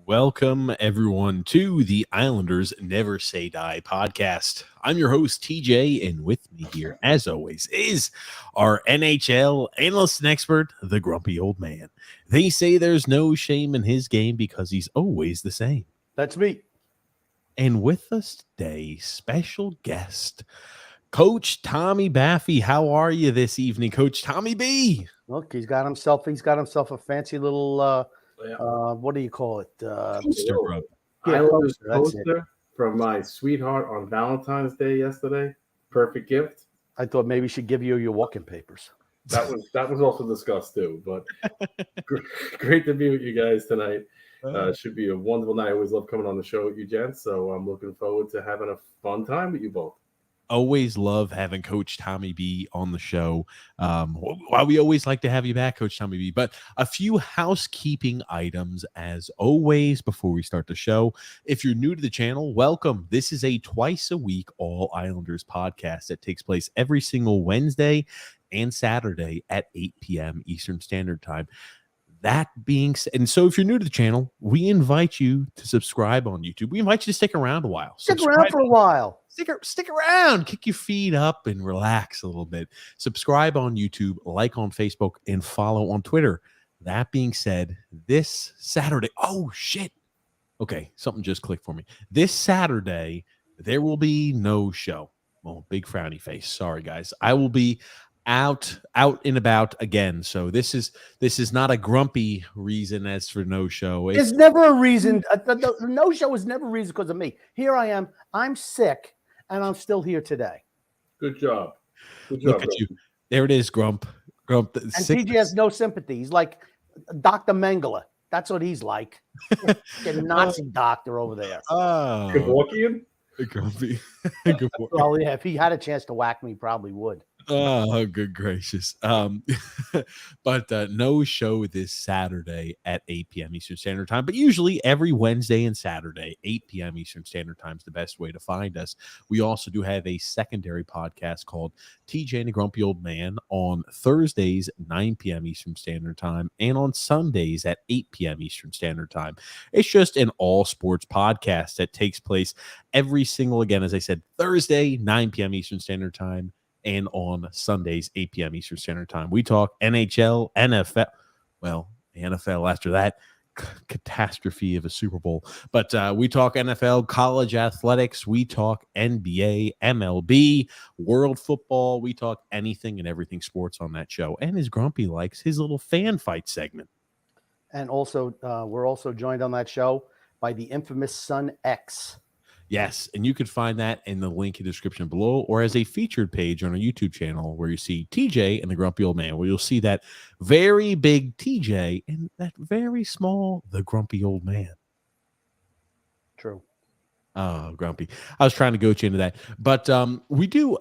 Welcome, everyone, to the Islanders Never Say Die podcast. I'm your host, TJ, and with me here, as always, is our NHL analyst and expert, the grumpy old man. They say there's no shame in his game because he's always the same. That's me. And with us today, special guest, Coach Tommy Baffy. How are you this evening, Coach Tommy B? Look, he's got himself a fancy little what do you call it? Poster rub. Islanders poster from my sweetheart on Valentine's Day yesterday. Perfect gift. I thought maybe we should give you your walking papers. That was also discussed too. But great to be with you guys tonight. Should be a wonderful night. I always love coming on the show with you, gents. So I'm looking forward to having a fun time with you both. Always love having Coach Tommy B on the show. Why we always like to have you back, Coach Tommy B. But a few housekeeping items as always before we start the show. If you're new to the channel, welcome. This is a twice a week All Islanders podcast that takes place every single Wednesday and Saturday at 8 p.m. Eastern Standard Time. That being said, and so if you're new to the channel, we invite you to subscribe on YouTube. We invite you to stick around a while. Stick around for a while. Stick around. Kick your feet up and relax a little bit. Subscribe on YouTube, like on Facebook, and follow on Twitter. That being said, this Saturday, oh, shit. Okay, something just clicked for me. This Saturday, there will be no show. Oh, big frowny face. Sorry, guys. I will be out and about again. So this is not a grumpy reason as for no show. It's never a reason. The no show is never a reason because of me. Here I am. I'm sick, and I'm still here today. Good job. Look at you. There it is, Grump. And TJ has no sympathy. He's like Dr. Mengele. That's what he's like. A Nazi doctor over there. Oh, Kevorkian? Grumpy. Well, yeah, if he had a chance to whack me, probably would. Oh, good gracious. But no show this Saturday at 8 p.m. Eastern Standard Time. But usually every Wednesday and Saturday, 8 p.m. Eastern Standard Time is the best way to find us. We also do have a secondary podcast called TJ and the Grumpy Old Man on Thursdays, 9 p.m. Eastern Standard Time, and on Sundays at 8 p.m. Eastern Standard Time. It's just an all sports podcast that takes place every single, again, as I said, Thursday, 9 p.m. Eastern Standard Time, and on Sundays, 8 p.m. Eastern Standard Time. We talk NHL, NFL, well, the NFL after that catastrophe of a Super Bowl. But we talk NFL, college athletics. We talk NBA, MLB, world football. We talk anything and everything sports on that show. And as Grumpy likes, his little fan fight segment. And also, we're also joined on that show by the infamous Son X. Yes, and you can find that in the link in the description below or as a featured page on our YouTube channel where you see TJ and the Grumpy Old Man, where you'll see that very big TJ and that very small, the Grumpy Old Man. True. Oh, grumpy. I was trying to coach you into that. But we do,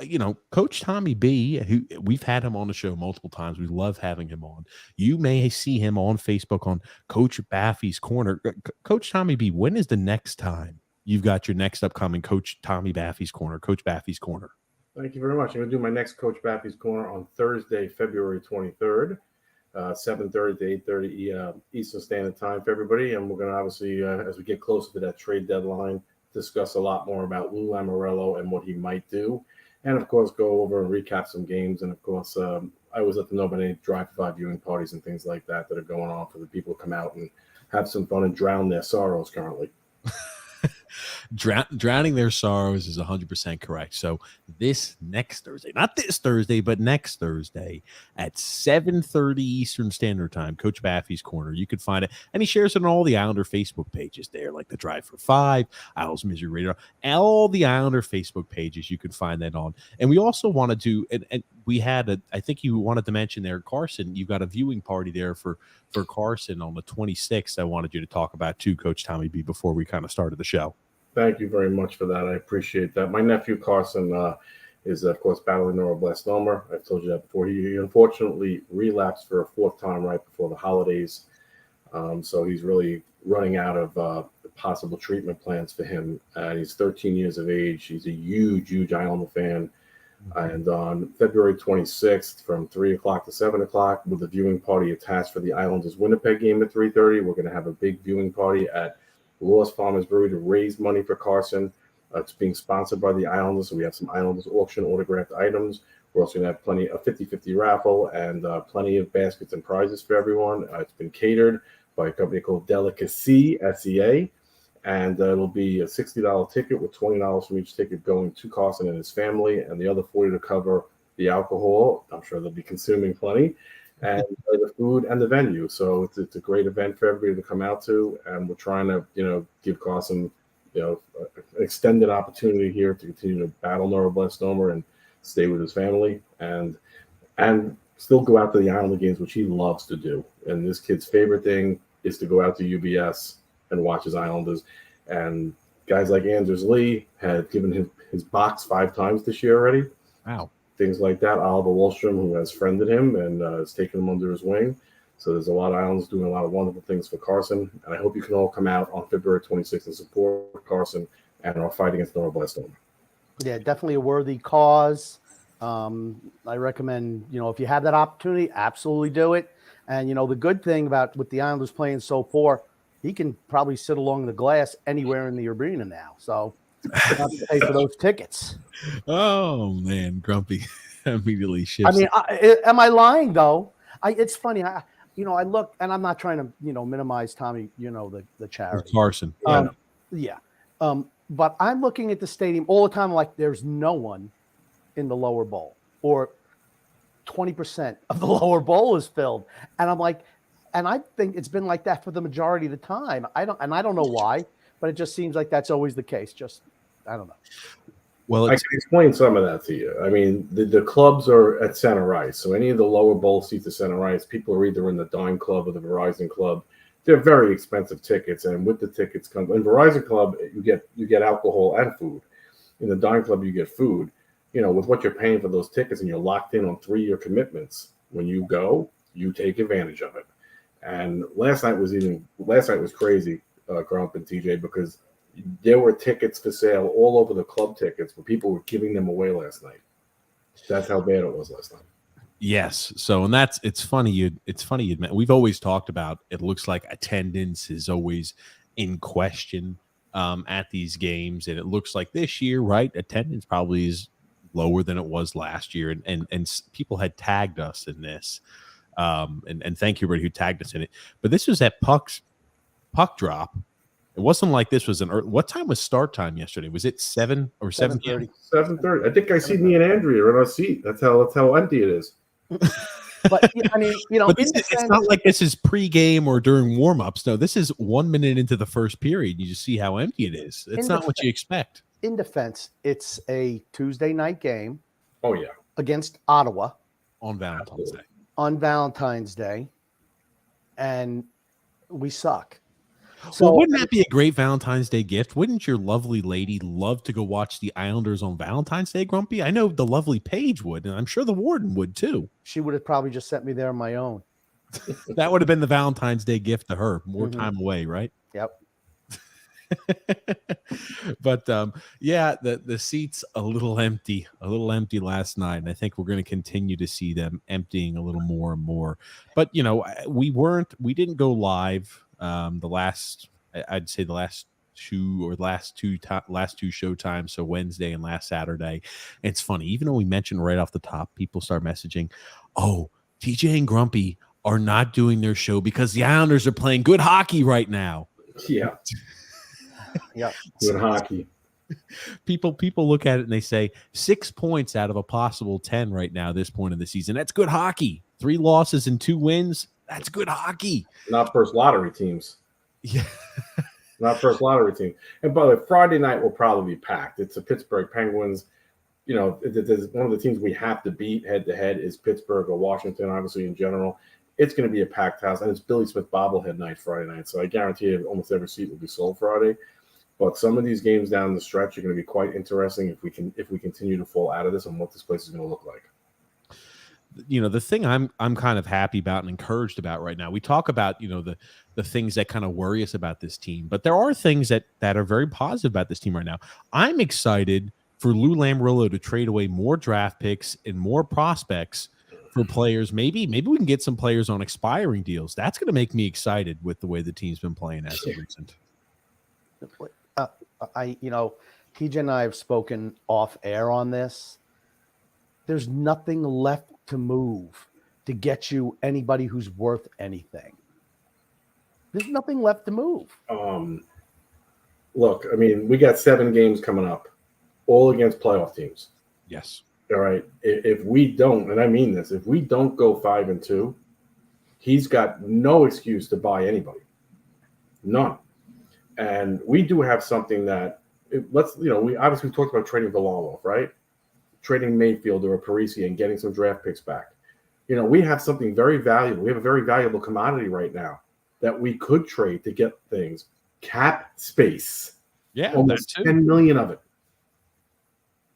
Coach Tommy B, who we've had him on the show multiple times. We love having him on. You may see him on Facebook on Coach Baffy's Corner. Coach Tommy B, when is the next time you've got your next upcoming Coach Tommy Baffy's Corner, Coach Baffy's Corner? Thank you very much. I'm going to do my next Coach Baffy's Corner on Thursday, February 23rd. 7:30 to 8:30 Eastern Standard Time for everybody. And we're going to obviously, as we get closer to that trade deadline, discuss a lot more about Lou Lamoriello and what he might do. And, of course, go over and recap some games. And, of course, I always let them know about any drive-by viewing parties and things like that are going on for the people to come out and have some fun and drown their sorrows currently. Drowning their sorrows is 100% correct. So this next Thursday, not this Thursday, but next Thursday at 7:30 Eastern Standard Time, Coach Baffy's Corner. You can find it, and he shares it on all the Islander Facebook pages there, like the Drive for Five, Isles Misery Radio, all the Islander Facebook pages. You can find that on. And we also want to do, and we had I think you wanted to mention there, Carson, you've got a viewing party there for Carson on the 26th. I wanted you to talk about too, Coach Tommy B, before we kind of started the show. Thank you very much for that. I appreciate that. My nephew Carson is, of course, battling neuroblastoma. I've told you that before. He unfortunately relapsed for a fourth time right before the holidays. So he's really running out of possible treatment plans for him. He's 13 years of age. He's a huge Islander fan. And on February 26th, from 3 o'clock to 7 o'clock, with a viewing party attached for the Islanders Winnipeg game at 3:30, we're going to have a big viewing party at Lost Farmers Brewery to raise money for Carson. It's being sponsored by the Islanders, so we have some Islanders auction autographed items. We're also going to have plenty of 50-50 raffle and plenty of baskets and prizes for everyone. It's been catered by a company called Delicacy, SEA, and it'll be a $60 ticket with $20 from each ticket going to Carson and his family, and the other $40 to cover the alcohol. I'm sure they'll be consuming plenty. And the food and the venue. So it's a great event for everybody to come out to. And we're trying to, give Carson, an extended opportunity here to continue to battle neuroblastoma and stay with his family and still go out to the Islander games, which he loves to do. And this kid's favorite thing is to go out to UBS and watch his Islanders. And guys like Anders Lee had given his box 5 times this year already. Wow. Things like that. Oliver Wallstrom, who has friended him and has taken him under his wing. So there's a lot of Islanders doing a lot of wonderful things for Carson. And I hope you can all come out on February 26th and support Carson and our fight against neuroblastoma. Yeah, definitely a worthy cause. I recommend, if you have that opportunity, absolutely do it. And, the good thing about with the Islanders playing so poor, he can probably sit along the glass anywhere in the arena now. So you don't have to pay for those tickets. Oh man, grumpy immediately shifts. I mean, am I lying though? It's funny. I look, and I'm not trying to, minimize Tommy, the charity. Carson. But I'm looking at the stadium all the time. Like there's no one in the lower bowl, or 20% of the lower bowl is filled. And I'm like, and I think it's been like that for the majority of the time. I don't know why, but it just seems like that's always the case. I don't know. Well, I can explain some of that to you. I mean, the clubs are at center ice. So any of the lower bowl seats at center ice, people are either in the Dime Club or the Verizon Club. They're very expensive tickets. And with the tickets come in Verizon Club, you get alcohol and food. In the Dime Club, you get food. With what you're paying for those tickets and you're locked in on 3-year commitments, when you go, you take advantage of it. And last night was crazy, Grump and TJ, because there were tickets for sale all over the club tickets, but people were giving them away last night. That's how bad it was last night. Yes. So, and it's funny. We've always talked about, it looks like attendance is always in question at these games. And it looks like this year, right, attendance probably is lower than it was last year. And people had tagged us in this. And thank you everybody who tagged us in it. But this was at puck drop. It wasn't like this was what time was start time yesterday? Was it 7 or 7:30? 7:30. I think I see me and Andrea in our seat. That's how empty it is. But I mean, but it's not like this is pregame or during warm-ups. No, this is 1 minute into the first period. You just see how empty it is. It's not what you expect. In defense, it's a Tuesday night game. Oh yeah, against Ottawa on Valentine's Day. On Valentine's Day, and we suck. So Well, wouldn't that be a great Valentine's Day gift? Wouldn't your lovely lady love to go watch the Islanders on Valentine's Day, Grumpy? I know the lovely Paige would, and I'm sure the warden would too. she would have probably just sent me there on my own. That would have been the Valentine's Day gift to her. More time away, right? Yep. But yeah, the seats a little empty last night, and I think we're going to continue to see them emptying a little more and more. But you know, we didn't go live I'd say the last two show times, so Wednesday and last Saturday. And it's funny, even though we mentioned right off the top, people start messaging, oh, TJ and Grumpy are not doing their show because the Islanders are playing good hockey right now. Yeah. Yeah. Good hockey. People look at it and they say 6 points out of a possible 10 right now, this point of the season. That's good hockey. 3 losses and 2 wins. That's good hockey. Not first lottery teams. Yeah. Not first lottery team. And by the way, Friday night will probably be packed. It's the Pittsburgh Penguins. You know, there's one of the teams we have to beat head to head is Pittsburgh or Washington, obviously, in general. It's going to be a packed house, and it's Billy Smith bobblehead night Friday night. So I guarantee you almost every seat will be sold Friday. But some of these games down the stretch are going to be quite interesting if we continue to fall out of this and what this place is going to look like. You know, the thing I'm kind of happy about and encouraged about right now, we talk about, you know, the things that kind of worry us about this team, but there are things that are very positive about this team right now. I'm excited for Lou Lamoriello to trade away more draft picks and more prospects for players. Maybe we can get some players on expiring deals. That's going to make me excited with the way the team's been playing as of recent. TJ and I have spoken off air on this. There's nothing left to move to get you anybody who's worth anything. There's nothing left to move. Look, I mean, we got 7 games coming up, all against playoff teams. Yes. All right. If we don't, and I mean this, if we don't go 5-2, he's got no excuse to buy anybody. None. And we do have something that we obviously talked about trading Varlamov, right? Trading Mayfield or a Parisi and getting some draft picks back. You know, we have something very valuable. We have a very valuable commodity right now that we could trade to get things. Cap space. Yeah, almost 10 million of it.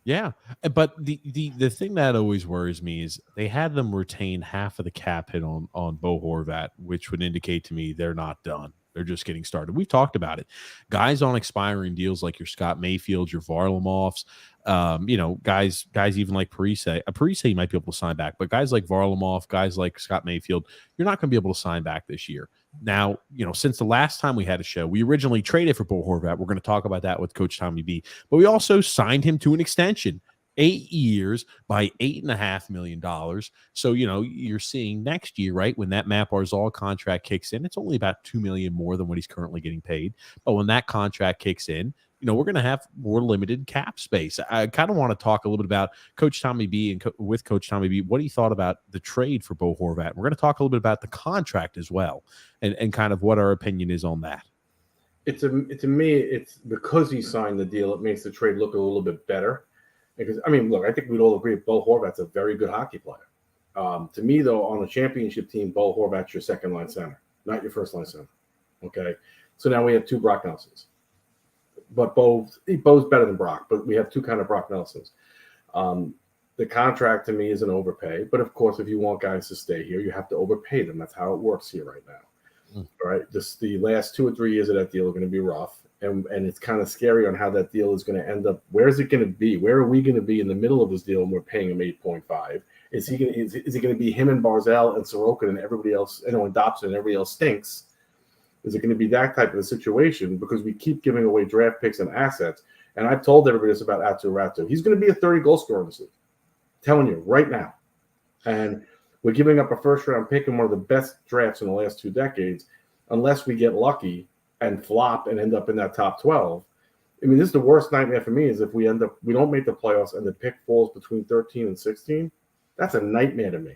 Yeah, but the thing that always worries me is they had them retain half of the cap hit on Bo Horvat, which would indicate to me they're not done. They're just getting started. We've talked about it. Guys on expiring deals like your Scott Mayfield, your Varlamovs, guys even like Parise. Parise you might be able to sign back, but guys like Varlamov, guys like Scott Mayfield, you're not going to be able to sign back this year. Now, since the last time we had a show, we originally traded for Bo Horvat. We're going to talk about that with Coach Tommy B, but we also signed him to an extension. 8 years by $8.5 million. So, you're seeing next year, right, when that Matt Barzal contract kicks in, it's only about $2 million more than what he's currently getting paid. But when that contract kicks in, we're going to have more limited cap space. I kind of want to talk a little bit about Coach Tommy B and with Coach Tommy B, what he thought about the trade for Bo Horvat. We're going to talk a little bit about the contract as well and kind of what our opinion is on that. To me, it's because he signed the deal, it makes the trade look a little bit better. Because, I mean, look, I think we'd all agree Bo Horvat's a very good hockey player. To me, though, on a championship team, Bo Horvat's your second-line center, not your first-line center. Okay? So now we have 2 Brock Nelsons. But Bo's better than Brock, but we have 2 kind of Brock Nelsons. The contract, to me, is an overpay. But, of course, if you want guys to stay here, you have to overpay them. That's how it works here right now. All right? Just the last 2 or 3 years of that deal are going to be rough. And it's kind of scary on how that deal is going to end up. Where is it going to be? Where are we going to be in the middle of this deal and we're paying him 8.5? Is it going to be him and Barzal and Sorokin and everybody else, and Dobson and everybody else stinks? Is it going to be that type of a situation? Because we keep giving away draft picks and assets. And I've told everybody this about Aatu Räty. He's going to be a 30-goal scorer in this league. I'm telling you right now. And we're giving up a first-round pick in one of the best drafts in the last 2 decades unless we get lucky and flop and end up in that top 12. I mean, this is the worst nightmare for me is if we don't make the playoffs and the pick falls between 13 and 16. That's a nightmare to me.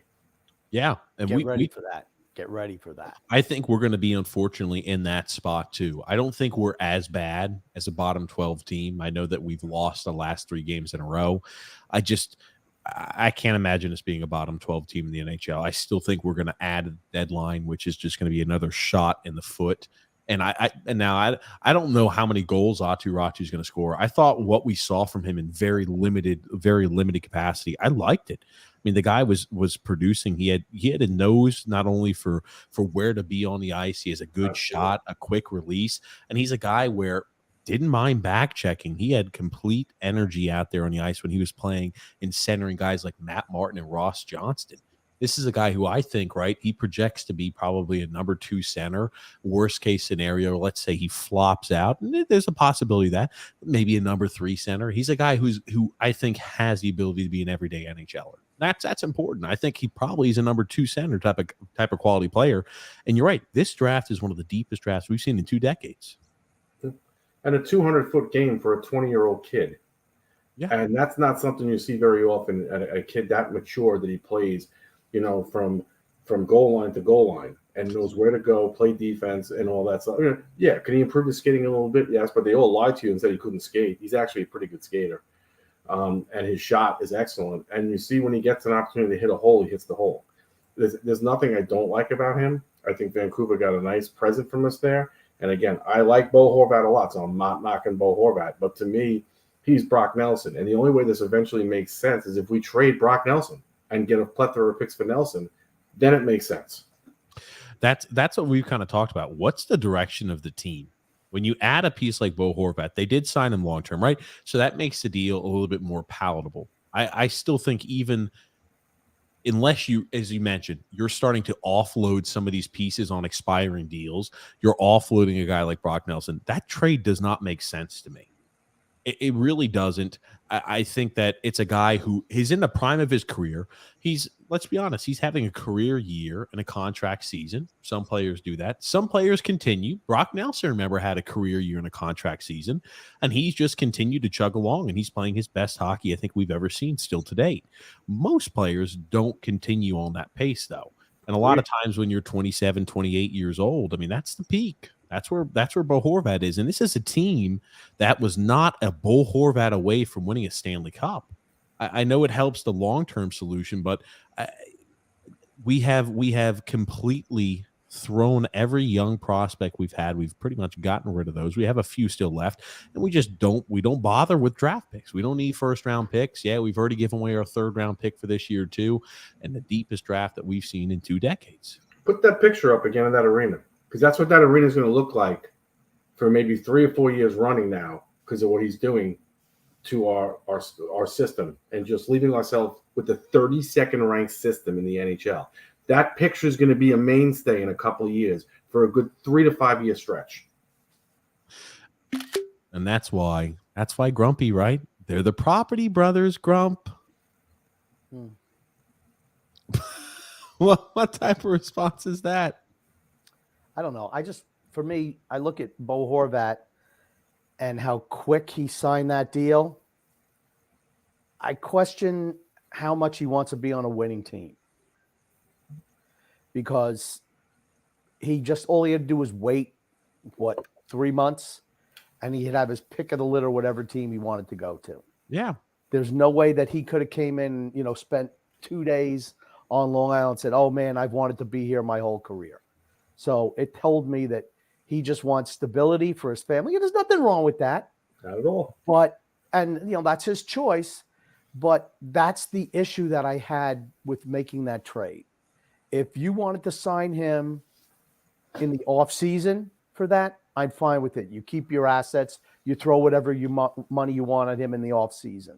Yeah. And Get ready for that. Get ready for that. I think we're going to be, unfortunately, in that spot too. I don't think we're as bad as a bottom 12 team. I know that we've lost the last 3 games in a row. I can't imagine us being a bottom 12 team in the NHL. I still think we're going to add a deadline, which is just going to be another shot in the foot And I don't know how many goals Ratu is going to score. I thought what we saw from him in very limited capacity, I liked it. I mean, the guy was producing. He had a nose not only for where to be on the ice. He has a good shot, a quick release, and he's a guy where didn't mind back checking. He had complete energy out there on the ice when he was playing and centering guys like Matt Martin and Ross Johnston. This is a guy who I think, right, he projects to be probably a number 2 center. Worst case scenario, let's say he flops out, and there's a possibility that maybe a number 3 center. He's a guy who I think has the ability to be an everyday NHLer. That's important. I think he probably is a number 2 center type of quality player. And you're right, this draft is one of the deepest drafts we've seen in 2 decades. And a 200-foot game for a 20-year-old kid. Yeah. And that's not something you see very often at a kid that mature that he plays, from goal line to goal line and knows where to go, play defense and all that stuff. Yeah, can he improve his skating a little bit? Yes, but they all lied to you and said he couldn't skate. He's actually a pretty good skater. And his shot is excellent. And you see when he gets an opportunity to hit a hole, he hits the hole. There's nothing I don't like about him. I think Vancouver got a nice present from us there. And again, I like Bo Horvat a lot, so I'm not knocking Bo Horvat. But to me, he's Brock Nelson. And the only way this eventually makes sense is if we trade Brock Nelson and get a plethora of picks for Nelson, then it makes sense. That's what we've kind of talked about. What's the direction of the team? When you add a piece like Bo Horvat, they did sign him long-term, right? So that makes the deal a little bit more palatable. I still think even unless you, as you mentioned, you're starting to offload some of these pieces on expiring deals, you're offloading a guy like Brock Nelson. That trade does not make sense to me. It really doesn't. I think that it's a guy who is in the prime of his career. Let's be honest, he's having a career year and a contract season. Some players do that. Some players continue. Brock Nelson, remember, had a career year and a contract season, and he's just continued to chug along, and he's playing his best hockey I think we've ever seen still to date. Most players don't continue on that pace, though. And a lot of times when you're 27, 28 years old, I mean, that's the peak. That's where Bo Horvat is. And this is a team that was not a Bo Horvat away from winning a Stanley Cup. I know it helps the long-term solution, but we have completely thrown every young prospect we've had. We've pretty much gotten rid of those. We have a few still left, and we don't bother with draft picks. We don't need first-round picks. Yeah, we've already given away our third-round pick for this year too, and the deepest draft that we've seen in 2 decades. Put that picture up again in that arena. Because that's what that arena is going to look like for maybe 3 or 4 years running now because of what he's doing to our system and just leaving ourselves with the 32nd ranked system in the NHL. That picture is going to be a mainstay in a couple of years for a good 3 to 5 year stretch. And that's why Grumpy, right? They're the property brothers, Grump. What type of response is that? I don't know. For me, I look at Bo Horvat and how quick he signed that deal. I question how much he wants to be on a winning team because all he had to do was wait, 3 months, and he'd have his pick of the litter, whatever team he wanted to go to. Yeah. There's no way that he could have came in, spent 2 days on Long Island and said, oh man, I've wanted to be here my whole career. So it told me that he just wants stability for his family. And there's nothing wrong with that. Not at all. But that's his choice. But that's the issue that I had with making that trade. If you wanted to sign him in the offseason for that, I'm fine with it. You keep your assets. You throw whatever money you want at him in the offseason.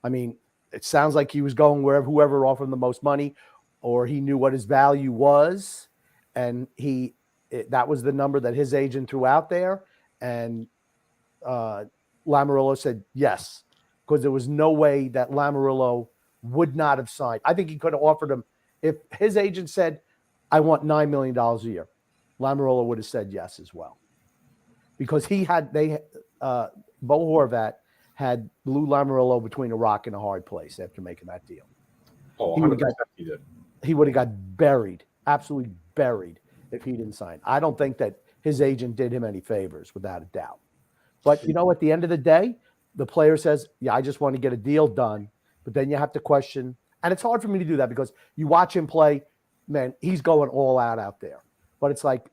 I mean, it sounds like he was going whoever offered him the most money, or he knew what his value was. And that was the number that his agent threw out there. And Lamoriello said yes, because there was no way that Lamoriello would not have signed. I think he could have offered him. If his agent said, I want $9 million a year, Lamoriello would have said yes as well. Because Bo Horvat had Lou Lamoriello between a rock and a hard place after making that deal. Oh, 100% he did. He would have got buried, absolutely buried, if he didn't sign. I don't think that his agent did him any favors, without a doubt. But, at the end of the day, the player says, yeah, I just want to get a deal done. But then you have to question, and it's hard for me to do that because you watch him play, man, he's going all out there. But it's like,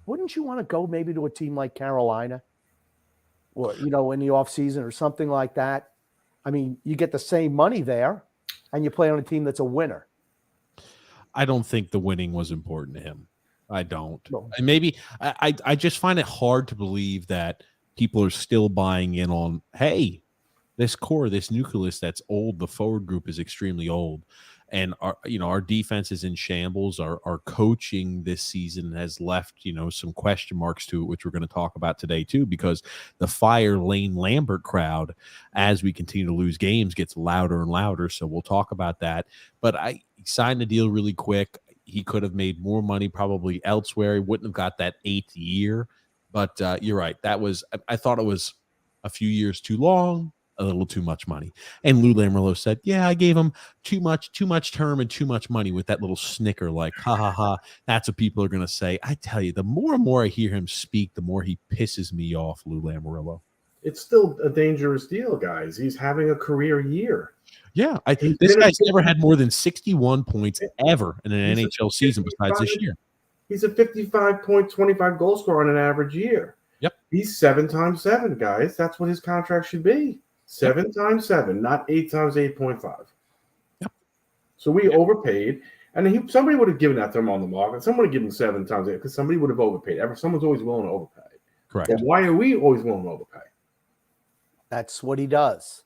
wouldn't you want to go maybe to a team like Carolina, or in the offseason or something like that? I mean, you get the same money there, and you play on a team that's a winner. I don't think the winning was important to him. I don't. No. And maybe I just find it hard to believe that people are still buying in on, hey, this core, this nucleus that's old, the forward group is extremely old. And our defense is in shambles. Our coaching this season has left, some question marks to it, which we're going to talk about today too, because the fire Lane Lambert crowd, as we continue to lose games, gets louder and louder. So we'll talk about that. But I signed the deal really quick. He could have made more money probably elsewhere. He wouldn't have got that 8th year. But you're right. I thought it was a few years too long, a little too much money. And Lou Lamoriello said, yeah, I gave him too much term and too much money, with that little snicker like, ha, ha, ha. That's what people are going to say. I tell you, the more and more I hear him speak, the more he pisses me off, Lou Lamoriello. It's still a dangerous deal, guys. He's having a career year. Yeah, this guy's never had more than 61 points ever in an NHL season besides this year. He's a 55.25 goal scorer on an average year. Yep. He's 7 times 7, guys. That's what his contract should be. 7 times 7, not 8 times 8.5. Yep. So we overpaid, and somebody would have given that to him on the market. Someone would have given 7 times 8 because somebody would have overpaid. Someone's always willing to overpay. Correct. But why are we always willing to overpay? That's what he does.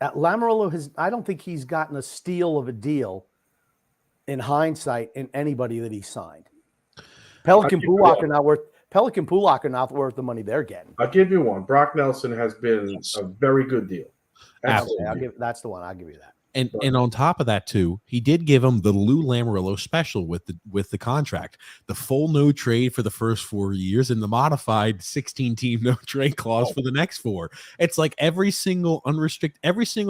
Lamoriello I don't think he's gotten a steal of a deal in hindsight in anybody that he signed. Pelican Pulak are not worth the money they're getting. I'll give you one. Brock Nelson has been a very good deal. Absolutely. That's the one. I'll give you that. And on top of that too, he did give him the Lou Lamoriello special with the contract, the full no trade for the first 4 years and the modified 16-team no trade clause for the next 4. It's like every single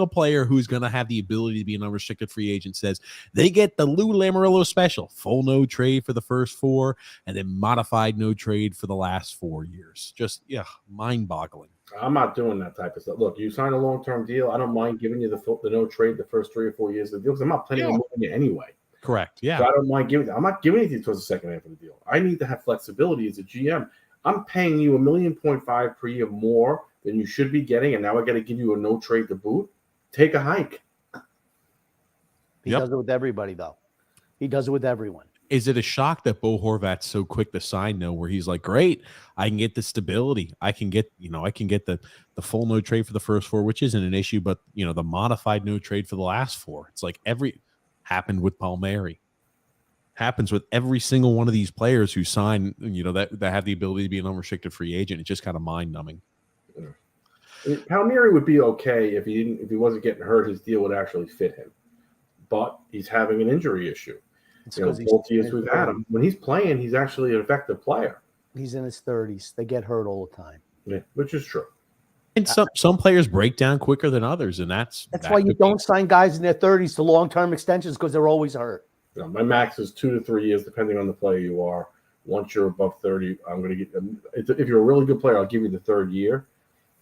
player who's going to have the ability to be an unrestricted free agent says they get the Lou Lamoriello special, full no trade for the first 4 and then modified no trade for the last 4 years. Just mind-boggling. I'm not doing that type of stuff. Look, you sign a long-term deal. I don't mind giving you the no trade the first 3 or 4 years of the deal because I'm not planning on moving you anyway. Correct. Yeah. So I don't mind giving that. I'm not giving anything towards the second half of the deal. I need to have flexibility as a GM. I'm paying you $1.5 million per year more than you should be getting, and now I got to give you a no trade to boot. Take a hike. He does it with everybody, though. He does it with everyone. Is it a shock that Bo Horvat's so quick to sign no, where he's like, great, I can get the stability. I can get the full no trade for the first 4, which isn't an issue, but the modified no trade for the last 4. It's like happened with Palmieri. Happens with every single one of these players who sign, that have the ability to be an unrestricted free agent. It's just kind of mind numbing. Yeah. Palmieri would be okay if he wasn't getting hurt. His deal would actually fit him, but he's having an injury issue. Both years we've had him. When he's playing, he's actually an effective player. He's in his 30s. They get hurt all the time. Yeah, which is true. And some players break down quicker than others, and that's why you don't sign guys in their 30s to long-term extensions, because they're always hurt. My max is 2 to 3 years, depending on the player you are. Once you're above 30, I'm going to get. If you're a really good player, I'll give you the 3rd year.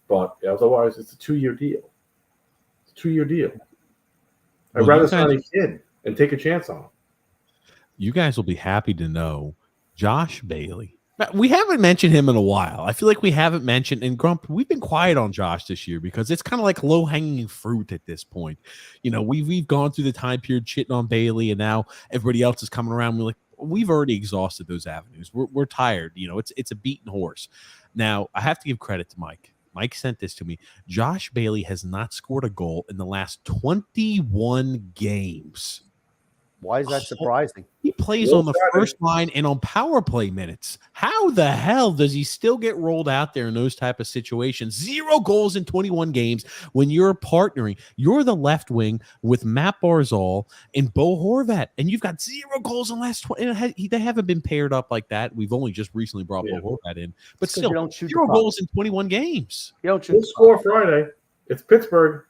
But otherwise, it's a 2-year deal. It's a 2-year deal. I'd rather sign a kid and take a chance on him. You guys will be happy to know Josh Bailey. We haven't mentioned him in a while. I feel like we haven't mentioned, and Grump, we've been quiet on Josh this year because it's kind of like low-hanging fruit at this point. We've gone through the time period shitting on Bailey, and now everybody else is coming around. We've already exhausted those avenues. We're tired. It's a beaten horse. Now, I have to give credit to Mike. Mike sent this to me. Josh Bailey has not scored a goal in the last 21 games. Why is that surprising? He plays on the first line and on power play minutes. How the hell does he still get rolled out there in those type of situations? 0 goals in 21 games when you're partnering. You're the left wing with Matt Barzal and Bo Horvat, and you've got 0 goals in the last 20. They haven't been paired up like that. We've only just recently brought Bo Horvat in, but still, 0 goals in 21 games. He'll score Friday. It's Pittsburgh.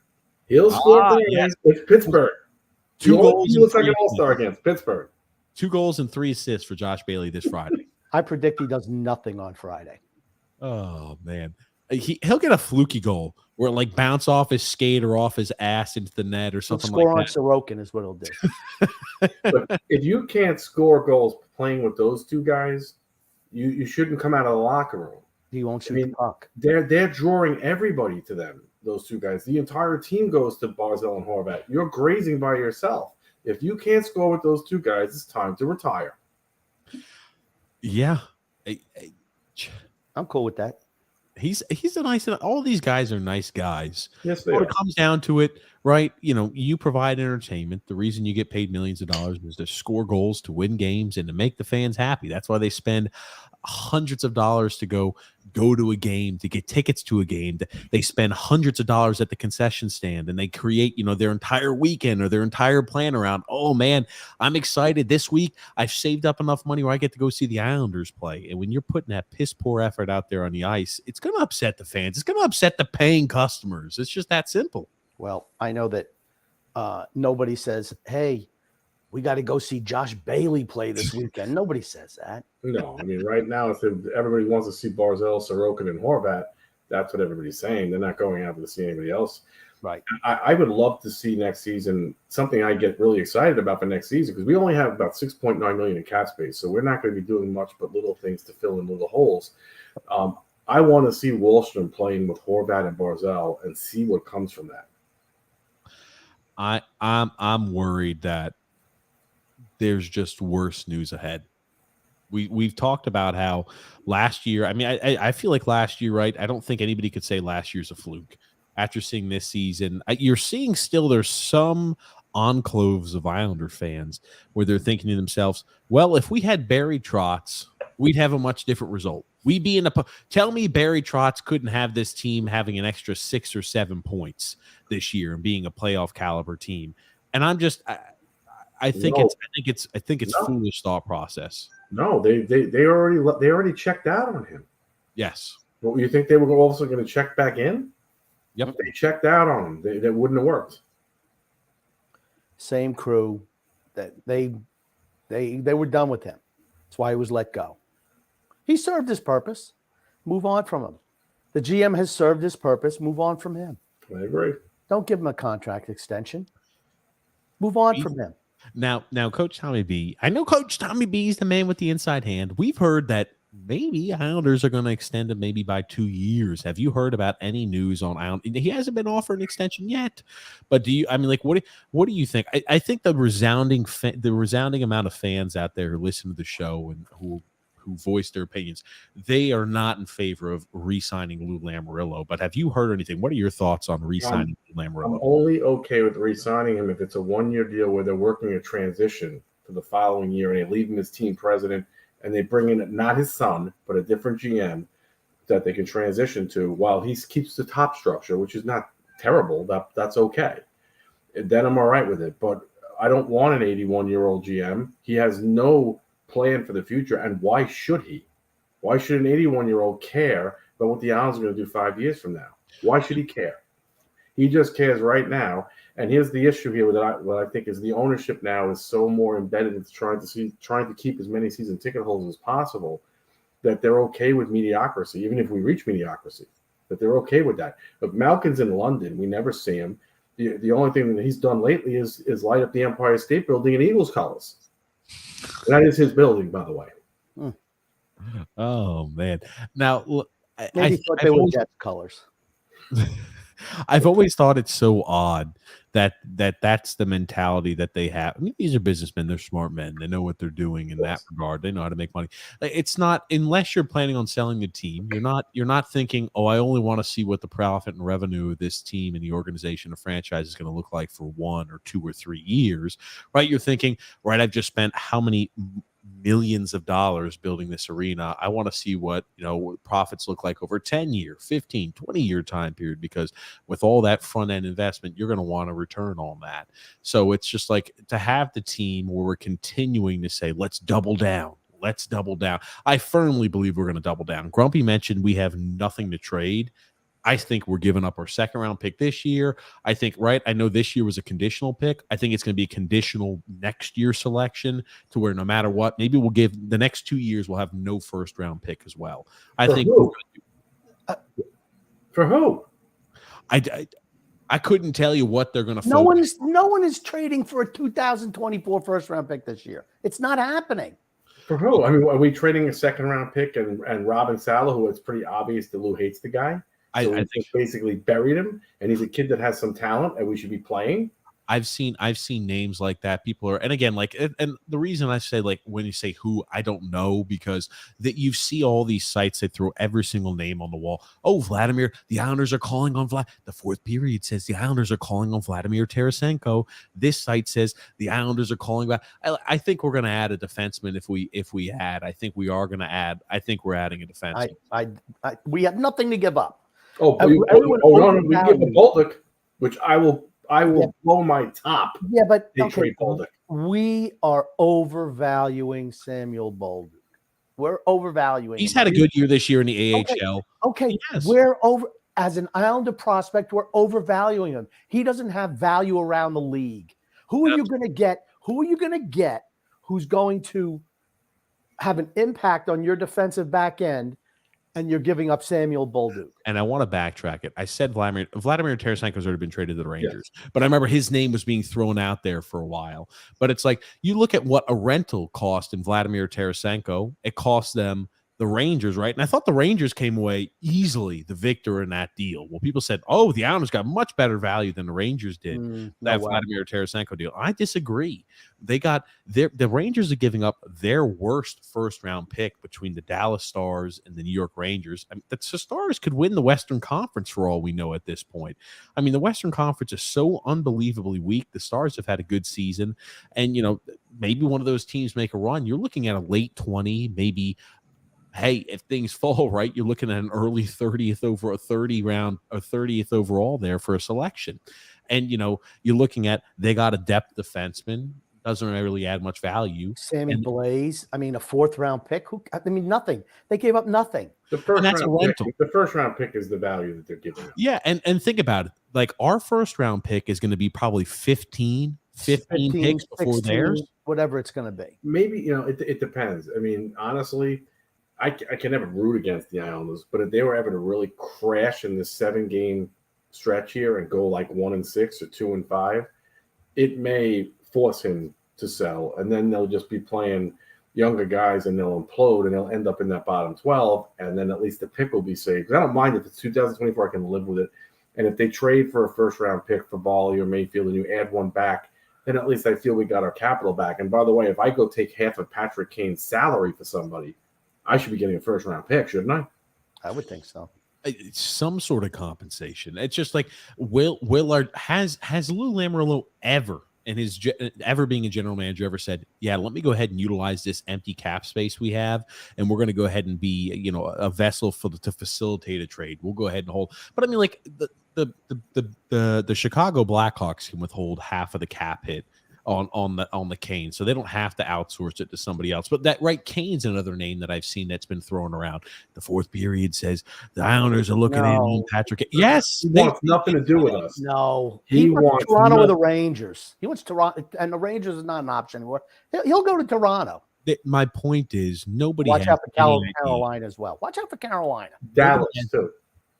He'll score Friday. Yes. It's Pittsburgh. 2 goals. He looks like an all-star against Pittsburgh. 2 goals and 3 assists for Josh Bailey this Friday. I predict he does nothing on Friday. Oh, man. He'll get a fluky goal where it bounce off his skate or off his ass into the net or something like that. Score on Sorokin is what he'll do. Look, if you can't score goals playing with those 2 guys, you shouldn't come out of the locker room. He won't shoot the puck. They're drawing everybody to them, those two guys. The entire team goes to Barzal and Horvat. You're grazing by yourself. If you can't score with those two guys, it's time to retire. Yeah. I'm cool with that. He's a nice, all these guys are nice guys. Yes, they when are. it comes down to it, right? You know, you provide entertainment. The reason you get paid millions of dollars is to score goals, to win games, and to make the fans happy. That's why they spend hundreds of dollars to go to a game, to get tickets to a game. They spend hundreds of dollars at the concession stand, and they create, you know, their entire weekend or their entire plan around, oh man, I'm excited this week. I've saved up enough money where I get to go see the Islanders play. And when you're putting that piss poor effort out there on the ice, it's going to upset the fans. It's going to upset the paying customers. It's just that simple. Well, I know that nobody says, hey, we got to go see Josh Bailey play this weekend. Nobody says that. No, I mean, right now, if everybody wants to see Barzal, Sorokin, and Horvat, that's what everybody's saying. They're not going out to see anybody else. Right. I would love to see next season something I get really excited about for next season, because we only have about $6.9 million in cap space, so we're not going to be doing much but little things to fill in little holes. I want to see Wallstrom playing with Horvat and Barzal and see what comes from that. I'm worried that there's just worse news ahead. We've talked about how last year, I mean, I feel like last year, right? I don't think anybody could say last year's a fluke. After seeing this season, you're seeing still there's some enclaves of Islander fans where they're thinking to themselves, well, if we had Barry Trotz, we'd have a much different result. We'd be in a tell me Barry Trotz couldn't have this team having an extra 6 or 7 points this year and being a playoff caliber team. And I'm just I think it's foolish thought process. No, they already checked out on him. Yes. Well, you think they were also going to check back in? Yep. If they checked out on him, that wouldn't have worked. Same crew that they were done with him. That's why he was let go. He served his purpose. Move on from him. The GM has served his purpose. Move on from him. I agree. Don't give him a contract extension. Move on from him. Now, Coach Tommy B, I know Coach Tommy B is the man with the inside hand. We've heard that maybe Islanders are going to extend him maybe by 2 years. Have you heard about any news on Islanders? He hasn't been offered an extension yet, but what do you think? I think the resounding amount of fans out there who listen to the show and who voice their opinions, they are not in favor of re-signing Lou Lamoriello. But have you heard anything? What are your thoughts on re-signing Lou Lamoriello? I'm only okay with re-signing him if it's a 1-year deal where they're working a transition for the following year and they leave him as team president and they bring in not his son, but a different GM that they can transition to while he keeps the top structure, which is not terrible. That's okay. Then I'm all right with it. But I don't want an 81-year-old GM. He has no plan for the future, and why should he? Why should an 81-year-old care about what the Islanders are going to do 5 years from now? Why should he care? He just cares right now. And here's the issue here with what I think is the ownership now is so more embedded into trying to keep as many season ticket holders as possible that they're okay with mediocrity, even if we reach mediocrity, that they're okay with that. If Malkin's in London, we never see him. The only thing that he's done lately is light up the Empire State Building in Eagles colors. That is his building, by the way. Oh man! Now, I thought they were Jets colors. I've always thought it's so odd that's the mentality that they have. I mean, these are businessmen; they're smart men. They know what they're doing in that regard. They know how to make money. It's not unless you're planning on selling the team. You're not thinking, oh, I only want to see what the profit and revenue of this team and the organization, the franchise, is going to look like for 1 or 2 or 3 years, right? You're thinking, right? I've just spent how many millions of dollars building this arena. I want to see what profits look like over 10-year, 15, 20-year time period, because with all that front end investment, you're going to want a return on that. So it's just like to have the team where we're continuing to say, let's double down. Let's double down. I firmly believe we're going to double down. Grumpy mentioned we have nothing to trade. I think we're giving up our 2nd round pick this year. I think, right? I know this year was a conditional pick. I think it's going to be a conditional next year selection to where no matter what, maybe we'll give the next 2 years, we'll have no 1st round pick as well. For who? I couldn't tell you what they're going to. No one is trading for a 2024 1st round pick this year. It's not happening. For who? I mean, are we trading a second-round pick and Robin Saleh, who it's pretty obvious that Lou hates the guy? So we just basically buried him, and he's a kid that has some talent, and we should be playing. I've seen names like that. People are, and again, like, and the reason I say, like, when you say who, I don't know, because that you see all these sites that throw every single name on the wall. Oh, Vladimir, the Islanders are calling on The fourth period says the Islanders are calling on Vladimir Tarasenko. This site says the Islanders are calling back. I think we're going to add a defenseman if we add. I think we are going to add. I think we're adding a defenseman. We have nothing to give up. No, we give a Bolduc, which I will blow my top. Yeah, but trade Bolduc. We are overvaluing Samuel Bolduc. We're overvaluing. He's had a good year this year in the AHL. Okay. Yes. We're over as an Islander prospect. We're overvaluing him. He doesn't have value around the league. Who are you going to get? Who are you going to get? Who's going to have an impact on your defensive back end? And you're giving up Samuel Bolduc. And I want to backtrack it. I said Vladimir Tarasenko's already been traded to the Rangers, but I remember his name was being thrown out there for a while. But it's like, you look at what a rental cost in Vladimir Tarasenko, it cost them the Rangers, right? And I thought the Rangers came away easily the victor in that deal. Well, people said, oh, the Islanders got much better value than the Rangers did. Vladimir Tarasenko deal. I disagree. They got the Rangers are giving up their worst first-round pick between the Dallas Stars and the New York Rangers. I mean, the Stars could win the Western Conference for all we know at this point. I mean, the Western Conference is so unbelievably weak. The Stars have had a good season, and maybe one of those teams make a run. You're looking at a late 20, maybe. Hey, if things fall right, you're looking at an early 30th over a 30th overall there for a selection. And, you're looking at, they got a depth defenseman, doesn't really add much value. Sammy Blaze, I mean, a 4th-round pick. Nothing. They gave up nothing. The first round pick is the value that they're giving up. Yeah, and think about it. Like, our first-round pick is going to be probably 15 picks before 16, theirs. Whatever it's going to be. Maybe, it depends. I mean, honestly, I can never root against the Islanders, but if they were ever to really crash in this 7-game stretch here and go like 1-6 or 2-5, it may force him to sell, and then they'll just be playing younger guys and they'll implode and they'll end up in that bottom 12, and then at least the pick will be safe. Because I don't mind if it's 2024, I can live with it. And if they trade for a first-round pick for Bally or Mayfield and you add one back, then at least I feel we got our capital back. And by the way, if I go take half of Patrick Kane's salary for somebody, I should be getting a first-round pick, shouldn't I? I would think so. Some sort of compensation. It's just like, has Lou Lamoriello ever, in his ever being a general manager, ever said, yeah, let me go ahead and utilize this empty cap space we have, and we're going to go ahead and be, a vessel to facilitate a trade. We'll go ahead and hold. But I mean, like, the Chicago Blackhawks can withhold half of the cap hit on the Kane, so they don't have to outsource it to somebody else. But Kane's another name that I've seen that's been thrown around. The fourth period says the Islanders are looking in Patrick. Yes, he wants nothing to do with us. No, he wants Toronto or the Rangers. He wants Toronto, and the Rangers is not an option anymore. He'll go to Toronto. My point is, nobody watch out for Carolina as well. Watch out for Carolina. Dallas too.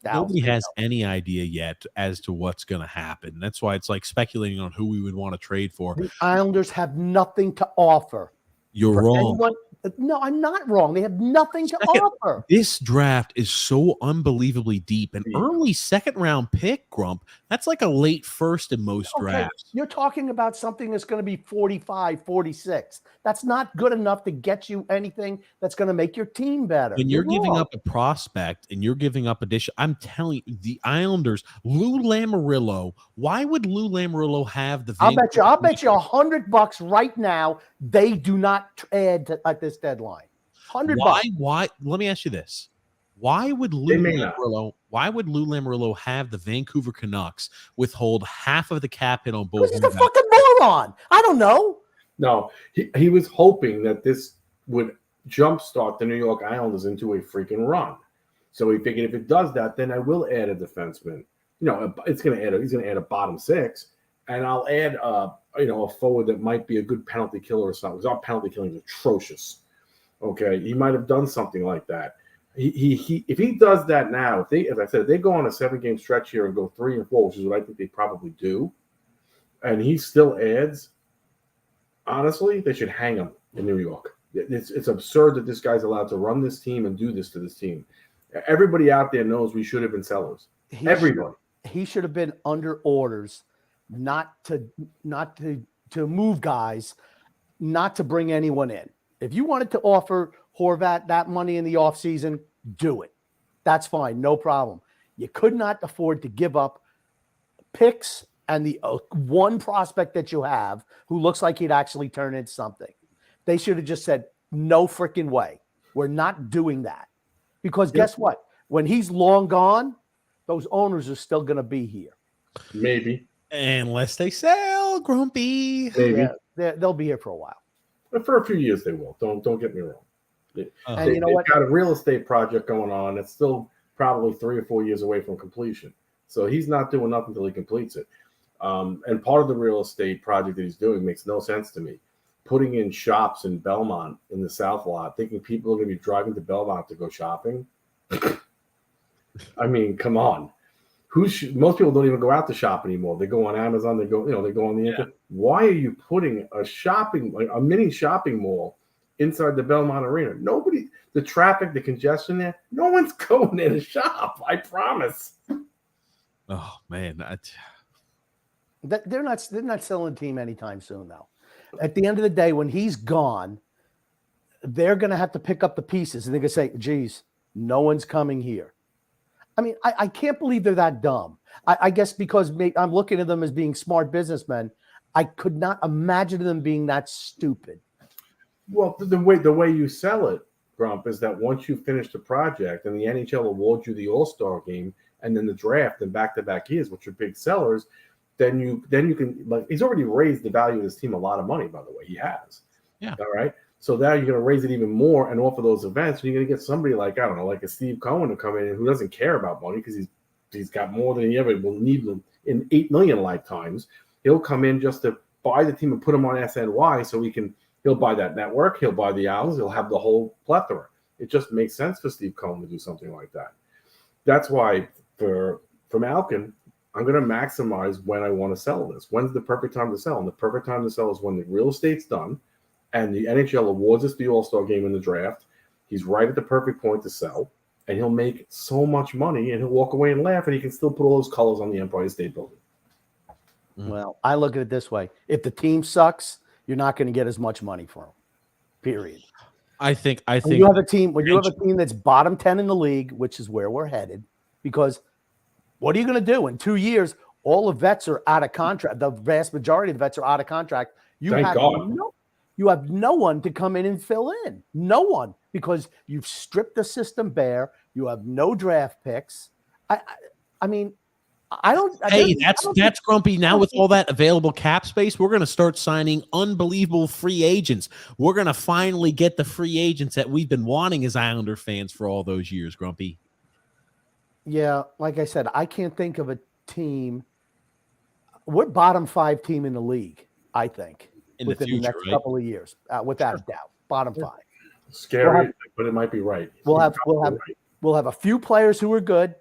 Nobody has any idea yet as to what's going to happen. That's why it's like speculating on who we would want to trade for. The Islanders have nothing to offer. You're wrong. No, I'm not wrong. They have nothing to offer. This draft is so unbelievably deep. An early 2nd-round pick, Grump, that's like a late first in most drafts. You're talking about something that's going to be 45, 46. That's not good enough to get you anything that's going to make your team better. When you're giving up a prospect and you're giving up addition, I'm telling you, the Islanders, Lou Lamoriello, why would Lou Lamoriello have the I'll bet you $100 right now they do not add at this deadline. $100. Why? Let me ask you this. Why would Lou Lamoriello have the Vancouver Canucks withhold half of the cap hit on both? He's a fucking moron. I don't know. No, he was hoping that this would jumpstart the New York Islanders into a freaking run. So he figured if it does that, then I will add a defenseman. He's going to add a bottom 6, and I'll add a forward that might be a good penalty killer or something. Because our penalty killing is atrocious. Okay, he might have done something like that. If he does that now, as I said, if they go on a 7-game stretch here and go 3-4, which is what I think they probably do, and he still adds, honestly, they should hang him in New York. It's absurd that this guy's allowed to run this team and do this to this team. Everybody out there knows we should have been sellers. Everybody. He should have been under orders, not to move guys, not to bring anyone in. If you wanted to offer Horvat that money in the offseason, do it. That's fine, no problem. You could not afford to give up picks and the one prospect that you have who looks like he'd actually turn into something. They should have just said, no freaking way. We're not doing that. Because guess what? When he's long gone, those owners are still going to be here. Maybe. Unless they sell, Grumpy. Maybe. Yeah, they'll be here for a while. But for a few years they will. Don't get me wrong. And you know what? They've got a real estate project going on. It's still probably 3 or 4 years away from completion. So he's not doing nothing until he completes it. And part of the real estate project that he's doing makes no sense to me. Putting in shops in Belmont in the South lot, thinking people are going to be driving to Belmont to go shopping. I mean, come on. Most people don't even go out to shop anymore. They go on Amazon. They go on the internet. Why are you putting a mini shopping mall inside the Belmont Arena? The traffic, the congestion there, no one's going there to shop. I promise. Oh man, they're not selling the team anytime soon, though. At the end of the day, when he's gone, they're going to have to pick up the pieces, and they're going to say, "Geez, no one's coming here." I mean, I can't believe they're that dumb. I guess because I'm looking at them as being smart businessmen. I could not imagine them being that stupid. Well, the way you sell it, Grump, is that once you finish the project and the NHL awards you the All-Star game and then the draft and back-to-back years, which are big sellers, then you can, like, he's already raised the value of this team a lot of money, by the way. He has. Yeah. All right. So now you're going to raise it even more and offer those events. And you're going to get somebody like, I don't know, like a Steve Cohen to come in who doesn't care about money because he's got more than he ever will need in 8 million lifetimes. He'll come in just to buy the team and put him on SNY so he'll buy that network. He'll buy the Isles. He'll have the whole plethora. It just makes sense for Steve Cohen to do something like that. That's why for Malkin, I'm going to maximize when I want to sell this. When's the perfect time to sell? And the perfect time to sell is when the real estate's done and the NHL awards us the All-Star game in the draft. He's right at the perfect point to sell, and he'll make so much money, and he'll walk away and laugh, and he can still put all those colors on the Empire State Building. Well, I look at it this way. If the team sucks, you're not going to get as much money for them, period. I think when you have a team that's bottom 10 in the league, which is where we're headed, because what are you going to do in 2 years? All the vets are out of contract. The vast majority of the vets are out of contract. Thank God. You have no one to come in and fill in. No one, because you've stripped the system bare. You have no draft picks. I mean, I don't. Hey, that's Grumpy. Now with all that available cap space, we're going to start signing unbelievable free agents. We're going to finally get the free agents that we've been wanting as Islander fans for all those years, Grumpy. Yeah, like I said, I can't think of a team. We're bottom 5 team in the league, I think, within the next couple of years, without a doubt. Bottom 5. Scary, but it might be right. We'll have a few players who are good.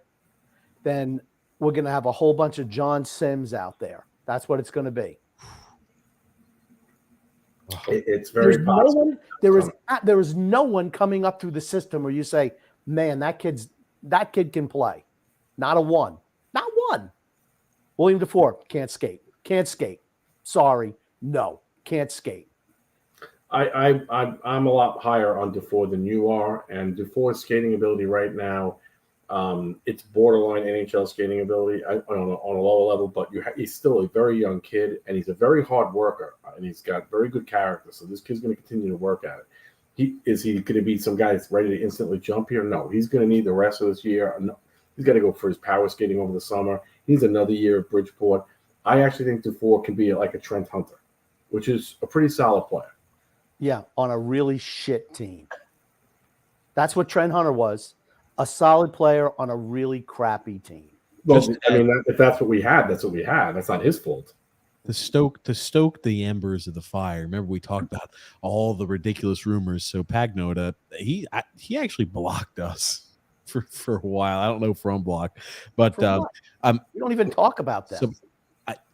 Then we're going to have a whole bunch of John Sims out there. That's what it's going to be. It's very possible. There is no one coming up through the system where you say, man, that kid can play. Not a one. Not one. William DeFore can't skate. Can't skate. Sorry. No. Can't skate. I'm a lot higher on DeFore than you are, and DeFore's skating ability right now, it's borderline NHL skating ability on a lower level, but he's still a very young kid, and he's a very hard worker, and he's got very good character. So this kid's going to continue to work at it. Is he going to be some guy that's ready to instantly jump here? No, he's going to need the rest of this year. He's got to go for his power skating over the summer. He needs another year at Bridgeport. I actually think DeFore can be like a Trent Hunter, which is a pretty solid player. Yeah, on a really shit team. That's what Trent Hunter was. A solid player on a really crappy team. Well, if that's what we had, that's what we had. That's not his fault. To stoke the embers of the fire. Remember, we talked about all the ridiculous rumors. So Pagnota, he actually blocked us for a while. I don't know from block, but we don't even talk about that. So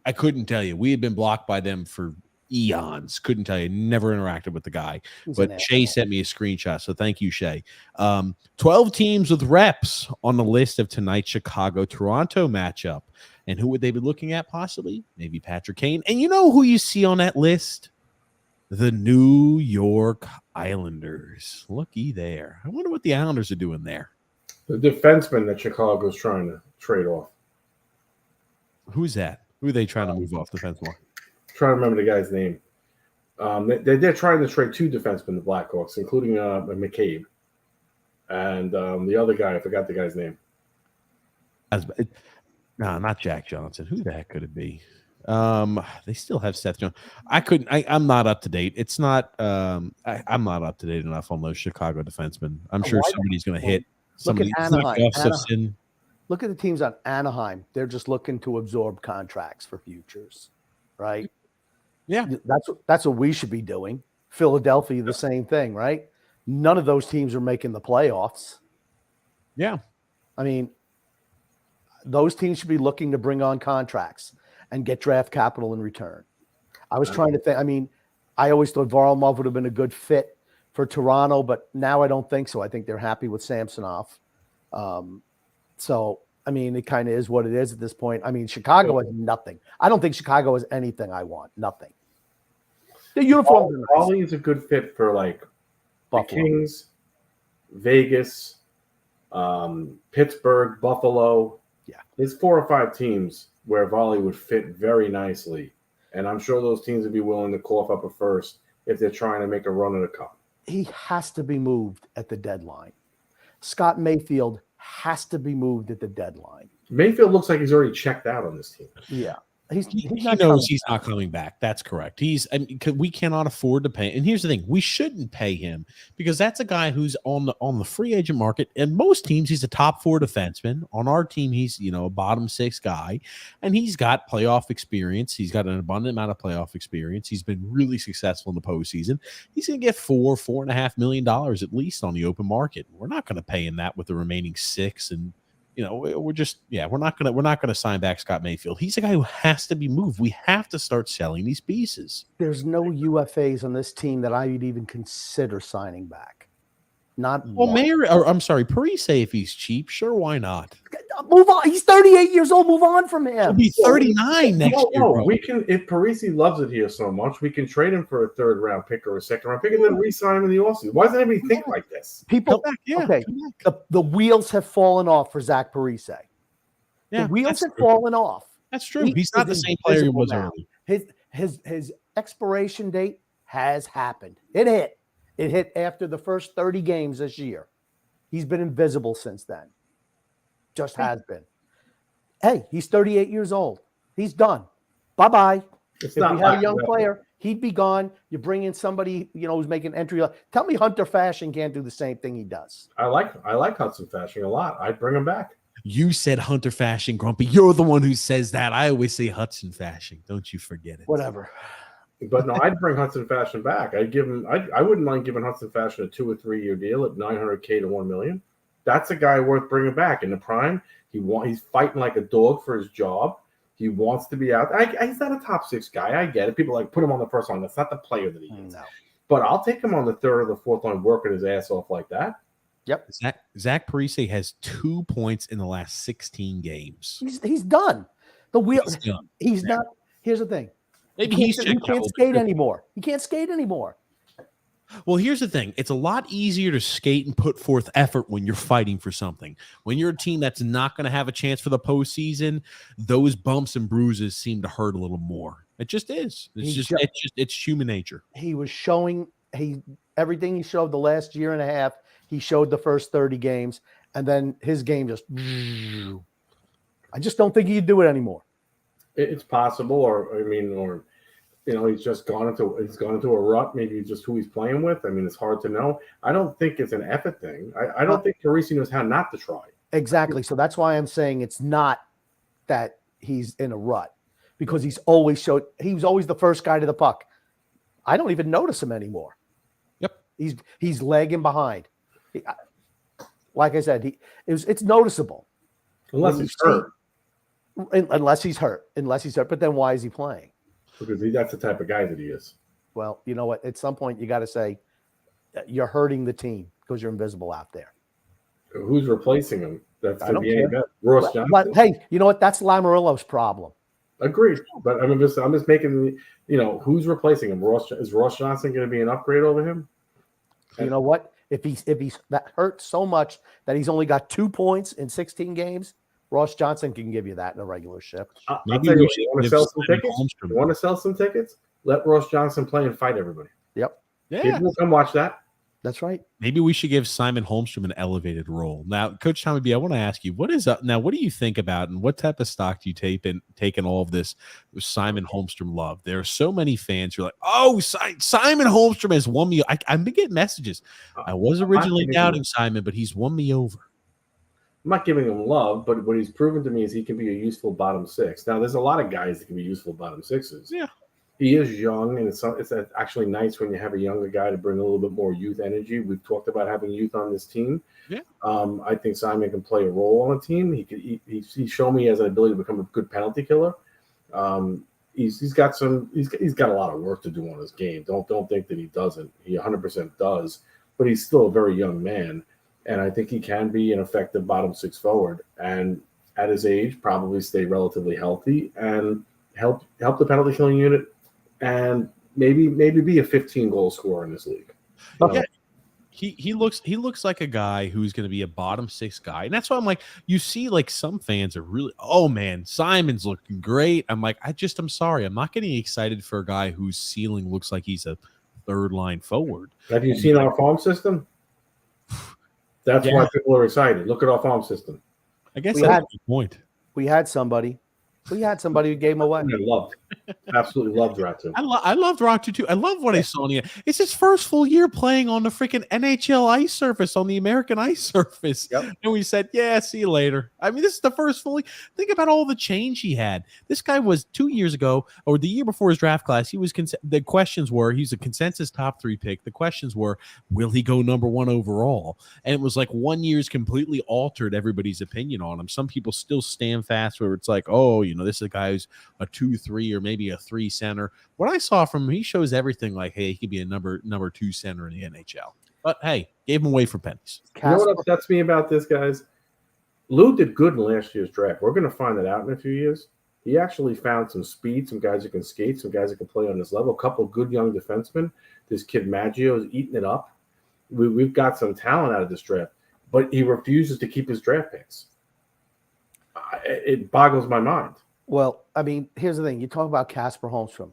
I couldn't tell you. We had been blocked by them for eons. Couldn't tell you. Never interacted with the guy. He's But an Shay asshole. sent me a screenshot, so thank you, Shay. 12 teams with reps on the list of tonight's Chicago-Toronto matchup. And who would they be looking at possibly? Maybe Patrick Kane. And you know who you see on that list? The New York Islanders. Looky there. I wonder what the Islanders are doing there. The defenseman that Chicago's trying to trade off. Who's that? Who are they trying to move off the fence for? Trying to remember the guy's name. They're trying to trade 2 defensemen, the Blackhawks, including McCabe. And the other guy, I forgot the guy's name. No, not Jack Johnson. Who the heck could it be? They still have Seth Jones. I'm not up to date. It's not I'm not up to date enough on those Chicago defensemen. I'm sure somebody's going to hit somebody. Anaheim. Look at the teams on Anaheim. They're just looking to absorb contracts for futures, right? Yeah, that's what we should be doing. Philadelphia, the same thing, right? None of those teams are making the playoffs. Yeah, I mean, those teams should be looking to bring on contracts and get draft capital in return. I was trying to think. I mean, I always thought Varlamov would have been a good fit for Toronto, but now I don't think so. I think they're happy with Samsonov. So, I mean, it kind of is what it is at this point. I mean, Chicago has nothing. I don't think Chicago has anything I want. Nothing. The uniforms. Raleigh is a good fit for like the Kings, Vegas, Pittsburgh, Buffalo. Yeah. There's 4 or 5 teams where Volley would fit very nicely. And I'm sure those teams would be willing to cough up a first if they're trying to make a run at a cup. He has to be moved at the deadline. Scott Mayfield has to be moved at the deadline. Mayfield looks like he's already checked out on this team. Yeah. He knows he's not coming back. That's correct. We cannot afford to pay. And here's the thing: we shouldn't pay him because that's a guy who's on the free agent market. And most teams, he's a top 4 defenseman. On our team, he's a bottom 6 guy, and he's got playoff experience. He's got an abundant amount of playoff experience. He's been really successful in the postseason. He's going to get $4.5 million at least on the open market. We're not going to pay him that with the remaining 6 and. We're not gonna sign back Scott Mayfield. He's a guy who has to be moved. We have to start selling these pieces. There's no UFAs on this team that I would even consider signing back. Not well, Parise, if he's cheap, sure, why not? Move on. He's 38 years old. Move on from him. He'll be 39 next year. No, we can. If Parise loves it here so much, we can trade him for a 3rd round pick or a 2nd round pick, and then re-sign him in the offseason. Why doesn't anybody think like this? People, okay. The whils have fallen off for Zach Parise. Yeah, the wheels have fallen off. That's true. He's not the same player he was early. His expiration date has happened. It hit. It hit after the first 30 games this year. He's been invisible since then. Just has been. Hey, he's 38 years old. He's done. Bye-bye. If we had a young player, he'd be gone. You bring in somebody, who's making entry. Tell me Hunter Fashion can't do the same thing he does. I like Hudson Fashion a lot. I'd bring him back. You said Hunter Fashion, Grumpy. You're the one who says that. I always say Hudson Fashion. Don't you forget it. Whatever. But no, I'd bring Hudson Fashion back. I'd give him. I wouldn't mind giving Hudson Fashion a 2 or 3 year deal at $900K to $1 million. That's a guy worth bringing back in the prime. He's fighting like a dog for his job. He wants to be out. He's not a top 6 guy. I get it. People put him on the first line. That's not the player that he is. No. But I'll take him on the 3rd or the 4th line, working his ass off like that. Yep. Zach Parise has 2 points in the last 16 games. He's done. The wheels. He's not. He the thing. Maybe he can't skate anymore. He can't skate anymore. Well, here's the thing. It's a lot easier to skate and put forth effort when you're fighting for something. When you're a team that's not going to have a chance for the postseason, those bumps and bruises seem to hurt a little more. It just is. It's human nature. He was showing everything he showed the last year and a half. He showed the first 30 games, and then his game just. I just don't think he'd do it anymore. It's possible, he's just gone into a rut. Maybe just who he's playing with. I mean, it's hard to know. I don't think it's an effort thing. I don't think Parise knows how not to try. Exactly. So that's why I'm saying it's not that he's in a rut, because he was always the first guy to the puck. I don't even notice him anymore. Yep. He's lagging behind. Like I said, it's noticeable. Unless he's hurt. Unless he's hurt. But then why is he playing? Because that's the type of guy that he is. Well, you know what? At some point, you got to say you're hurting the team because you're invisible out there. Who's replacing him? That's I going to don't be care. any better. Ross Johnson. But hey, you know what? That's Lamarillo's problem. Agreed. But I'm just making, who's replacing him? Is Ross Johnson going to be an upgrade over him? You know what? If he's that hurt so much that he's only got 2 points in 16 games, Ross Johnson can give you that in a regular shift. I'll tell you, you want to sell some tickets? You want to sell some tickets? Let Ross Johnson play and fight everybody. Yep. Yeah. People will come watch that. That's right. Maybe we should give Simon Holmstrom an elevated role. Now, Coach Tommy B, I want to ask you, what is up now? What do you think about and what type of stock do you take in all of this Simon Holmstrom love? There are so many fans who are like, oh, Simon Holmstrom has won me. I've been getting messages. I was originally doubting Simon, but he's won me over. I'm not giving him love, but what he's proven to me is he can be a useful bottom six. Now, there's a lot of guys that can be useful bottom sixes. Yeah. He is young, and it's actually nice when you have a younger guy to bring a little bit more youth energy. We've talked about having youth on this team. Yeah. I think Simon can play a role on a team. He's shown me has an ability to become a good penalty killer. He's got a lot of work to do on his game. Don't think that he doesn't. He 100% does, but he's still a very young man, and I think he can be an effective bottom six forward. And at his age, probably stay relatively healthy and help the penalty killing unit. And maybe be a 15-goal scorer in this league. Yeah, he looks like a guy who's going to be a bottom six guy, and that's why I'm like, you see, like some fans are really, oh man, Simon's looking great. I'm like, I'm sorry, I'm not getting excited for a guy whose ceiling looks like he's a third line forward. Have you seen our farm system? That's why people are excited. Look at our farm system. I guess that's a good point. We had somebody who gave him away. Absolutely loved Ratu. I loved Ratu too. I love what I saw in it. It's his first full year playing on the freaking NHL ice surface, on the American ice surface. Yep. And we said, yeah, see you later. I mean, this is the first fully. Think about all the change he had. This guy was 2 years ago, or the year before his draft class, he was the questions were, he's a consensus top 3 pick. The questions were, will he go number 1 overall? And it was like 1 year's completely altered everybody's opinion on him. Some people still stand fast where it's like, oh, this is a guy who's a 2-3 or maybe a 3 center. What I saw from him, he shows everything like, hey, he could be a number 2 center in the NHL. But hey, gave him away for pennies. You know what upsets me about this, guys? Lou did good in last year's draft. We're going to find that out in a few years. He actually found some speed, some guys who can skate, some guys who can play on this level, a couple of good young defensemen. This kid Maggio is eating it up. We've got some talent out of this draft, but he refuses to keep his draft picks. It boggles my mind. Well, I mean, here's the thing. You talk about Casper Holmstrom.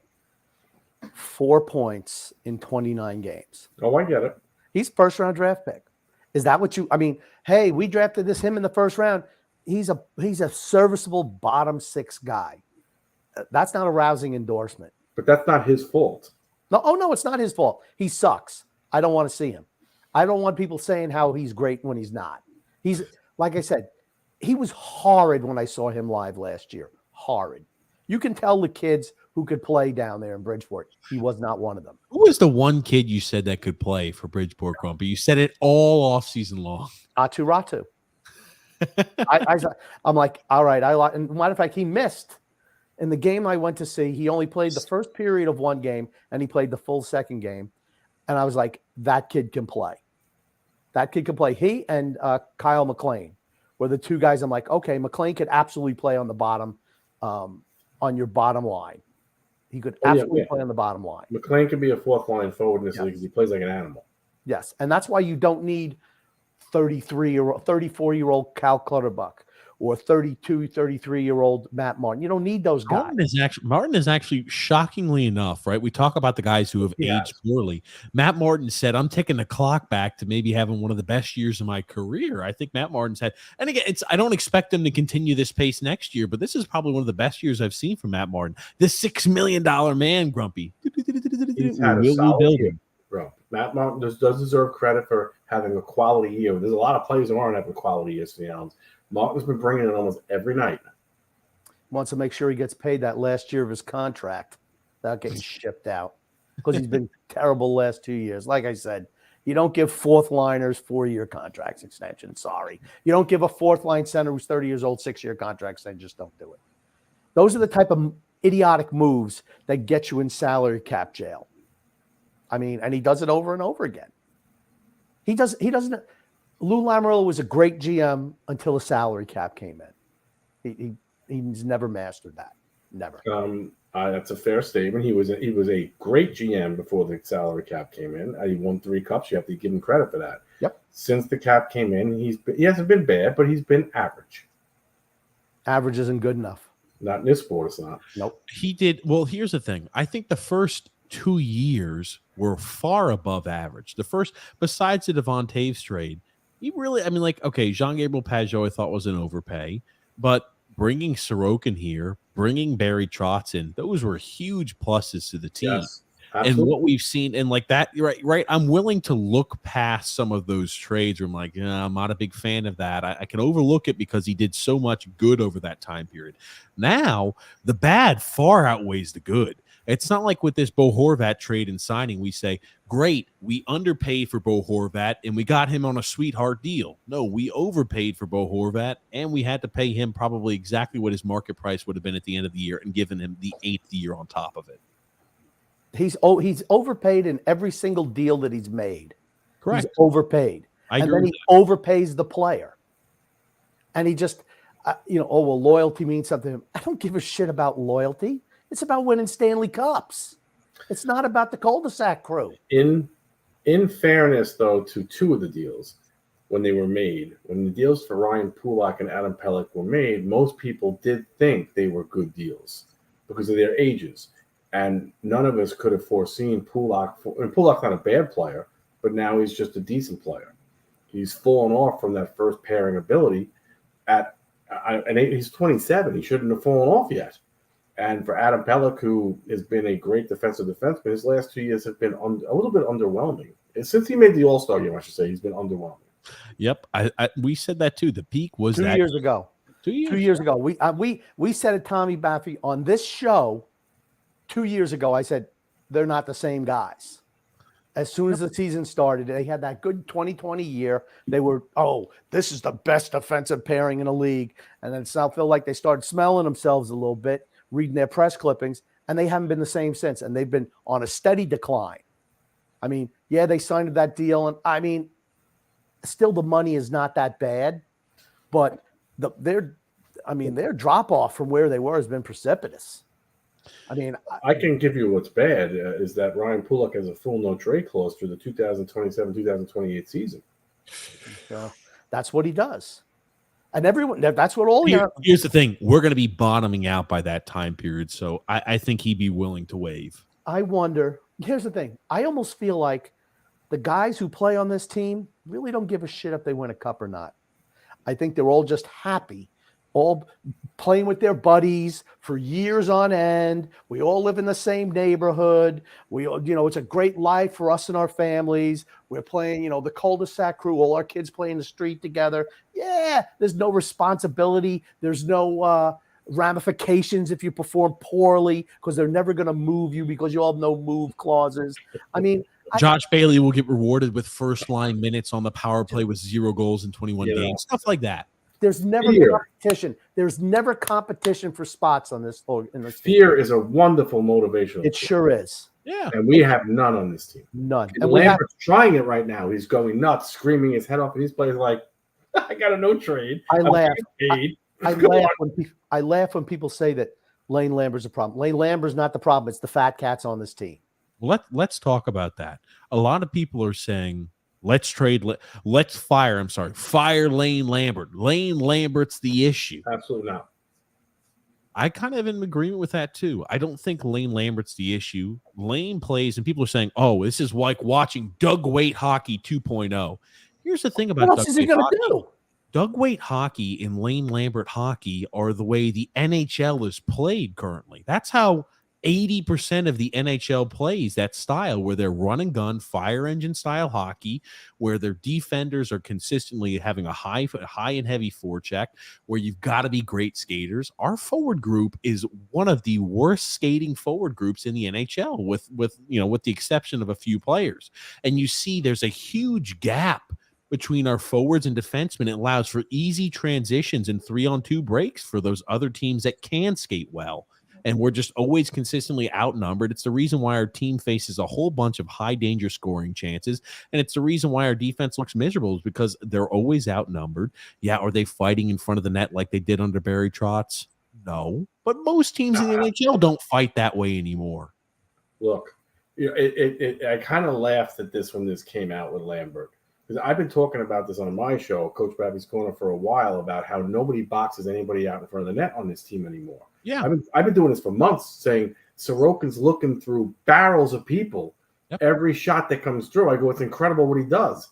4 points in 29 games. Oh, I get it. He's first-round draft pick. Is that what hey, we drafted him in the first round. He's a serviceable bottom 6 guy. That's not a rousing endorsement. But that's not his fault. No, it's not his fault. He sucks. I don't want to see him. I don't want people saying how he's great when he's not. He's, like I said, he was horrid when I saw him live last year. Horrid. You can tell the kids who could play down there in Bridgeport. He was not one of them. Who was the one kid you said that could play for Bridgeport, Grumpy? You said it all off season long. Ratu. I'm like, all right. And matter of fact, he missed in the game I went to see. He only played the first period of one game, and he played the full second game. And I was like, that kid can play. That kid can play. He and Kyle McLean were the 2 guys. I'm like, okay, McLean could absolutely play on the bottom. On your bottom line. He could absolutely play on the bottom line. McLean could be a 4th line forward in this league because he plays like an animal. Yes, and that's why you don't need 34-year-old Cal Clutterbuck or 33-year-old Matt Martin. You don't need those guys. Martin is actually shockingly enough, right? We talk about the guys who have aged poorly. Matt Martin said, I'm taking the clock back to maybe having one of the best years of my career. I think Matt Martin's had, and again, I don't expect him to continue this pace next year, but this is probably one of the best years I've seen from Matt Martin. This $6 million man, Grumpy. He's had a solid year, bro. Matt Martin does deserve credit for having a quality year. There's a lot of players who aren't having quality years for the Islands. Martin's been bringing it almost every night. Wants to make sure he gets paid that last year of his contract without getting shipped out because he's been terrible the last 2 years. Like I said, you don't give 4th liners 4-year contracts extension. Sorry. You don't give a 4th line center who's 30 years old 6-year contracts. They just don't do it. Those are the type of idiotic moves that get you in salary cap jail. I mean, and he does it over and over again. He doesn't. Lou Lamoriello was a great GM until the salary cap came in. He's never mastered that. Never. That's a fair statement. He was a great GM before the salary cap came in. He won 3 cups. You have to give him credit for that. Yep. Since the cap came in, he hasn't been bad, but he's been average. Average isn't good enough. Not in this sport, it's not. Nope. He did well. Here's the thing. I think the first 2 years were far above average. The first, besides the Devon Taves trade, he really, I mean, like, okay, Jean-Gabriel Pageau I thought was an overpay, but bringing Sorokin here, bringing Barry Trotz in, those were huge pluses to the team. Yes, and what we've seen, and like that, right. I'm willing to look past some of those trades where I'm like, I'm not a big fan of that. I can overlook it because he did so much good over that time period. Now, the bad far outweighs the good. It's not like with this Bo Horvat trade and signing, we say, great, we underpaid for Bo Horvat and we got him on a sweetheart deal. No, we overpaid for Bo Horvat and we had to pay him probably exactly what his market price would have been at the end of the year and given him the 8th year on top of it. He's overpaid in every single deal that he's made. Correct. He's overpaid. And then he overpays the player. And he just, loyalty means something. I don't give a shit about loyalty. It's about winning Stanley Cups. It's not about the cul-de-sac crew. In fairness, though, to 2 of the deals, when they were made, when the deals for Ryan Pulock and Adam Pelech were made, most people did think they were good deals because of their ages. And none of us could have foreseen Pulock. And Pulak's not a bad player, but now he's just a decent player. He's fallen off from that first pairing ability. And he's 27. He shouldn't have fallen off yet. And for Adam Pelech, who has been a great defensive defenseman, his last 2 years have been a little bit underwhelming. Since he made the All-Star game, I should say, he's been underwhelming. Yep, we said that too. The peak was 2 years ago. 2 years. 2 years ago, we said it, Tommy Baffy, on this show. 2 years ago, I said they're not the same guys. As soon as the season started, they had that good 2020 year. They were, this is the best defensive pairing in the league. And then I feel like they started smelling themselves a little bit, reading their press clippings, and they haven't been the same since. And they've been on a steady decline. I mean, yeah, they signed that deal. And I mean, still the money is not that bad, but their drop off from where they were has been precipitous. I mean, I can give you what's bad is that Ryan Pulock has a full no trade clause through the 2027-2028 season. That's what he does. And everyone, that's what all here's the thing. We're going to be bottoming out by that time period. So I think he'd be willing to waive. I wonder. Here's the thing. I almost feel like the guys who play on this team really don't give a shit if they win a cup or not. I think they're all just happy, all playing with their buddies for years on end. We all live in the same neighborhood. We all, it's a great life for us and our families. We're playing, the cul-de-sac crew, all our kids play in the street together. Yeah, there's no responsibility. There's no ramifications if you perform poorly because they're never going to move you because you all have no move clauses. I mean, Josh Bailey will get rewarded with first line minutes on the power play with 0 goals in 21 games, stuff like that. There's never competition. There's never competition for spots on this. Fear is a wonderful motivation. It sure is. Yeah. And we have none on this team. None. And Lambert's trying it right now. He's going nuts, screaming his head off, and he's playing like, I got a no trade. I laugh when people say that Lane Lambert's a problem. Lane Lambert's not the problem. It's the fat cats on this team. Let's talk about that. A lot of people are saying, fire Lane Lambert. Lane Lambert's the issue. Absolutely not. I kind of am in agreement with that too. I don't think Lane Lambert's the issue. Lane plays, and people are saying, this is like watching Doug Weight hockey 2.0. Here's the thing about what else is he going to do? Doug Weight hockey and Lane Lambert hockey are the way the NHL is played currently. That's how 80% of the NHL plays that style, where they're run and gun, fire engine style hockey, where their defenders are consistently having a high and heavy forecheck, where you've got to be great skaters. Our forward group is one of the worst skating forward groups in the NHL, with the exception of a few players. And you see there's a huge gap between our forwards and defensemen. It allows for easy transitions and 3-on-2 breaks for those other teams that can skate well. and we're just always consistently outnumbered. It's the reason why our team faces a whole bunch of high danger scoring chances, and it's the reason why our defense looks miserable, is because they're always outnumbered. Yeah, are they fighting in front of the net like they did under Barry Trotz? No, but most teams in the NHL don't fight that way anymore. Look, I kind of laughed at this when this came out with Lambert, because I've been talking about this on my show, Coach Babby's Corner, for a while, about how nobody boxes anybody out in front of the net on this team anymore. Yeah, I've been doing this for months, saying Sorokin's looking through barrels of people. Yep. Every shot that comes through, I go, it's incredible what he does.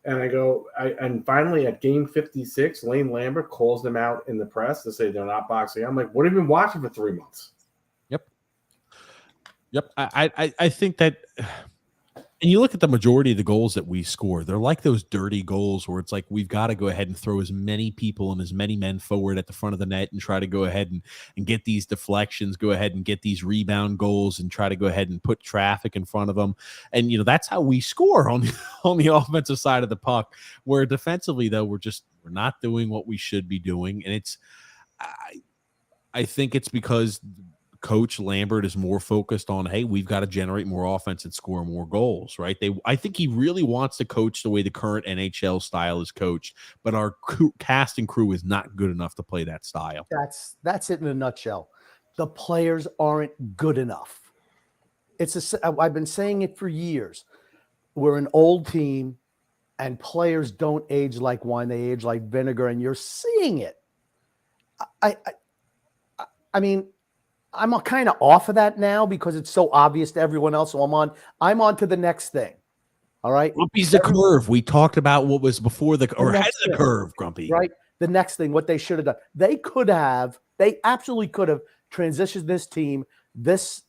And I go, and finally at game 56, Lane Lambert calls them out in the press to say they're not boxing. I'm like, what have you been watching for 3 months? Yep. I think that, and you look at the majority of the goals that we score, they're like those dirty goals where it's like we've got to go ahead and throw as many people and as many men forward at the front of the net and try to go ahead and get these deflections, go ahead and get these rebound goals and try to go ahead and put traffic in front of them. And, that's how we score on the offensive side of the puck, where defensively, though, we're not doing what we should be doing. And I think it's because Coach Lambert is more focused on, hey, we've got to generate more offense and score more goals, right? I think he really wants to coach the way the current NHL style is coached, but our cast and crew is not good enough to play that style. That's it in a nutshell. The players aren't good enough. I've been saying it for years. We're an old team, and players don't age like wine; they age like vinegar, and you're seeing it. I mean, I'm kind of off of that now because it's so obvious to everyone else. So I'm on to the next thing. All right. Grumpy's the curve. We talked about what was before the ahead of the curve, Grumpy. Right. The next thing, what they should have done. They absolutely could have transitioned this team, this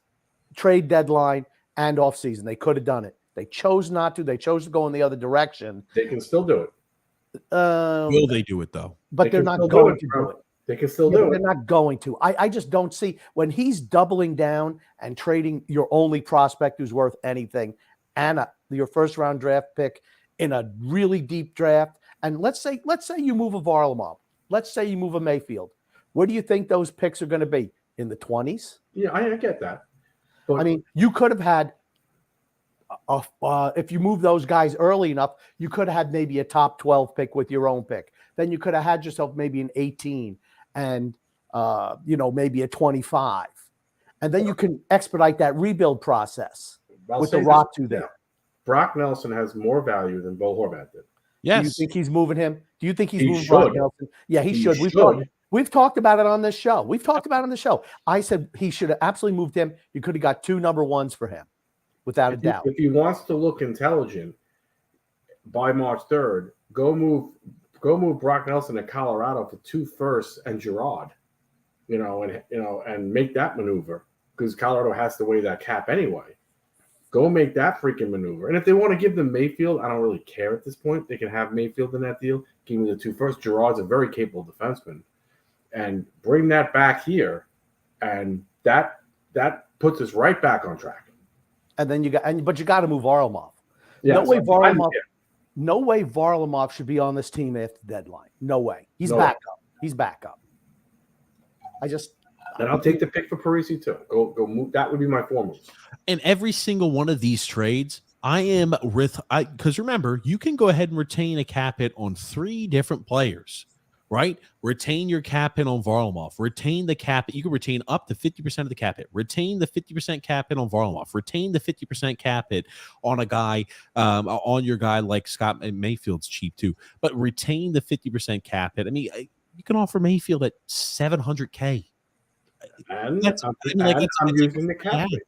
trade deadline and off season. They could have done it. They chose not to. They chose to go in the other direction. They can still do it. Will they do it though? But they're not going to do it. They can still do it. They're not going to. I just don't see when he's doubling down and trading your only prospect who's worth anything and your first round draft pick in a really deep draft. And let's say you move a Varlamov. Let's say you move a Mayfield. Where do you think those picks are going to be? In the 20s? Yeah, I get that. But I mean, you could have had if you move those guys early enough, you could have had maybe a top 12 pick with your own pick. Then you could have had yourself maybe an 18 and maybe a 25. And then you can expedite that rebuild process with the Rock 2 there. Brock Nelson has more value than Bo Horvat did. Yes. Do you think he's moving him? Do you think he's He moving should. Brock Nelson? Yeah, he should. We've talked about it on this show. I said he should have absolutely moved him. You could have got 2 number ones for him, without a doubt. If he wants to look intelligent by March 3rd, go move Brock Nelson to Colorado for 2 firsts and Girard, and make that maneuver, because Colorado has to weigh that cap anyway. Go make that freaking maneuver. And if they want to give them Mayfield, I don't really care at this point. They can have Mayfield in that deal. Give me the 2 firsts. Girard's a very capable defenseman. And bring that back here. And that puts us right back on track. And then you got to move Varlamov. Yeah, No way Varlamov should be on this team after the deadline. No way. He's back up. And I'll take the pick for Parisi too. Go move. That would be my 4 moves. And every single one of these trades, because remember, you can go ahead and retain a cap hit on 3 different players, right? Retain your cap hit on Varlamov. Retain the cap. You can retain up to 50% of the cap hit. Retain the 50% cap hit on Varlamov. Retain the 50% cap hit on a guy, on your guy like Scott Mayfield's cheap too. But retain the 50% cap hit. I mean, you can offer Mayfield at $700K. And I'm using the cap space,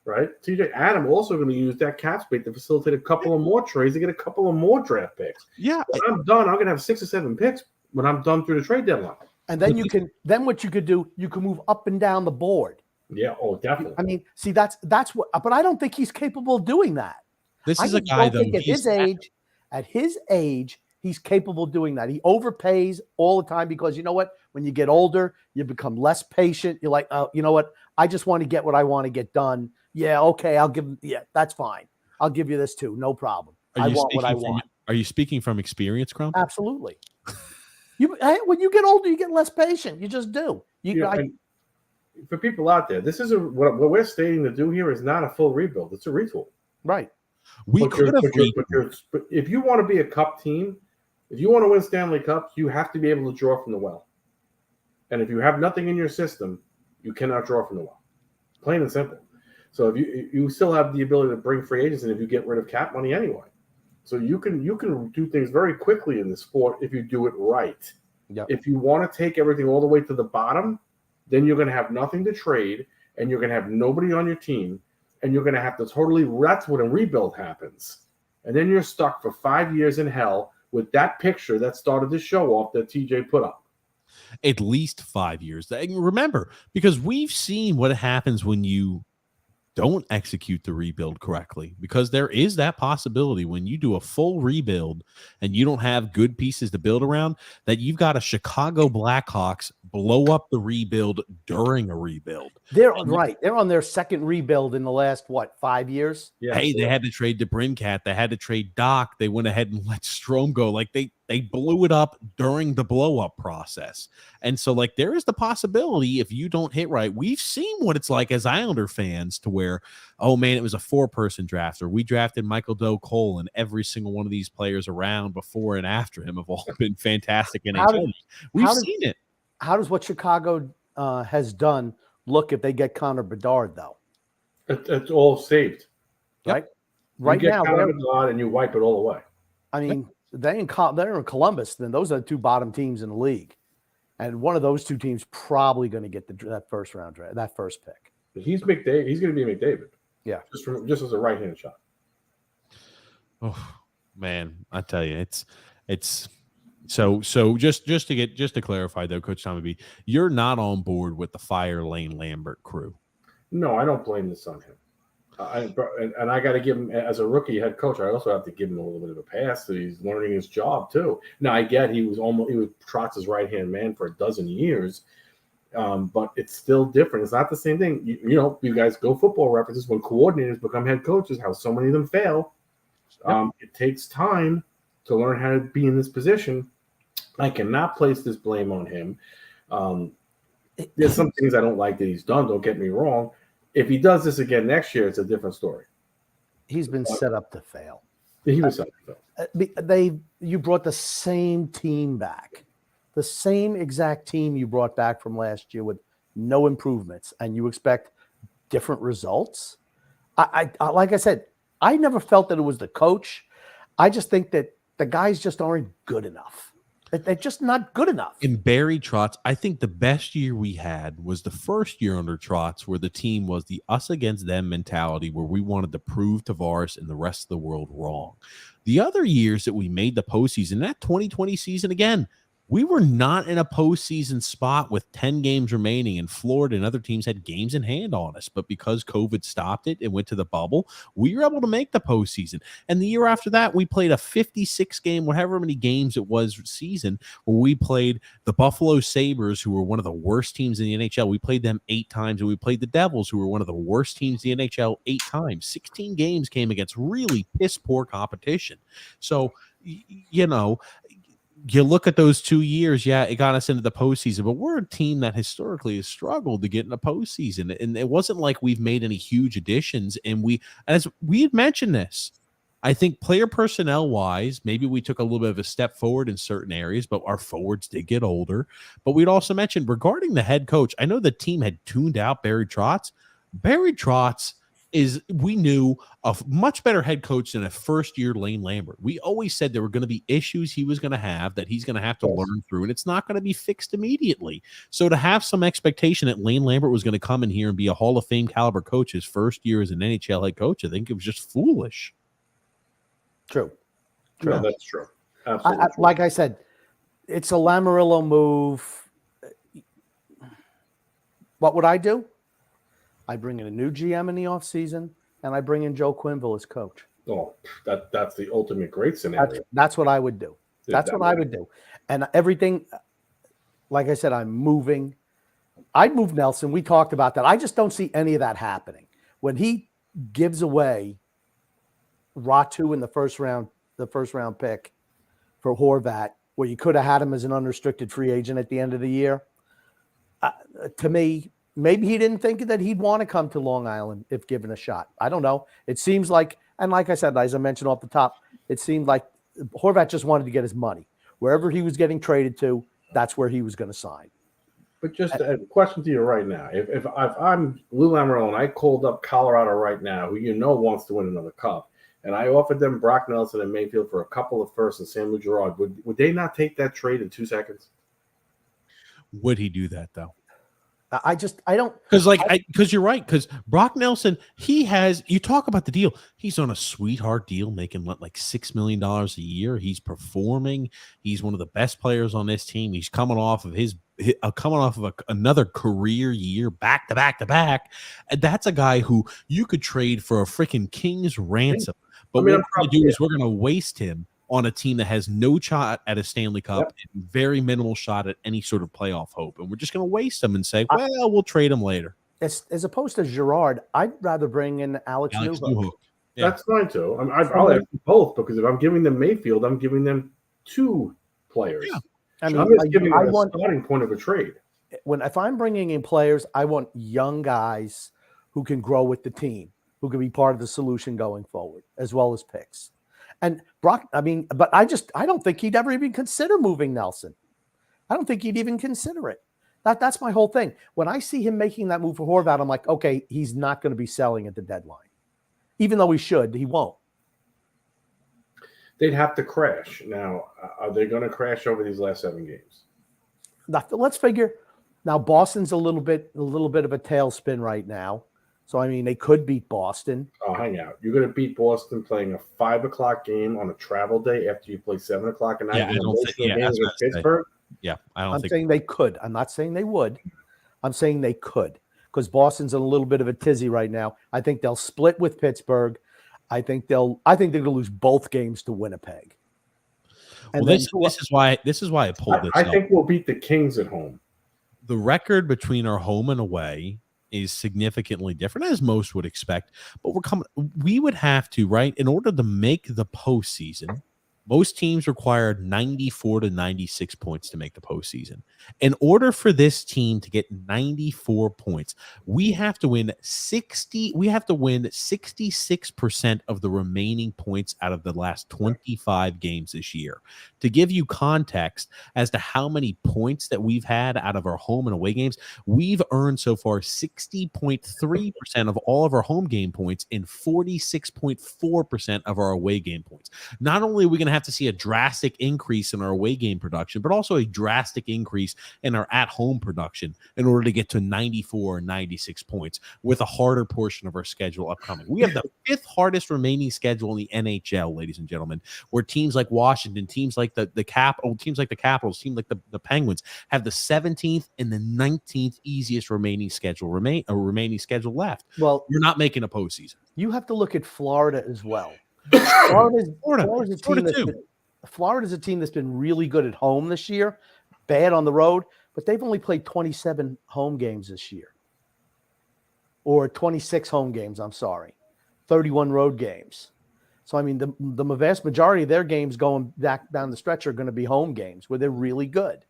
right? TJ, and I'm also going to use that cap space to facilitate a couple of more trades to get a couple of more draft picks. Yeah, when I'm done, I'm going to have 6 or 7 picks when I'm done through the trade deadline. And then what you could do, you can move up and down the board. Yeah, definitely. I mean, see, that's what, but I don't think he's capable of doing that. This is a guy though. At his age, he's capable of doing that. He overpays all the time because you know what? When you get older, you become less patient. You're like, oh, you know what? I just want to get what I want to get done. Yeah, okay, I'll give him. Yeah, that's fine. I'll give you this too. No problem. I want what I want. Are you speaking from experience, Crump? Absolutely. When you get older, you get less patient. You just do. for people out there, this is what we're stating to do here is not a full rebuild. It's a retool. Right. We could have. But if you want to be a cup team, if you want to win Stanley Cups, you have to be able to draw from the well. And if you have nothing in your system, you cannot draw from the well. Plain and simple. So if you still have the ability to bring free agents in if you get rid of cap money anyway. So you can do things very quickly in the sport if you do it right. Yep. If you want to take everything all the way to the bottom, then you're going to have nothing to trade, and you're going to have nobody on your team, and you're going to have to totally. That's when a rebuild happens, and then you're stuck for 5 years in hell with that picture that started the show off that TJ put up. At least 5 years. And remember, because we've seen what happens when you don't execute the rebuild correctly, because there is that possibility when you do a full rebuild and you don't have good pieces to build around, that you've got a Chicago Blackhawks blow up the rebuild during a rebuild. They're right. They're on their second rebuild in the last, 5 years? Yeah, hey, they had to trade DeBrincat. They had to trade Doc. They went ahead and let Strome go. Like they blew it up during the blow up process. And so like there is the possibility if you don't hit right, we've seen what it's like as Islander fans to where, oh man, it was a 4-person draft, or we drafted Michael Doe Cole, and every single one of these players around before and after him have all been fantastic. We've seen it. How does what Chicago has done look if they get Connor Bedard, though? It's all saved. Right? Right now, Connor Bedard and you wipe it all away. I mean, they're in Columbus, then those are the two bottom teams in the league. And one of those two teams probably going to get that first round draft, that first pick. He's McDavid. He's going to be McDavid. Yeah. Just as a right-hand shot. Oh man, I tell you, it's so just to clarify though, Coach Tommy B, you're not on board with the fire Lane Lambert crew. No, I don't blame this on him. And I got to give him, as a rookie head coach, I also have to give him a little bit of a pass. So he's learning his job too. Now I get he was Trotz's right-hand man for a dozen years, but it's still different. It's not the same thing. You guys go football references when coordinators become head coaches, how so many of them fail. It takes time to learn how to be in this position. I cannot place this blame on him. There's some things I don't like that he's done. Don't get me wrong. If he does this again next year, it's a different story. He's been set up to fail. He was set up to fail. You brought the same team back, the same exact team you brought back from last year with no improvements, and you expect different results. I like I said, I never felt that it was the coach. I just think that the guys just aren't good enough. They're just not good enough. In Barry Trotz, I think the best year we had was the first year under Trotz, where the team was the us against them mentality, where we wanted to prove Tavares and the rest of the world wrong. The other years that we made the postseason, that 2020 season again, we were not in a postseason spot with 10 games remaining, and Florida and other teams had games in hand on us. But because COVID stopped it and went to the bubble, we were able to make the postseason. And the year after that, we played a 56-game, whatever many games it was, season, where we played the Buffalo Sabres, who were one of the worst teams in the NHL. We played them 8 times, and we played the Devils, who were one of the worst teams in the NHL 8 times. 16 games came against really piss-poor competition. So, you look at those 2 years, yeah, it got us into the postseason, but we're a team that historically has struggled to get in the postseason. And it wasn't like we've made any huge additions. And as we had mentioned this, I think player personnel wise, maybe we took a little bit of a step forward in certain areas, but our forwards did get older. But we'd also mentioned regarding the head coach, I know the team had tuned out Barry Trotz. Barry Trotz we knew a much better head coach than a first-year Lane Lambert. We always said there were going to be issues he was going to have that he's going to have to learn through, and it's not going to be fixed immediately. So to have some expectation that Lane Lambert was going to come in here and be a Hall of Fame caliber coach his first year as an NHL head coach, I think it was just foolish. True. No, that's true. Absolutely. True. Like I said, it's a Lamoriello move. What would I do? I bring in a new GM in the offseason, and I bring in Joe Quenneville as coach. Oh, that's the ultimate great scenario. That's what I would do. That's what I would do. And everything, like I said, I'm moving. I'd move Nelson. We talked about that. I just don't see any of that happening. When he gives away Ratu in the first round pick for Horvat, where you could have had him as an unrestricted free agent at the end of the year, to me, maybe he didn't think that he'd want to come to Long Island if given a shot. I don't know. It seems like, and like I said, as I mentioned off the top, it seemed like Horvat just wanted to get his money. Wherever he was getting traded to, that's where he was going to sign. But just a question to you right now. If I'm Lou Lamoriello and I called up Colorado right now, who wants to win another cup, and I offered them Brock Nelson and Mayfield for a couple of firsts and Sam Lou Gerard, would they not take that trade in 2 seconds? Would he do that though? I don't, because you're right. Because Brock Nelson, you talk about the deal. He's on a sweetheart deal, making like $6 million a year. He's performing. He's one of the best players on this team. He's coming off of another career year, back to back to back. And that's a guy who you could trade for a freaking king's ransom. But what we're going to do is we're going to waste him on a team that has no shot at a Stanley Cup and very minimal shot at any sort of playoff hope. And we're just going to waste him and say, well, we'll trade him later. As opposed to Gerard, I'd rather bring in Alex Newhook. Yeah. That's fine too. I'll have both, because if I'm giving them Mayfield, I'm giving them 2 players. Yeah. I'm just giving them a starting point of a trade. If I'm bringing in players, I want young guys who can grow with the team, who can be part of the solution going forward, as well as picks. And Brock, but I don't think he'd ever even consider moving Nelson. I don't think he'd even consider it. That's my whole thing. When I see him making that move for Horvat, I'm like, okay, he's not going to be selling at the deadline. Even though he should, he won't. They'd have to crash. Now, are they going to crash over these last 7 games? Now, let's figure. Now, Boston's a little bit of a tailspin right now. So, they could beat Boston. Oh, hang out. You're going to beat Boston playing a 5 o'clock game on a travel day after you play 7 o'clock at night? Yeah, I don't think, against Pittsburgh? Yeah, I'm saying they could. I'm not saying they would. I'm saying they could, because Boston's in a little bit of a tizzy right now. I think they'll split with Pittsburgh. I think they're going to lose both games to Winnipeg. And this is why I pulled this. I think we'll beat the Kings at home. The record between our home and away is significantly different, as most would expect. But we would have to, right, in order to make the postseason. Most teams require 94 to 96 points to make the postseason. In order for this team to get 94 points, we have to win 66% of the remaining points out of the last 25 games this year. To give you context as to how many points that we've had out of our home and away games, we've earned so far 60.3% of all of our home game points and 46.4% of our away game points. Not only are we going to have to see a drastic increase in our away game production, but also a drastic increase in our at-home production in order to get to 94 or 96 points with a harder portion of our schedule upcoming. We have the 5th hardest remaining schedule in the NHL, ladies and gentlemen, where teams like Washington, teams like the Capitals, teams like the Penguins have the 17th and the 19th easiest remaining schedule left. Well, you're not making a postseason. You have to look at Florida as well. Florida's a team that's been really good at home this year, bad on the road, but they've only played 27 home games this year. Or 26 home games, 31 road games. So, the vast majority of their games going back down the stretch are going to be home games where they're really good.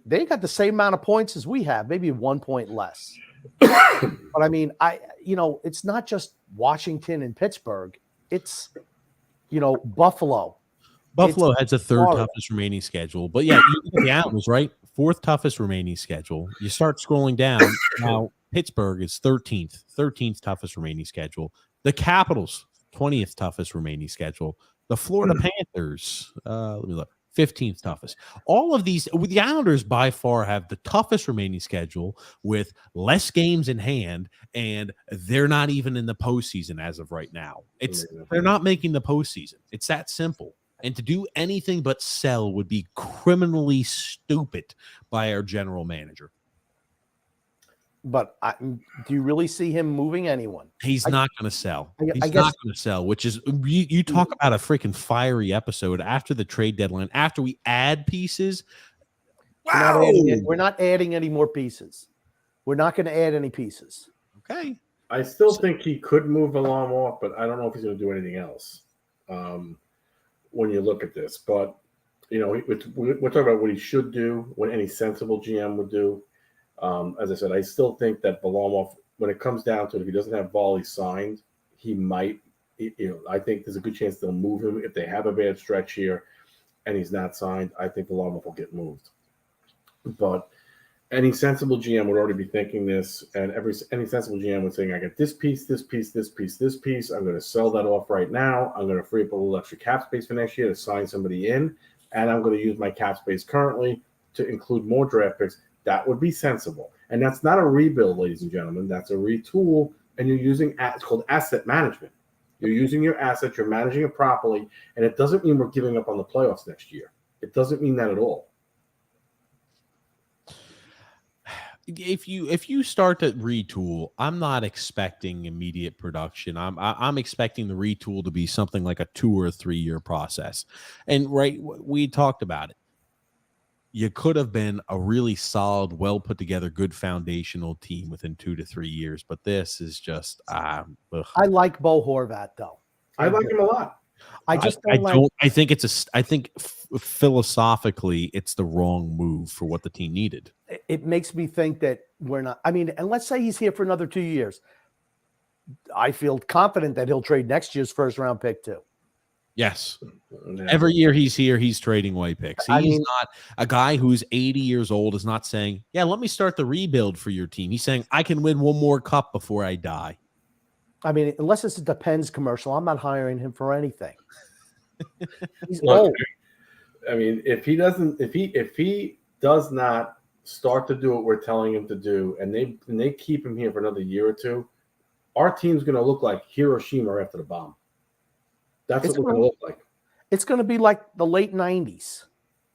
They got the same amount of points as we have, maybe 1 point less. But, it's not just Washington and Pittsburgh. It's, Buffalo. Buffalo has the 3rd toughest remaining schedule. But, yeah, you look at the Islanders, right? 4th toughest remaining schedule. You start scrolling down. Now, Pittsburgh is 13th toughest remaining schedule. The Capitals, 20th toughest remaining schedule. The Florida Panthers, let me look, 15th toughest. All of these, the Islanders by far have the toughest remaining schedule with less games in hand, and they're not even in the postseason as of right now. They're not making the postseason. It's that simple. And to do anything but sell would be criminally stupid by our general manager. But do you really see him moving anyone? He's not going to sell. He's not going to sell, which is you talk about a freaking fiery episode after the trade deadline, after we add pieces. Wow. We're not adding any more pieces. We're not going to add any pieces. Okay. I still think he could move Alam off, but I don't know if he's going to do anything else when you look at this. But, we're talking about what he should do, what any sensible GM would do. As I said, I still think that Varlamov, when it comes down to it, if he doesn't have Volley signed, he might. I think there's a good chance they'll move him if they have a bad stretch here, and he's not signed. I think Varlamov will get moved. But any sensible GM would already be thinking this, and any sensible GM would say, I got this piece, this piece, this piece, this piece. I'm going to sell that off right now. I'm going to free up a little extra cap space for next year to sign somebody in, and I'm going to use my cap space currently to include more draft picks. That would be sensible. And that's not a rebuild, ladies and gentlemen. That's a retool, and you're using it's called asset management. You're using your assets, you're managing it properly, and it doesn't mean we're giving up on the playoffs next year. It doesn't mean that at all. If you start to retool, I'm not expecting immediate production. I'm expecting the retool to be something like a 2 or 3 year process. And right, we talked about it. You could have been a really solid, well put together, good foundational team within 2 to 3 years, but this is just. I like Bo Horvat though. I like him a lot. I think philosophically, it's the wrong move for what the team needed. It makes me think that we're not. I mean, and let's say he's here for another 2 years. I feel confident that he'll trade next year's first round pick too. Yes. Every year he's here, he's trading away picks. He's not a guy who's 80 years old is not saying, yeah, let me start the rebuild for your team. He's saying, I can win one more cup before I die. I mean, unless it's a Depends commercial, I'm not hiring him for anything. He's old. I mean, if he does not start to do what we're telling him to do, and they keep him here for another year or two, our team's going to look like Hiroshima after the bomb. That's what we're going to look like. It's going to be like the late 90s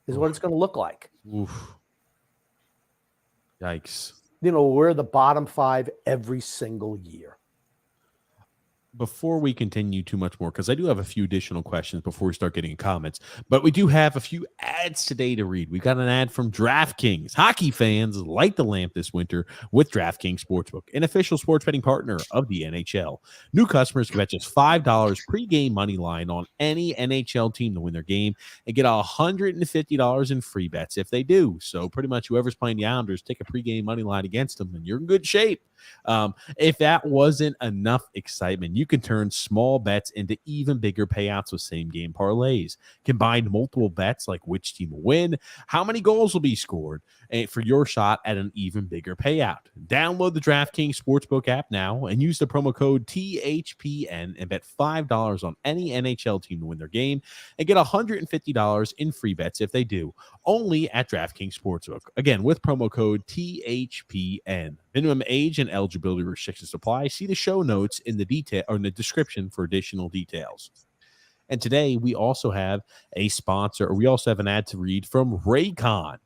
is what it's going to look like. Oof. Yikes. We're the bottom 5 every single year. Before we continue too much more, because I do have a few additional questions before we start getting comments, but we do have a few ads today to read. We got an ad from DraftKings. Hockey fans, light the lamp this winter with DraftKings Sportsbook, an official sports betting partner of the NHL. New customers can bet just $5 pregame money line on any NHL team to win their game and get $150 in free bets if they do. So pretty much whoever's playing the Islanders, take a pregame money line against them, and you're in good shape. If that wasn't enough excitement, you can turn small bets into even bigger payouts with same game parlays. Combine multiple bets like which team will win, how many goals will be scored, and for your shot at an even bigger payout. Download the DraftKings Sportsbook app now and use the promo code THPN and bet $5 on any NHL team to win their game and get $150 in free bets if they do. Only at DraftKings Sportsbook. Again, with promo code THPN. Minimum age and eligibility restrictions apply. See the show notes in the detail or in the description for additional details. And today we also have a sponsor, or we also have an ad to read from Raycon.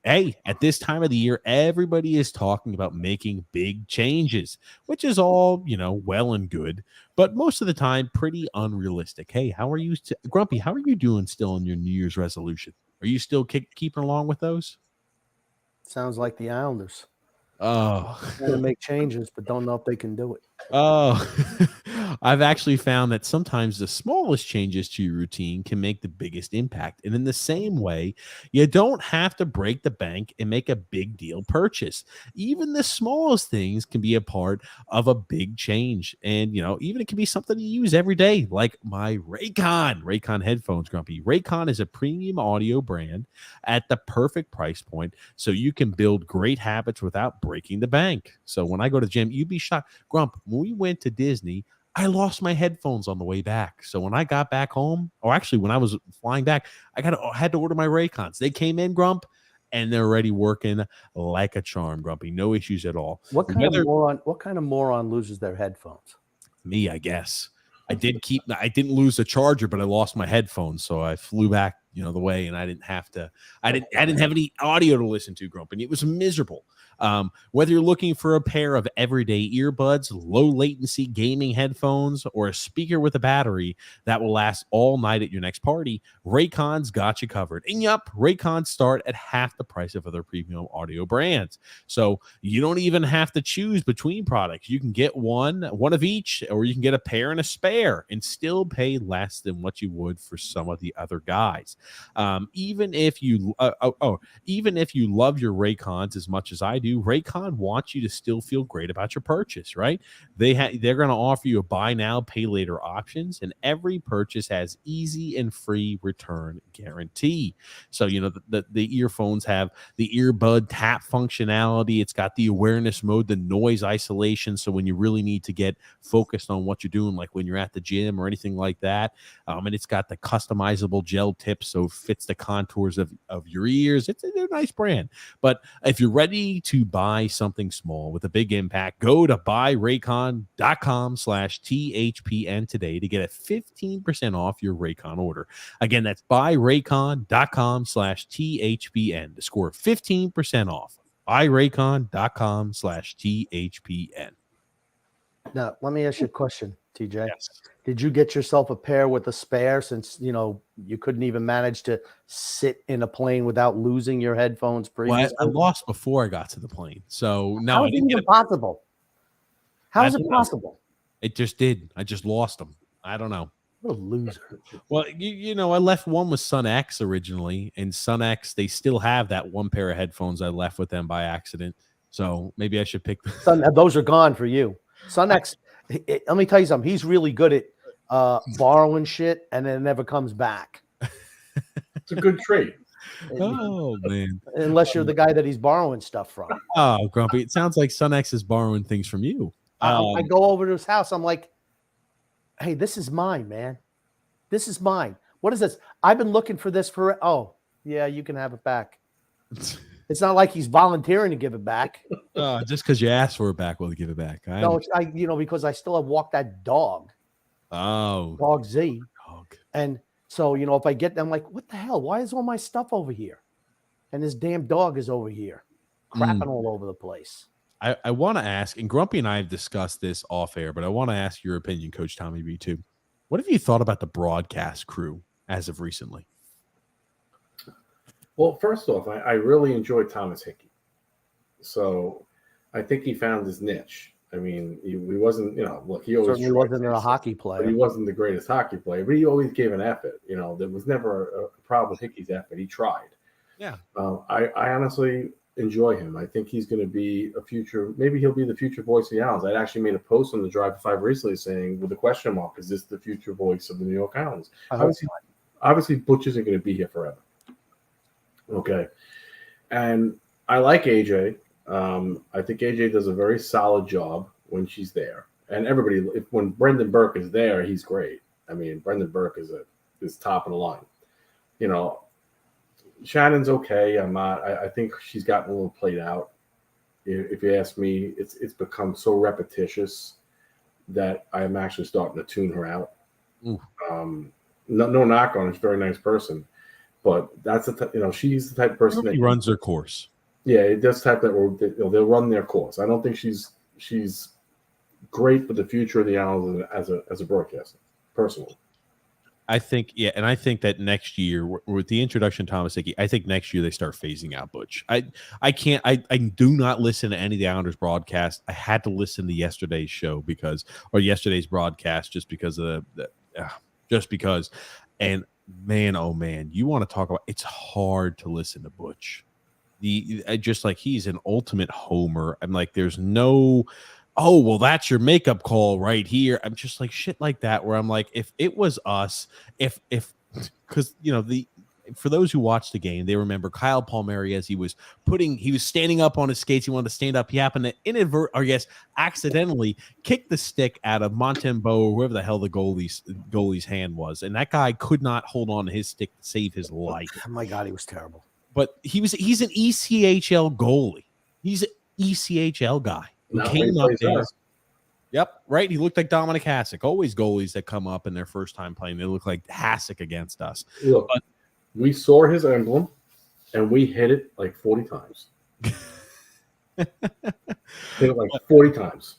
Hey, at this time of the year, everybody is talking about making big changes, which is all, well and good, but most of the time pretty unrealistic. Hey, how are you, Grumpy? How are you doing still on your New Year's resolution? Are you still keeping along with those? Sounds like the Islanders. Oh, want to make changes, but don't know if they can do it. Oh, I've actually found that sometimes the smallest changes to your routine can make the biggest impact. And in the same way, you don't have to break the bank and make a big deal purchase. Even the smallest things can be a part of a big change. And, even it can be something you use every day, like my Raycon headphones, Grumpy. Raycon is a premium audio brand at the perfect price point, so you can build great habits without breaking the bank. So when I go to the gym, you'd be shocked. Grump, when we went to Disney, I lost my headphones on the way back. So when I got back home, or actually when I was flying back, I had to order my Raycons. They came in, Grump, and they're already working like a charm, Grumpy. No issues at all. What kind of moron loses their headphones? Me, I guess. I didn't lose the charger, but I lost my headphones. So I flew back, the way, and I didn't have any audio to listen to, Grump, and it was miserable. Whether you're looking for a pair of everyday earbuds, low latency gaming headphones, or a speaker with a battery that will last all night at your next party, Raycon's got you covered. And yup, Raycons start at half the price of other premium audio brands. So you don't even have to choose between products. You can get one of each, or you can get a pair and a spare and still pay less than what you would for some of the other guys. Even if you even if you love your Raycons as much as I do, Raycon wants you to still feel great about your purchase, right? They're going to offer you a buy now, pay later options, and every purchase has easy and free return guarantee. So, the earphones have the earbud tap functionality. It's got the awareness mode, the noise isolation. So when you really need to get focused on what you're doing, like when you're at the gym or anything like that. And it's got the customizable gel tips, so it fits the contours of your ears. They're a nice brand. But if you're ready to buy something small with a big impact, go to buyraycon.com/THPN today to get a 15% off your Raycon order. Again, that's buyraycon.com/THPN to score 15% off. buyraycon.com/THPN. Now, let me ask you a question, TJ. Yes. Did you get yourself a pair with a spare since, you couldn't even manage to sit in a plane without losing your headphones previously? Well, I lost before I got to the plane. So, no, How I is it didn't get even it. possible? How I is it don't know. possible? It just did. I just lost them. I don't know. What a loser. Well, I left one with Sun X originally, and Sun X, they still have that one pair of headphones I left with them by accident. So maybe I should pick Those are gone for you. Sunex, let me tell you something. He's really good at borrowing shit, and then it never comes back. It's a good trait. Oh, man. Unless you're the guy that he's borrowing stuff from. Oh, Grumpy. It sounds like Sun X is borrowing things from you. I go over to his house. I'm like, hey, this is mine, man. This is mine. What is this? I've been looking for this for. Oh, yeah, you can have it back. It's not like he's volunteering to give it back. Just because you asked for it back, will give it back. No, because I still have walked that dog. Oh, Dog Z. dog. And so, if I get them, like, what the hell? Why is all my stuff over here? And this damn dog is over here, crapping all over the place. I want to ask, and Grumpy and I have discussed this off air, but I want to ask your opinion, Coach Tommy B, too. What have you thought about the broadcast crew as of recently? Well, first off, I really enjoyed Thomas Hickey. So I think he found his niche. I mean, he wasn't, look, he always certainly wasn't a hockey player. But he wasn't the greatest hockey player, but he always gave an effort. There was never a problem with Hickey's effort. He tried. Yeah. I honestly enjoy him. I think he's going to be maybe he'll be the future voice of the Islands. I actually made a post on the Drive to Five recently saying, with a question mark, is this the future voice of the New York Islands? Obviously, Butch isn't going to be here forever. Okay. And I like AJ. I think AJ does a very solid job when she's there. And when Brendan Burke is there, he's great. I mean, Brendan Burke is top of the line. Shannon's okay. I think she's gotten a little played out. If you ask me, it's become so repetitious that I'm actually starting to tune her out. No knock on her. She's a very nice person. But that's she's the type of person that runs her course. Yeah, it does type that they'll run their course. I don't think she's great for the future of the Islands as a broadcaster, personally. I think, and I think that next year with the introduction of Thomas Hickey, I think next year they start phasing out Butch. I do not listen to any of the Islanders broadcast. I had to listen to yesterday's show yesterday's broadcast just because of and man, oh man, you want to talk about, it's hard to listen to Butch. Just like he's an ultimate homer. I'm like, there's no, oh, well, that's your makeup call right here. I'm just like shit like that, where I'm like, if it was us, because for those who watched the game, they remember Kyle Palmieri as he was standing up on his skates. He wanted to stand up. He happened to accidentally kick the stick out of Montembeau or whoever the hell the goalie's hand was. And that guy could not hold on to his stick to save his life. Oh my God, he was terrible. But he's an ECHL goalie. He's an ECHL guy who came up there. Yep, right. He looked like Dominic Hasek. Always goalies that come up in their first time playing, they look like Hasek against us. Look, we saw his emblem, and we hit it like 40 times. Hit it like 40 times.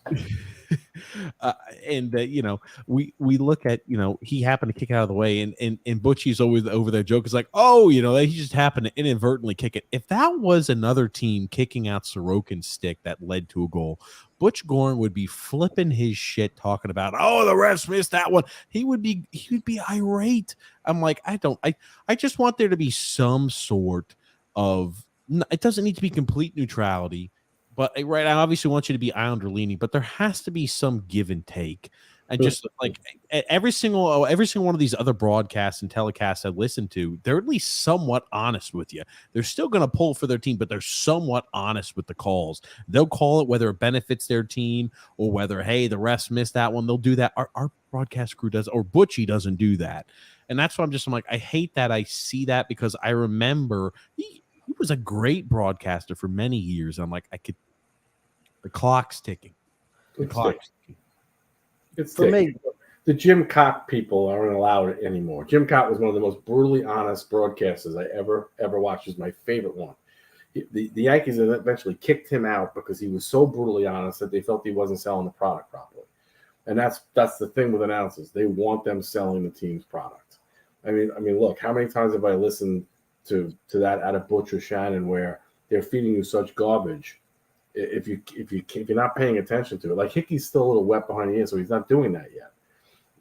And we look at he happened to kick it out of the way, and Butchie's always over there joke is like, oh, he just happened to inadvertently kick it. If that was another team kicking out Sorokin's stick that led to a goal, Butch Goring would be flipping his shit, talking about, oh, the refs missed that one. He would be irate. I'm like, I just want there to be some sort of, it doesn't need to be complete neutrality, but right, I obviously want you to be Islander leaning, but there has to be some give and take. And just like every single one of these other broadcasts and telecasts I listen to, they're at least somewhat honest with you. They're still going to pull for their team, but they're somewhat honest with the calls. They'll call it whether it benefits their team or whether, hey, the refs missed that one. They'll do that. Our broadcast crew does, or Butchie doesn't do that. And that's why I'm like, I hate that I see that, because I remember he was a great broadcaster for many years. I'm like, the clock's ticking. The clock's ticking. It's for me. The Jim Cott people aren't allowed it anymore. Jim Cott was one of the most brutally honest broadcasters I ever watched. He's my favorite one. The Yankees eventually kicked him out because he was so brutally honest that they felt he wasn't selling the product properly. And that's the thing with announcers. They want them selling the team's product. I mean, look, how many times have I listened to that out of Butch or Shannon where they're feeding you such garbage? If you're not paying attention to it, like Hickey's still a little wet behind the ears, so he's not doing that yet.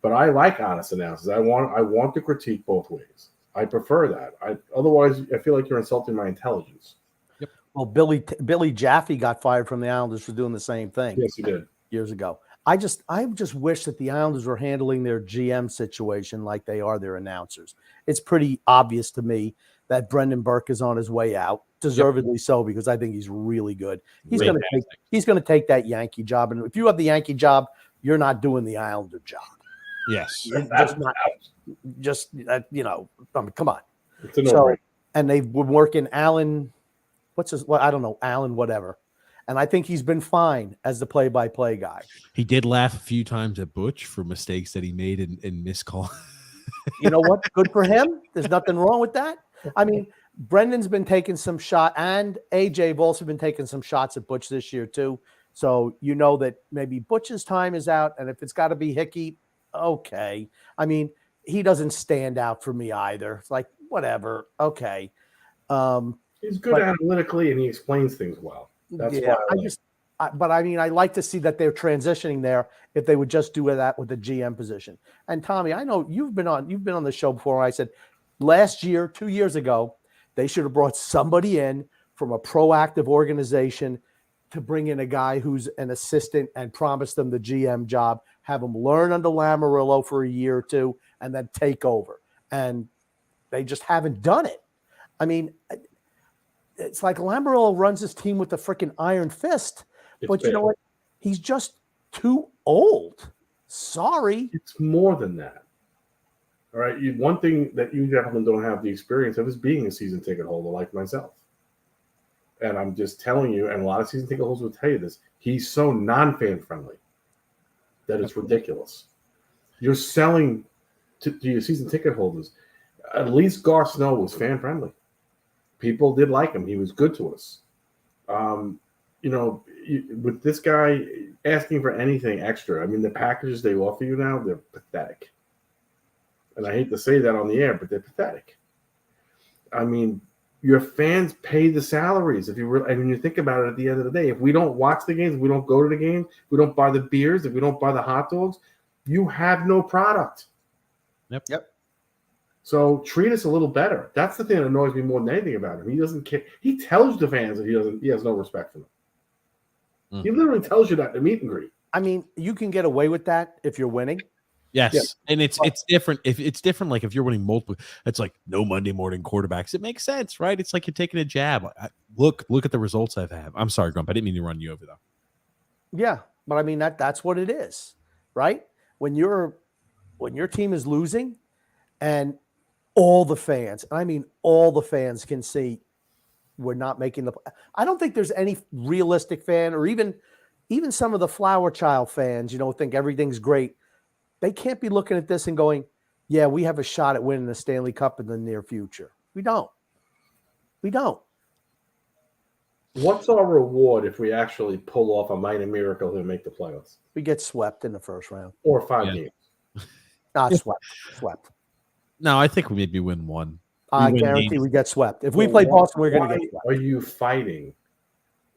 But I like honest announcers. I want to critique both ways. I prefer that. Otherwise, I feel like you're insulting my intelligence. Yep. Well, Billy Jaffe got fired from the Islanders for doing the same thing. Yes, he did years ago. I just wish that the Islanders were handling their GM situation like they are their announcers. It's pretty obvious to me that Brendan Burke is on his way out, deservedly so, because I think he's really good. He's going to take that Yankee job, and if you have the Yankee job, you're not doing the Islander job. Yes, come on. So, and they've been working Alan, Alan whatever. And I think he's been fine as the play-by-play guy. He did laugh a few times at Butch for mistakes that he made in miscall. You know what? Good for him. There's nothing wrong with that. I mean, Brendan's been taking some shot, and AJ have also been taking some shots at Butch this year too. So you know that maybe Butch's time is out, and if it's got to be Hickey, okay. I mean, he doesn't stand out for me either. It's like, whatever, okay. He's good analytically, and he explains things well. That's why I like to see that they're transitioning there. If they would just do that with the GM position. And Tommy, I know you've been on the show before. I said last year, 2 years ago, they should have brought somebody in from a proactive organization to bring in a guy who's an assistant and promise them the GM job, have them learn under Lamoriello for a year or two, and then take over. And they just haven't done it. I mean, it's like Lamoriello runs his team with a freaking iron fist, but you know what? He's just too old. Sorry. It's more than that. All right. One thing that you gentlemen don't have the experience of is being a season ticket holder like myself. And I'm just telling you, and a lot of season ticket holders will tell you this, he's so non-fan friendly that it's ridiculous. You're selling to your season ticket holders. At least Gar Snow was fan friendly. People did like him. He was good to us. With this guy asking for anything extra, I mean, the packages they offer you now, they're pathetic. And I hate to say that on the air, but they're pathetic. I mean, your fans pay the salaries. If you think about it, at the end of the day, if we don't watch the games, we don't go to the games, we don't buy the beers, if we don't buy the hot dogs, you have no product. Yep. So treat us a little better. That's the thing that annoys me more than anything about him. He doesn't care. He tells the fans that he has no respect for them. Mm-hmm. He literally tells you that in the meet and greet. I mean, you can get away with that if you're winning. Yes. Yeah. And it's different. If it's different, like if you're winning multiple, it's like no Monday morning quarterbacks. It makes sense, right? It's like you're taking a jab. Look at the results I've had. I'm sorry, Grump. I didn't mean to run you over though. Yeah, but I mean that's what it is, right? When your team is losing, and all the fans, can see we're not making the. I don't think there's any realistic fan, or even some of the Flower Child fans, think everything's great. They can't be looking at this and going, yeah, we have a shot at winning the Stanley Cup in the near future. We don't. What's our reward if we actually pull off a minor miracle and make the playoffs? We get swept in the first round. Or 5 games. Swept. No, I think we maybe win one. I guarantee we get swept. If we play Boston, we're going to get swept. Are you fighting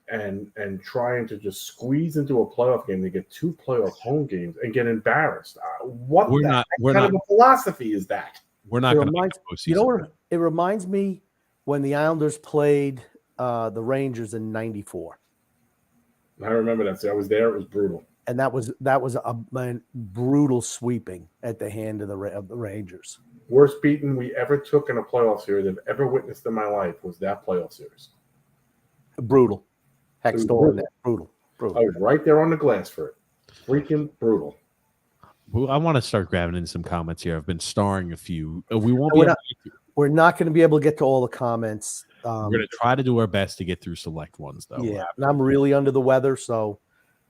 and trying to just squeeze into a playoff game to get 2 playoff home games and get embarrassed? What kind of a philosophy is that? We're not going to make the postseason. You know what? It reminds me when the Islanders played the Rangers in '94. I remember that. See, I was there. It was brutal. And that was a brutal sweeping at the hand of the Rangers. Worst beating we ever took in a playoff series I've ever witnessed in my life was that playoff series. Brutal. Heck, stolen that. Brutal. I was right there on the glass for it. Freaking brutal. Well, I want to start grabbing in some comments here. I've been starring a few. We're not going to be able to get to all the comments. We're going to try to do our best to get through select ones, though. Yeah, and I'm really under the weather, so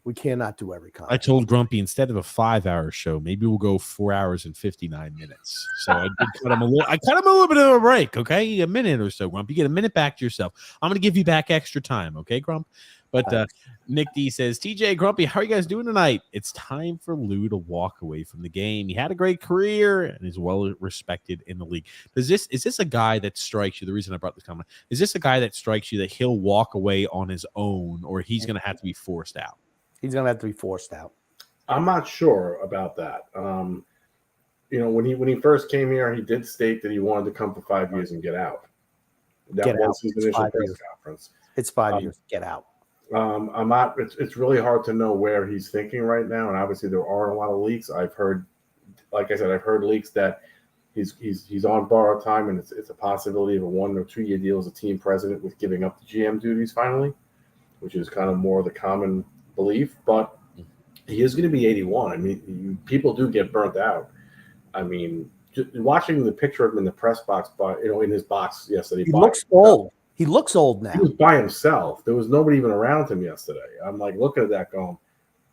we cannot do every comment. I told Grumpy instead of a 5-hour show, maybe we'll go 4 hours and 59 minutes. So I cut him a little bit of a break, okay? A minute or so, Grump. You get a minute back to yourself. I'm going to give you back extra time, okay, Grump? But Nick D says, TJ, Grumpy, how are you guys doing tonight? It's time for Lou to walk away from the game. He had a great career and is well respected in the league. Is this a guy that strikes you? The reason I brought this comment, is this a guy that strikes you that he'll walk away on his own, or he's going to have to be forced out? He's going to have to be forced out. I'm not sure about that. When he first came here, he did state that he wanted to come for 5 years and get out. That was his initial press conference. It's 5 years. Get out. I'm not. It's really hard to know where he's thinking right now, and obviously there aren't a lot of leaks. I've heard, like I said, leaks that he's on borrowed time, and it's a possibility of a 1 or 2 year deal as a team president with giving up the GM duties finally, which is kind of more the common belief. But he is going to be 81. I mean, people do get burnt out. I mean, just watching the picture of him in the press box, in his box yesterday, he looks old. He looks old now. He was by himself. There was nobody even around him yesterday. I'm like looking at that going,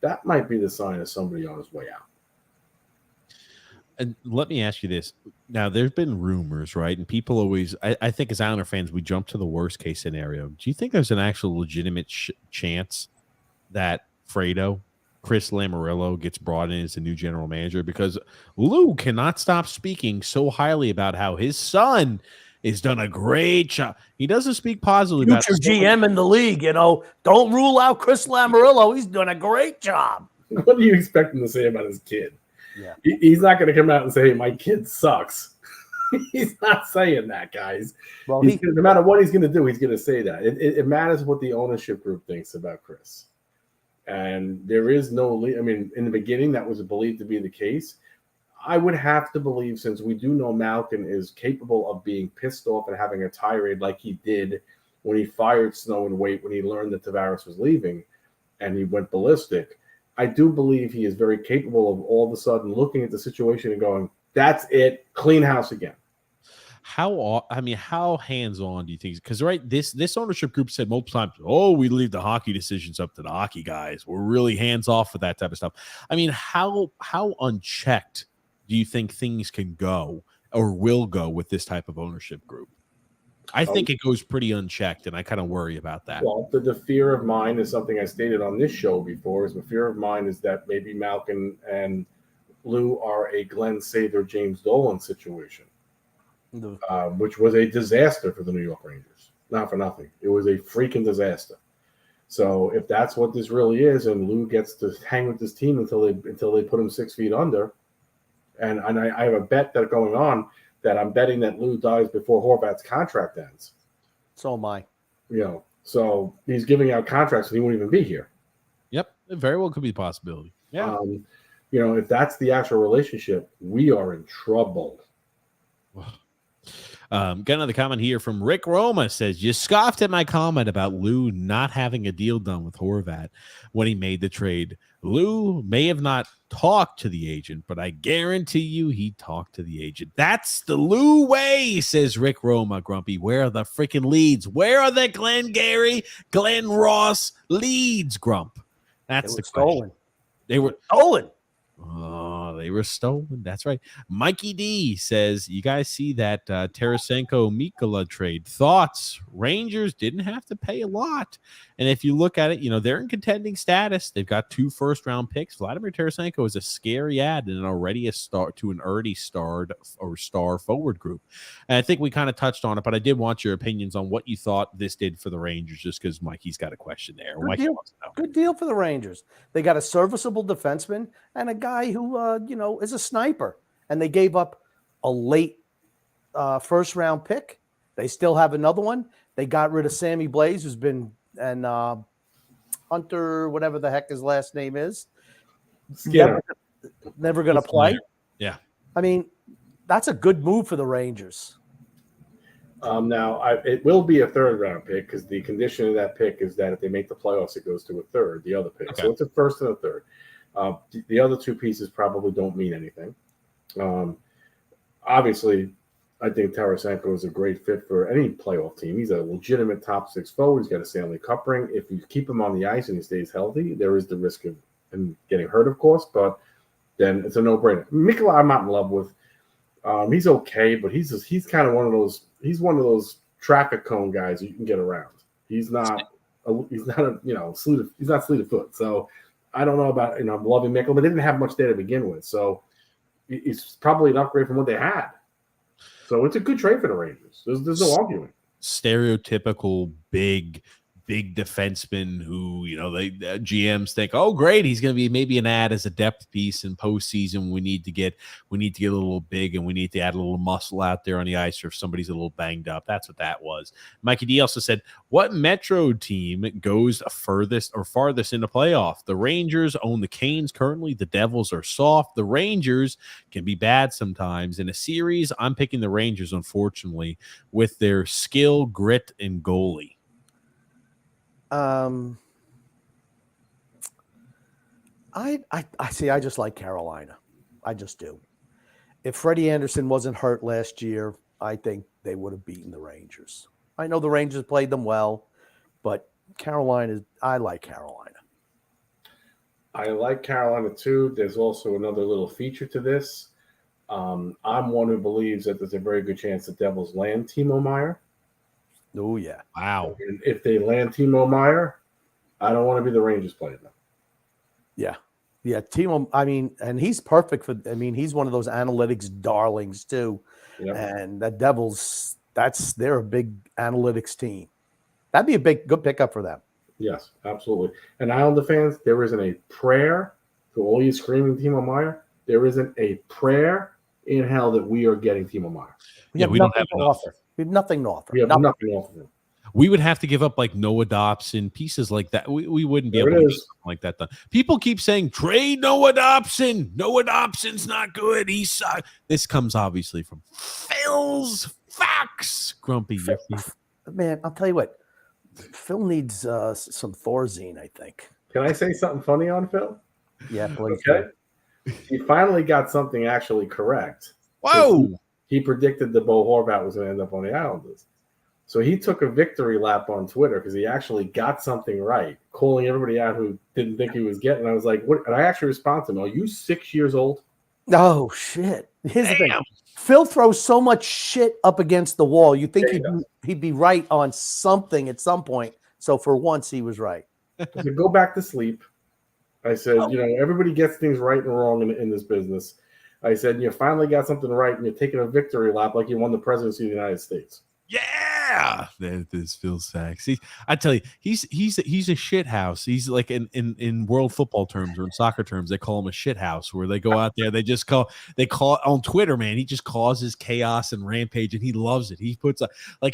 that might be the sign of somebody on his way out. And let me ask you this. Now, there's been rumors, right? And people always, I think as Islander fans, we jump to the worst case scenario. Do you think there's an actual legitimate chance that Chris Lamoriello gets brought in as the new general manager? Because Lou cannot stop speaking so highly about how his son has done a great job. He doesn't speak positively about future GM in the league. Don't rule out Chris Lamoriello. He's done a great job. What do you expect him to say about his kid? Yeah, he's not going to come out and say, "Hey, my kid sucks." He's not saying that, guys. Well, no matter what he's going to do, he's going to say that. It matters what the ownership group thinks about Chris. And there is no. I mean, in the beginning, that was believed to be the case. I would have to believe, since we do know Malkin is capable of being pissed off and having a tirade like he did when he fired Snow and Waite when he learned that Tavares was leaving and he went ballistic. I do believe he is very capable of all of a sudden looking at the situation and going, that's it, clean house again. How hands-on do you think? Because this ownership group said multiple times, "Oh, we leave the hockey decisions up to the hockey guys. We're really hands-off with that type of stuff." I mean, how unchecked do you think things can go or will go with this type of ownership group? I think it goes pretty unchecked, and I kind of worry about that. Well, the fear of mine is something I stated on this show before. Is the fear of mine is that maybe Malkin and Lou are a Glenn Sather, James Dolan situation, which was a disaster for the New York Rangers. Not for nothing. It was a freaking disaster. So if that's what this really is, and Lou gets to hang with this team until they put him 6 feet under, and I have a bet that going on that I'm betting that Lou dies before Horvat's contract ends. So am I. So he's giving out contracts and he won't even be here. Yep, it very well could be a possibility. Yeah. If that's the actual relationship, we are in trouble. Got another comment here from Rick Roma. Says, you scoffed at my comment about Lou not having a deal done with Horvat when he made the trade. Lou may have not talked to the agent, but I guarantee you he talked to the agent. That's the Lou way, says Rick Roma. Grumpy, where are the freaking leads? Where are the Glenn Gary, Glenn Ross leads, Grump? That's the question. Stolen. They were stolen. Oh, they were stolen. That's right. Mikey D says, you guys see that Tarasenko-Mikkola trade. Thoughts? Rangers didn't have to pay a lot. And if you look at it, they're in contending status. They've got 2 first-round picks. Vladimir Tarasenko is a scary ad and already a start to an already starred or star forward group. And I think we kind of touched on it, but I did want your opinions on what you thought this did for the Rangers, just because Mikey's got a question there. Good deal for the Rangers. They got a serviceable defenseman and a guy who, is a sniper. And they gave up a late first-round pick. They still have another one. They got rid of Sammy Blaze, who's been and Hunter, whatever the heck his last name is, never going to play. Yeah, I mean, that's a good move for the Rangers. Now, it will be a 3rd-round pick because the condition of that pick is that if they make the playoffs, it goes to a 3rd, the other pick. Okay. So it's a 1st and a 3rd. The other 2 pieces probably don't mean anything. Obviously, I think Tarasenko is a great fit for any playoff team. He's a legitimate top 6 forward. He's got a Stanley Cup ring. If you keep him on the ice and he stays healthy, there is the risk of him getting hurt, of course, but then it's a no-brainer. Mikkola, I'm not in love with. He's okay, but he's kind of one of those. He's one of those traffic cone guys you can get around. He's not he's not fleet of foot. So I don't know about I'm loving Mikkola, but they didn't have much there to begin with. So it's probably an upgrade from what they had. So it's a good trade for the Rangers. There's no arguing. Stereotypical big defenseman who, they GMs think, oh, great, he's going to be maybe an ad as a depth piece in postseason. We need to get a little big and we need to add a little muscle out there on the ice, or if somebody's a little banged up. That's what that was. Mikey D also said, what Metro team goes farthest in the playoff? The Rangers own the Canes currently. The Devils are soft. The Rangers can be bad sometimes. In a series, I'm picking the Rangers, unfortunately, with their skill, grit, and goalie. I see. I just like Carolina. I just do. If Freddie Anderson wasn't hurt last year, I think they would have beaten the Rangers. I know the Rangers played them well, but I like Carolina. I like Carolina too. There's also another little feature to this. I'm one who believes that there's a very good chance the Devils land Timo Meier. Oh, yeah. Wow. And if they land Timo Meier, I don't want to be the Rangers playing them. Yeah. Yeah, Timo, and he's perfect he's one of those analytics darlings too. Yep. And the Devils, they're a big analytics team. That'd be good pickup for them. Yes, absolutely. And Islander fans, there isn't a prayer to all you screaming Timo Meier. There isn't a prayer in hell that we are getting Timo Meier. We don't have enough. We have nothing to offer. We have nothing to offer. We would have to give up like Noah Dobson, pieces like that. We wouldn't be able to do something like that done. People keep saying trade Noah Dobson. Noah Dobson's not good. He sucks. This comes obviously from Phil's facts. Grumpy. Man, I'll tell you what. Phil needs some Thorazine, I think. Can I say something funny on Phil? Yeah, please. Okay. He finally got something actually correct. Whoa. He predicted that Bo Horvat was going to end up on the Islanders. So he took a victory lap on Twitter because he actually got something right, calling everybody out who didn't think he was getting. I was like, what? And I actually responded to him, are you 6 years old? Oh, shit. Here's the thing. Phil throws so much shit up against the wall. You think he'd be right on something at some point. So for once, he was right. I said, go back to sleep. I said, everybody gets things right and wrong in this business. I said, you finally got something right, and you're taking a victory lap like you won the presidency of the United States. Yeah, this feels sexy. I tell you, he's a shit house. He's like in world football terms or in soccer terms, they call him a shit house, where they go out there, they call on Twitter, man. He just causes chaos and rampage, and he loves it. He puts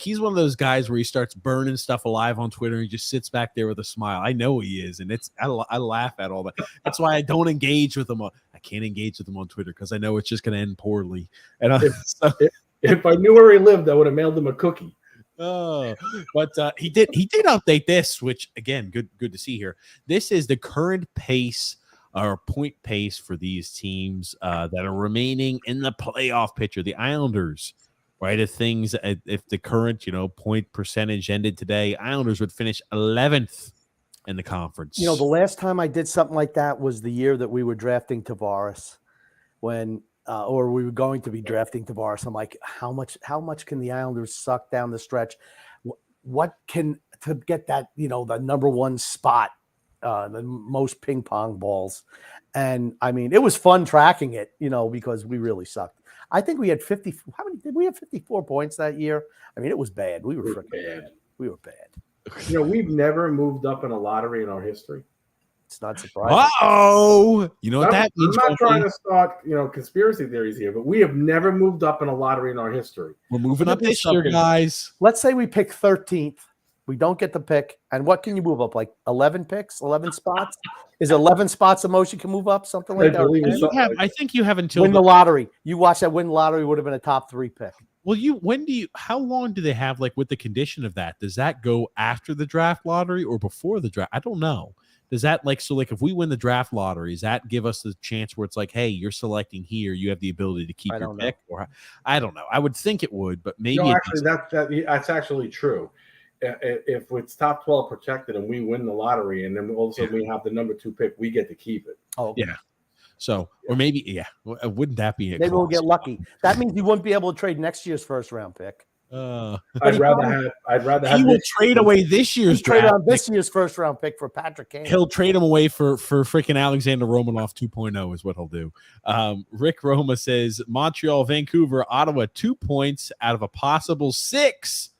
he's one of those guys where he starts burning stuff alive on Twitter and he just sits back there with a smile. I know he is, and I laugh at all that. That's why I don't engage with him. I can't engage with him on Twitter because I know it's just going to end poorly. And if I knew where he lived, I would have mailed him a cookie. Oh, but he did update this, which again, good to see here. This is the current pace or point pace for these teams that are remaining in the playoff picture. The Islanders, right? If the current point percentage ended today, Islanders would finish 11th in the conference. The last time I did something like that was the year that we were drafting Tavares. when or we were going to be drafting Tavares. I'm like, how much can the Islanders suck down the stretch? What can to get that, the number one spot, the most ping pong balls. And I mean, it was fun tracking it, because we really sucked. I think we had 50. How many did we have? 54 points that year. I mean, it was bad. We were freaking bad. We were bad. We've never moved up in a lottery in our history. It's not surprising. Wow. You know what that means? I'm not trying to start, conspiracy theories here, but we have never moved up in a lottery in our history. We're moving up this year, guys. Let's say we pick 13th. We don't get the pick. And what can you move up? Like 11 picks, 11 spots? Is 11 spots the most you can move up? Something like that? I think you have until win the lottery. You watch that win lottery would have been a top 3 pick. Well, how long do they have, like, with the condition of that? Does that go after the draft lottery or before the draft? I don't know. Does that, if we win the draft lottery, does that give us the chance where it's like, hey, you're selecting here, you have the ability to keep your pick? Or I don't know. I would think it would, but maybe actually that's actually true. If it's top 12 protected and we win the lottery, and then also we have the number 2 pick, we get to keep it. Oh, yeah. So, or maybe, wouldn't that be? Maybe we'll get lucky. That means you wouldn't be able to trade next year's first round pick. I'd rather have. He will trade away this year's draft. Trade on this year's first round pick for Patrick Kane. He'll trade him away for freaking Alexander Romanov 2.0 is what he'll do. Rick Roma says Montreal, Vancouver, Ottawa 2 points out of a possible 6,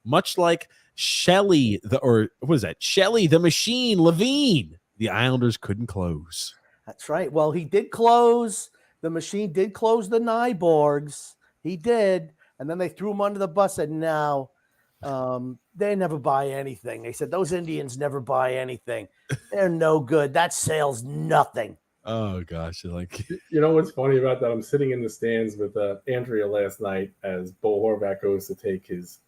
much like Shelley the Machine Levine. The Islanders couldn't close. That's right. Well, he did close. The Machine did close the Nyborgs. He did. And then they threw him under the bus, said, no, they never buy anything. They said, those Indians never buy anything. They're no good. That sells nothing. Oh, gosh. Like, what's funny about that? I'm sitting in the stands with Andrea last night as Bo Horvat goes to take his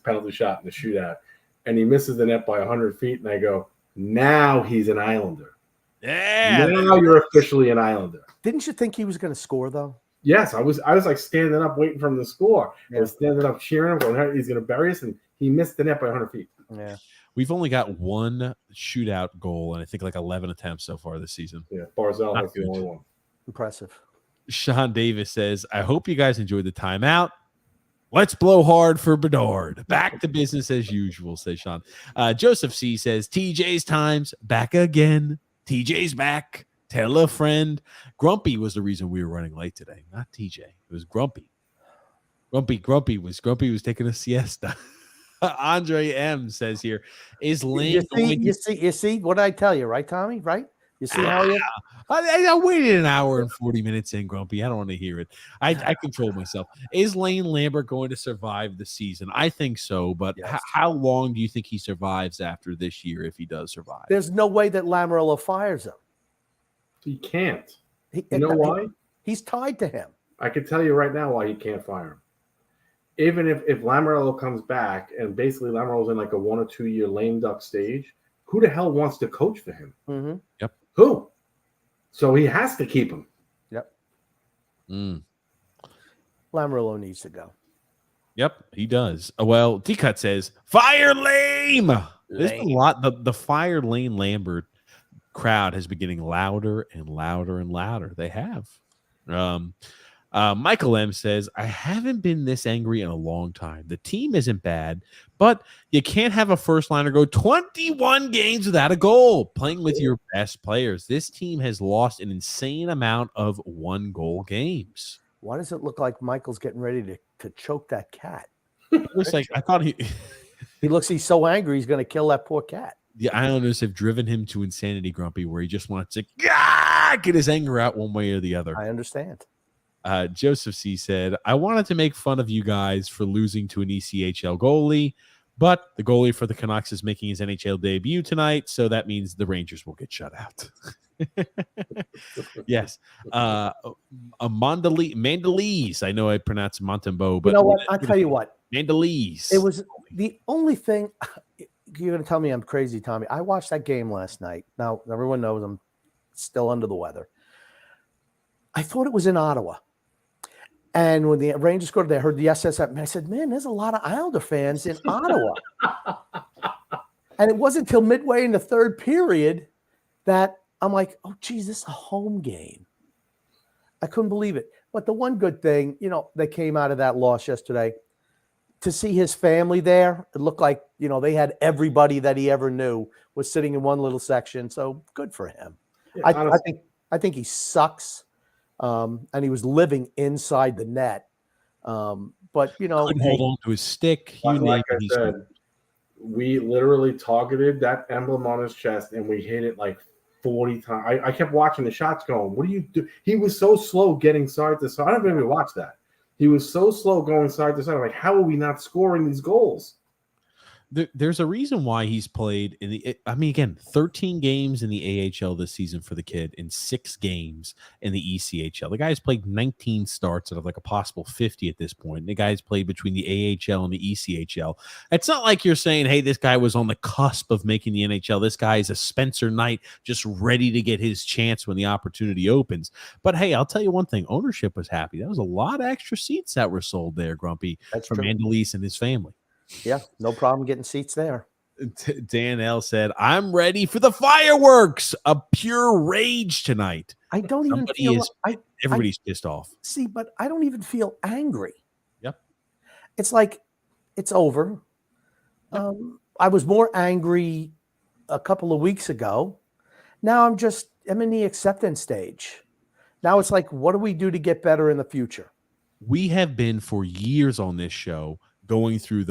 penalty shot in the shootout. And he misses the net by 100 feet. And I go, now he's an Islander. Yeah. Now you're officially an Islander. Didn't you think he was going to score, though? Yes, I was like standing up waiting for him to score. Yeah. I was standing up cheering him, going, he's going to bury us, and he missed the net by 100 feet. Yeah. We've only got one shootout goal, and I think like 11 attempts so far this season. Yeah, Barzell has the only one. Impressive. Sean Davis says, I hope you guys enjoyed the timeout. Let's blow hard for Bedard. Back to business as usual, says Sean. Joseph C. says, TJ's times back again. TJ's back. Tell a friend. Grumpy was the reason we were running late today, not TJ. It was Grumpy. Grumpy was taking a siesta. Andre M says here, is Lane you see what did I tell you, right, Tommy? Right? You see how you I waited an hour and 40 minutes in, Grumpy. I don't want to hear it. I control myself. Is Lane Lambert going to survive the season? I think so, but yes. How long do you think he survives after this year if he does survive? There's no way that Lamoriello fires him. He can't. You know why? He's tied to him. I can tell you right now why he can't fire him. Even if Lamoriello comes back and basically Lamoriello's in like a 1 or 2 year lame duck stage, who the hell wants to coach for him? Mm-hmm. Yep. Who? So he has to keep him. Yep. Lamoriello needs to go. Yep, he does. Well, D-Cut says, fire Lame. There's a lot. The fire Lane Lambert crowd has been getting louder and louder and louder. They have. Michael M says, I haven't been this angry in a long time. The team isn't bad, but you can't have a first liner go 21 games without a goal playing with your best players. This team has lost an insane amount of 1-goal games. Why does it look like Michael's getting ready to choke that cat? It looks like, I thought he's so angry he's going to kill that poor cat. The Islanders have driven him to insanity, Grumpy, where he just wants to get his anger out one way or the other. I understand. Joseph C. said, I wanted to make fun of you guys for losing to an ECHL goalie, but the goalie for the Canucks is making his NHL debut tonight, so that means the Rangers will get shut out. Yes. Mandalese. I know I pronounced Montembeau, but you know what? I'll tell you what. Mandalese. It was the only thing. You're going to tell me I'm crazy, Tommy. I watched that game last night. Now, everyone knows I'm still under the weather. I thought it was in Ottawa. And when the Rangers scored, they heard the SSF. And I said, man, there's a lot of Islander fans in Ottawa. And it wasn't until midway in the third period that I'm like, oh, geez, this is a home game. I couldn't believe it. But the one good thing, they came out of that loss yesterday. To see his family there, it looked like, they had everybody that he ever knew was sitting in one little section. So good for him. Yeah, I think he sucks. And he was living inside the net. But couldn't hold on to his stick. Like I said, we literally targeted that emblem on his chest and we hit it like 40 times. I kept watching the shots going, what do you do? He was so slow getting side to side. I don't even watch that. He was so slow going side to side. I'm like, how are we not scoring these goals? There's a reason why he's played in the. I mean, again, 13 games in the AHL this season for the kid, and 6 games in the ECHL. The guy's played 19 starts out of like a possible 50 at this point. And the guy's played between the AHL and the ECHL. It's not like you're saying, hey, this guy was on the cusp of making the NHL. This guy is a Spencer Knight, just ready to get his chance when the opportunity opens. But hey, I'll tell you one thing: ownership was happy. That was a lot of extra seats that were sold there, Grumpy, from Andalese and his family. Yeah, no problem getting seats there. Dan L said, I'm ready for the fireworks. A pure rage tonight. I don't even feel everybody's pissed off. See, but I don't even feel angry. Yep. It's like it's over. Yep. I was more angry a couple of weeks ago. Now I'm in the acceptance stage. Now it's like, what do we do to get better in the future? We have been for years on this show going through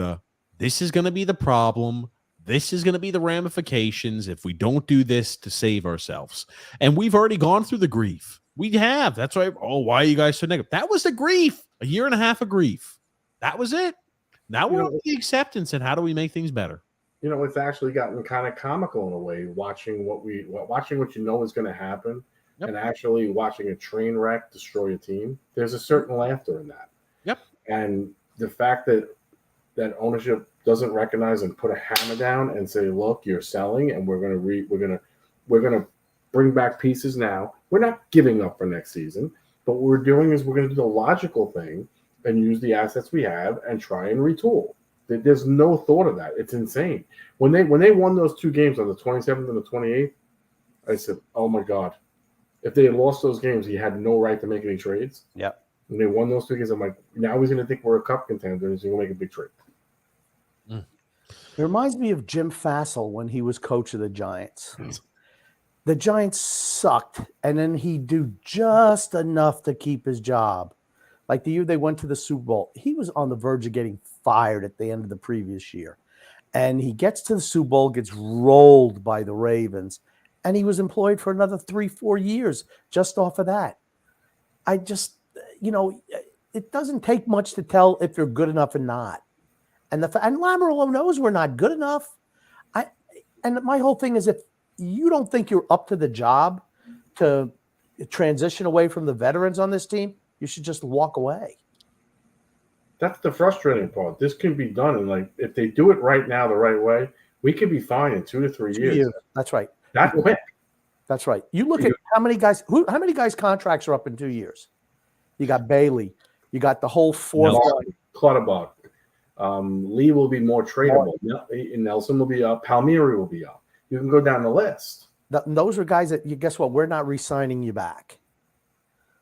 this is going to be the problem. This is going to be the ramifications if we don't do this to save ourselves. And we've already gone through the grief. We have. That's why. Oh, why are you guys so negative? That was the grief. A year and a half of grief. That was it. Now we're on the acceptance and how do we make things better? It's actually gotten kind of comical in a way, watching what you know is going to happen, yep, and actually watching a train wreck destroy a team. There's a certain laughter in that. Yep. And the fact that ownership doesn't recognize and put a hammer down and say, look, you're selling and we're going to bring back pieces now. We're not giving up for next season, but what we're doing is we're going to do the logical thing and use the assets we have and try and retool. There's no thought of that. It's insane. When they won those 2 games on the 27th and the 28th, I said, oh my God, if they had lost those games, he had no right to make any trades. Yep. When they won those 2 games, I'm like, now he's going to think we're a cup contender and he's going to make a big trade. It reminds me of Jim Fassel when he was coach of the Giants. The Giants sucked, and then he'd do just enough to keep his job. Like the year they went to the Super Bowl, he was on the verge of getting fired at the end of the previous year. And he gets to the Super Bowl, gets rolled by the Ravens, and he was employed for another 3-4 years just off of that. I just, it doesn't take much to tell if you're good enough or not. And Lamoriello knows we're not good enough. And my whole thing is, if you don't think you're up to the job to transition away from the veterans on this team, you should just walk away. That's the frustrating part. This can be done, and if they do it right now the right way, we could be fine in 2 to 3 years. That's right. That quick. That's right. You look at how many guys contracts are up in 2 years. You got Bailey. You got the whole 4th guy. Clutterbuck. Lee will be more tradable. Nelson will be up. Palmieri will be up. You can go down the list. Those are guys that, guess what? We're not re-signing you back.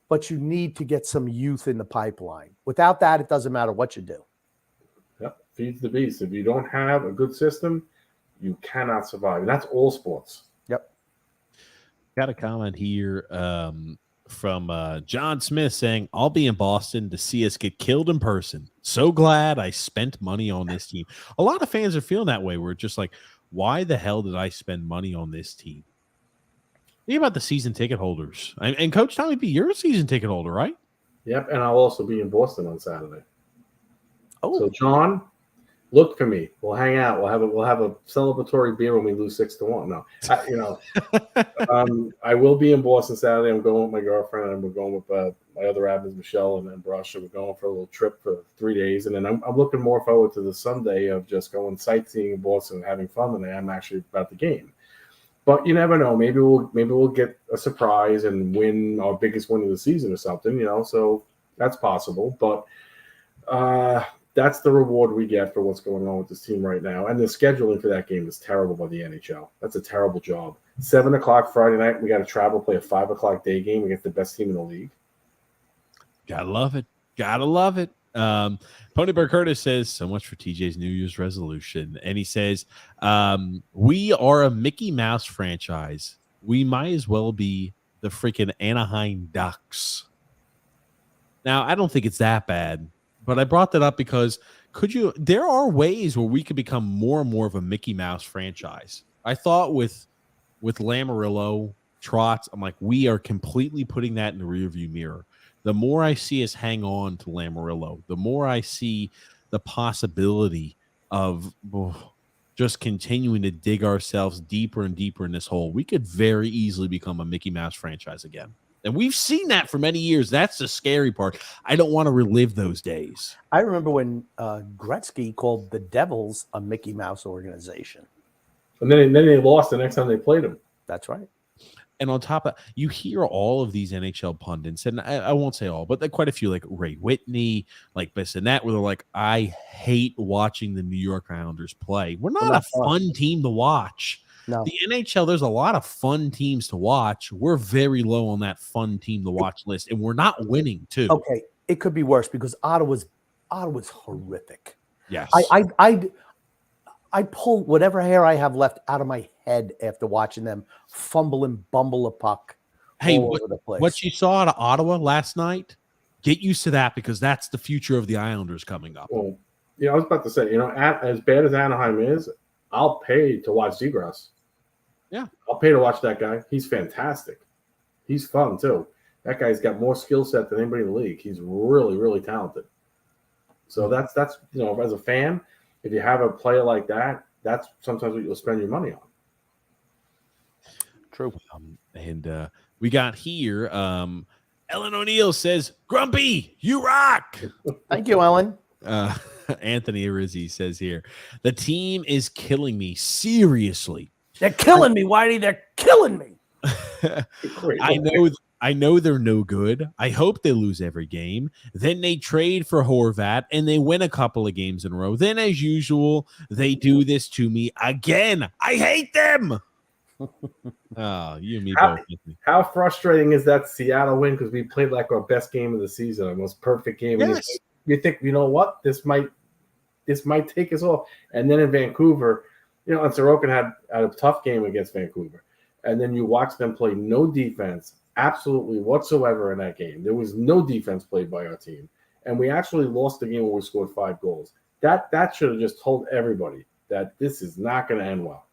But you need to get some youth in the pipeline. Without that, it doesn't matter what you do. Yep. Feeds the beast. If you don't have a good system, you cannot survive. And that's all sports. Yep. Got a comment here from John Smith saying, I'll be in Boston to see us get killed in person. So glad I spent money on this team. A lot of fans are feeling that way. We're just like, why the hell did I spend money on this team? Think about the season ticket holders. And Coach Tommy B, you're a season ticket holder, right? Yep, and I'll also be in Boston on Saturday. Oh, so John, look for me. We'll hang out. We'll have a celebratory beer when we lose 6-1. No, I will be in Boston Saturday. I'm going with my girlfriend, and we're going with my other admins, Michelle and Brush. And we're going for a little trip for 3 days, and then I'm looking more forward to the Sunday of just going sightseeing in Boston and having fun than I am actually about the game. But you never know. Maybe we'll get a surprise and win our biggest win of the season or something. So that's possible. But that's the reward we get for what's going on with this team right now. And the scheduling for that game is terrible by the NHL. That's a terrible job. 7 o'clock Friday night, we got to travel, play a 5 o'clock day game against the best team in the league. Gotta love it. Gotta love it. Pony Bear Curtis says, so much for TJ's New Year's resolution. And he says, we are a Mickey Mouse franchise. We might as well be the freaking Anaheim Ducks. Now, I don't think it's that bad, but I brought that up because there are ways where we could become more and more of a Mickey Mouse franchise. I thought with Lamoriello, Trotz, I'm like, we are completely putting that in the rearview mirror. The more I see us hang on to Lamoriello, the more I see the possibility of just continuing to dig ourselves deeper and deeper in this hole. We could very easily become a Mickey Mouse franchise again. And we've seen that for many years. That's the scary part. I don't want to relive those days. I remember when Gretzky called the Devils a Mickey Mouse organization. And then they lost the next time they played him. That's right. And on top of, you hear all of these NHL pundits, and I won't say all, but quite a few, like Ray Whitney, like this and that, where they're like, I hate watching the New York Islanders play. We're not a fun team to watch. No. The NHL, there's a lot of fun teams to watch. We're very low on that fun team to watch list, and we're not winning, too. Okay, it could be worse because Ottawa's horrific. Yes. I pull whatever hair I have left out of my head after watching them fumble and bumble a puck all over the place. What you saw out of Ottawa last night, get used to that because that's the future of the Islanders coming up. Well, I was about to say, as bad as Anaheim is, I'll pay to watch Zegras. Yeah. I'll pay to watch that guy. He's fantastic. He's fun, too. That guy's got more skill set than anybody in the league. He's really, really talented. So that's as a fan, if you have a player like that, that's sometimes what you'll spend your money on. True. And we got here, Ellen O'Neill says, Grumpy, you rock. Thank you, Ellen. Anthony Arizzi says here, the team is killing me. Seriously. They're killing me, Whitey. They're killing me. I know they're no good. I hope they lose every game. Then they trade for Horvat and they win a couple of games in a row. Then, as usual, they do this to me again. I hate them. Oh, you and me both. How frustrating is that Seattle win? Because we played like our best game of the season, our most perfect game. Yes. You think, you know what? This might take us off. And then in Vancouver, and Sorokin had a tough game against Vancouver. And then you watch them play no defense absolutely whatsoever in that game. There was no defense played by our team. And we actually lost the game where we scored 5 goals. That should have just told everybody that this is not going to end well.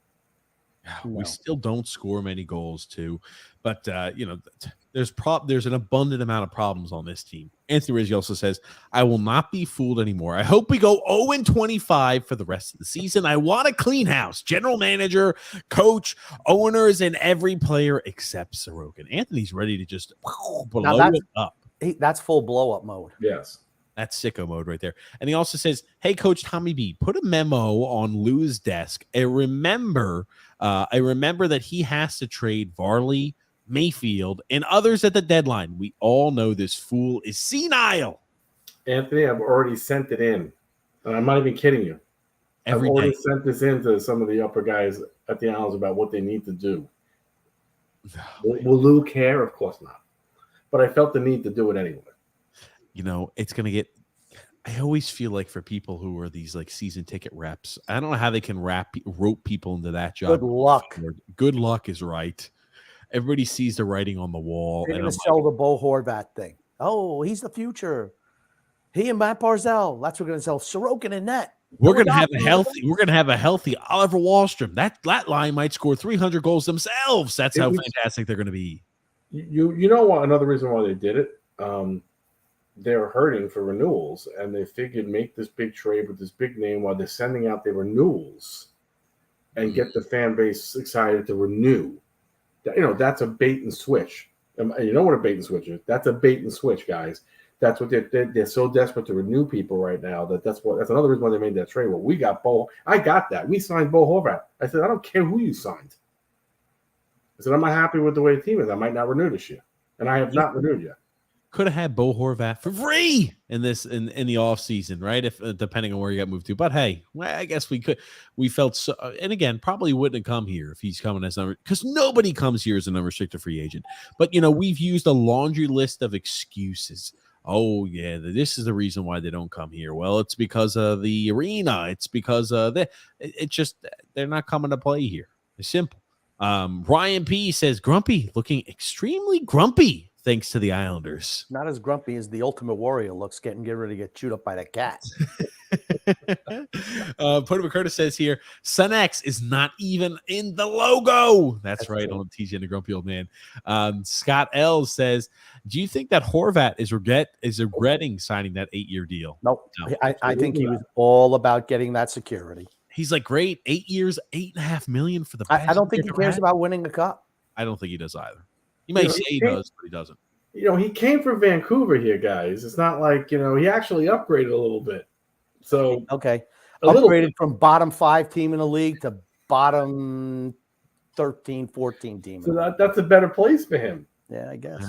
We still don't score many goals too, but there's an abundant amount of problems on this team. Anthony Rizzi also says, I will not be fooled anymore. I hope we go 0-25 for the rest of the season. I want a clean house. General manager, coach, owners, and every player except Sorokin. Anthony's ready to just blow it up. That's full blow up mode. Yes. That's sicko mode right there. And he also says, hey, Coach Tommy B, put a memo on Lou's desk. I remember that he has to trade Varley, Mayfield, and others at the deadline. We all know this fool is senile. Anthony, I've already sent it in. And I'm not even kidding you. I've already sent this in to some of the upper guys at the Islands about what they need to do. Will Lou care? Of course not. But I felt the need to do it anyway. It's going to get – I always feel like for people who are these, like, season ticket reps, I don't know how they can rope people into that job. Good luck. Good luck is right. Everybody sees the writing on the wall. They're going to sell the Bo Horvat thing. Oh, he's the future. He and Matt Barzal. That's what we're going to sell. Sorokin and net. We're going to have a healthy Oliver Wahlstrom. That line might score 300 goals themselves. That's how fantastic they're going to be. You know what? Another reason why they did it. They're hurting for renewals, and they figured make this big trade with this big name while they're sending out their renewals and get the fan base excited to renew. That's a bait and switch. And you know what a bait and switch is? That's a bait and switch, guys. That's what they're so desperate to renew people right now that's another reason why they made that trade. Well, we got Bo. I got that. We signed Bo Horvat. I said, I don't care who you signed. I said, I'm not happy with the way the team is. I might not renew this year, and I have not renewed yet. Could have had Bo Horvat for free in the offseason, right? If depending on where he got moved to. But hey, I guess we could. We felt so, and again, probably wouldn't have come here if he's coming as because nobody comes here as an unrestricted free agent. But we've used a laundry list of excuses Oh yeah, this is the reason why they don't come here. Well, it's because of the arena. It's because it's just they're not coming to play here. It's simple. Ryan P says Grumpy looking extremely grumpy thanks to the Islanders. Not as grumpy as the Ultimate Warrior looks getting ready to get chewed up by the cat. Puerto Curtis says here, Sun X is not even in the logo. That's right, true. on TJ and the Grumpy Old Man. Scott L says, do you think that Horvat is regretting signing that 8-year deal? Nope. No. I think he was all about getting that security. He's like, great, 8 years, $8.5 million for the I don't think best he year cares ever. about winning a cup. I don't think he does either. He may say he does, but he doesn't. He came from Vancouver here, guys. It's not like, he actually upgraded a little bit. So Okay. a little Upgraded from bottom 5 team in the league to bottom 13, 14 team. So that's a better place for him. Yeah, I guess.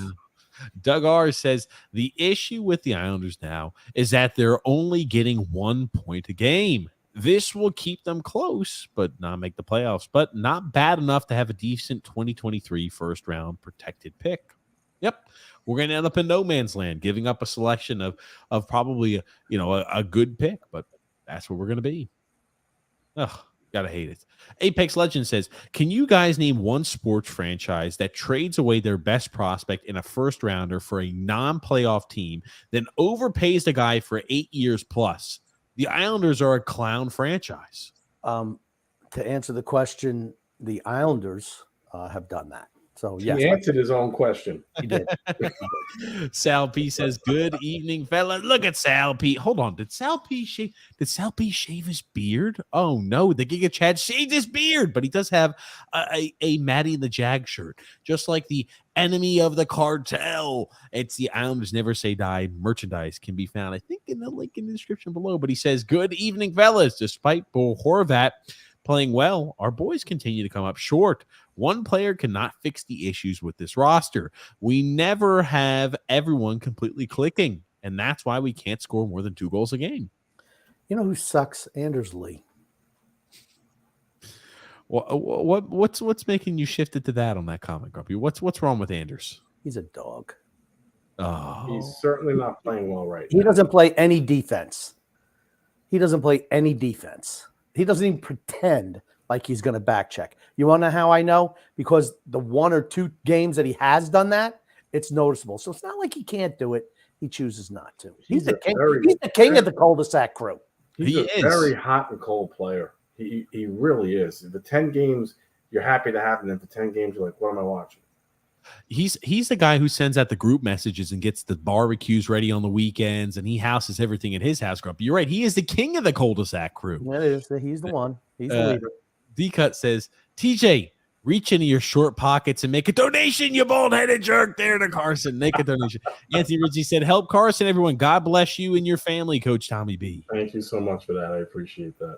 Doug R says the issue with the Islanders now is that they're only getting 1 point a game. This will keep them close, but not make the playoffs, but not bad enough to have a decent 2023 first round protected pick. Yep. We're going to end up in no man's land, giving up a selection of probably a good pick, but that's where we're going to be. Ugh, gotta hate it. Apex Legend says, can you guys name one sports franchise that trades away their best prospect in a first rounder for a non-playoff team, then overpays the guy for 8 years plus? The Islanders are a clown franchise. To answer the question, the Islanders have done that. So yes, He answered his own question. he did. Sal P says, good evening, fella. Look at Sal P. Hold on. Did Sal P shave his beard? Oh no, the Giga Chad shaved his beard, but he does have a Matty and the Jag shirt, just like the enemy of the cartel. It's the Islanders Never Say Die merchandise, can be found, I think, in the link in the description below. But he says, good evening, fellas. Despite Bo Horvat playing well, our boys continue to come up short. One player cannot fix the issues with this roster. We never have everyone completely clicking, and that's why we can't score more than 2 goals a game. You know who sucks? Anders Lee. What's making you shift it to that on that comment, Grumpy? What's wrong with Anders? He's a dog. Oh, He's certainly not playing well right He now. doesn't play any defense. He doesn't even pretend like he's going to back check. You want to know how I know? Because the 1 or 2 games that he has done that, it's noticeable. So it's not like he can't do it. He chooses not to. He's the king. He's the king of the cul-de-sac crew. He's a very hot and cold player. He really is. The 10 games, you're happy to have him. And for 10 games, you're like, what am I watching? He's the guy who sends out the group messages and gets the barbecues ready on the weekends, and he houses everything at his house. Grumpy, you're right. He is the king of the cul-de-sac crew. That is. He's the one. He's the leader. D-Cut says, TJ, reach into your short pockets and make a donation, you bald-headed jerk. There to Carson. Make a donation. Anthony Ritchie said, help Carson, everyone. God bless you and your family, Coach Tommy B. Thank you so much for that. I appreciate that.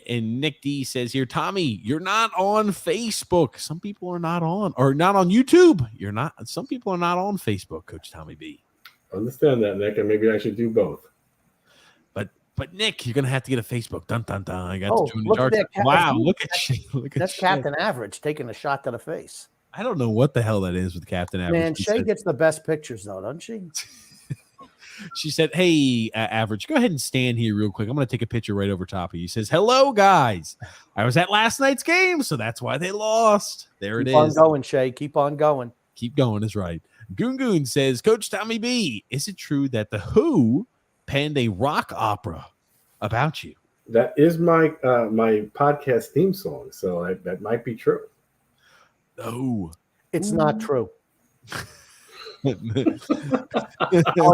And Nick D says here, Tommy, you're not on Facebook. Some people are not on, or not on YouTube. You're not. Some people are not on Facebook, Coach Tommy B. Understand that, Nick, and maybe I should do both. But Nick, you're gonna have to get a Facebook. Dun dun dun. I got Oh, to join the look at dark that. side. Wow, look at That's Shay. Captain Average taking a shot to the face. I don't know what the hell that is with Captain Average. Man, Shay gets the best pictures, though, doesn't she? She said, hey, Average, go ahead and stand here real quick. I'm going to take a picture right over top of you. He says, hello, guys. I was at last night's game, so that's why they lost. There it is. Keep on going, Shay. Keep on going. Keep going is right. Goon Goon says, Coach Tommy B, is it true that the Who penned a rock opera about you? That is my my podcast theme song, so that might be true. Oh. It's not true. I'll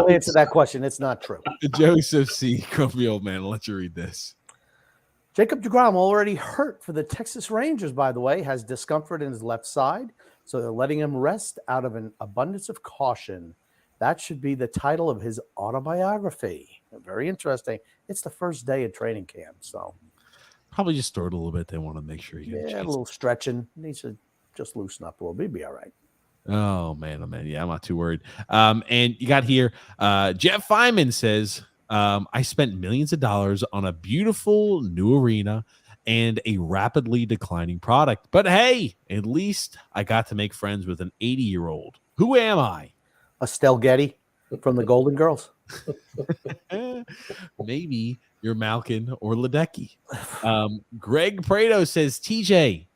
answer that question. It's not true. Joseph C. Grumpy Old Man, I'll let you read this. Jacob deGrom, already hurt for the Texas Rangers, by the way, has discomfort in his left side, so they're letting him rest out of an abundance of caution. That should be the title of his autobiography. Very interesting. It's the first day of training camp, so Probably just throw it a little bit. They want to make sure you get a a chance. little stretching. Needs to just loosen up a little bit. He'll be all right. Oh man. Yeah, I'm not too worried. And you got here, Jeff Feynman says, I spent millions of dollars on a beautiful new arena and a rapidly declining product. But hey, at least I got to make friends with an 80-year-old. Who am I? Estelle Getty. from the Golden Girls. Maybe you're Malkin or Ledecky. Greg Prado says, TJ,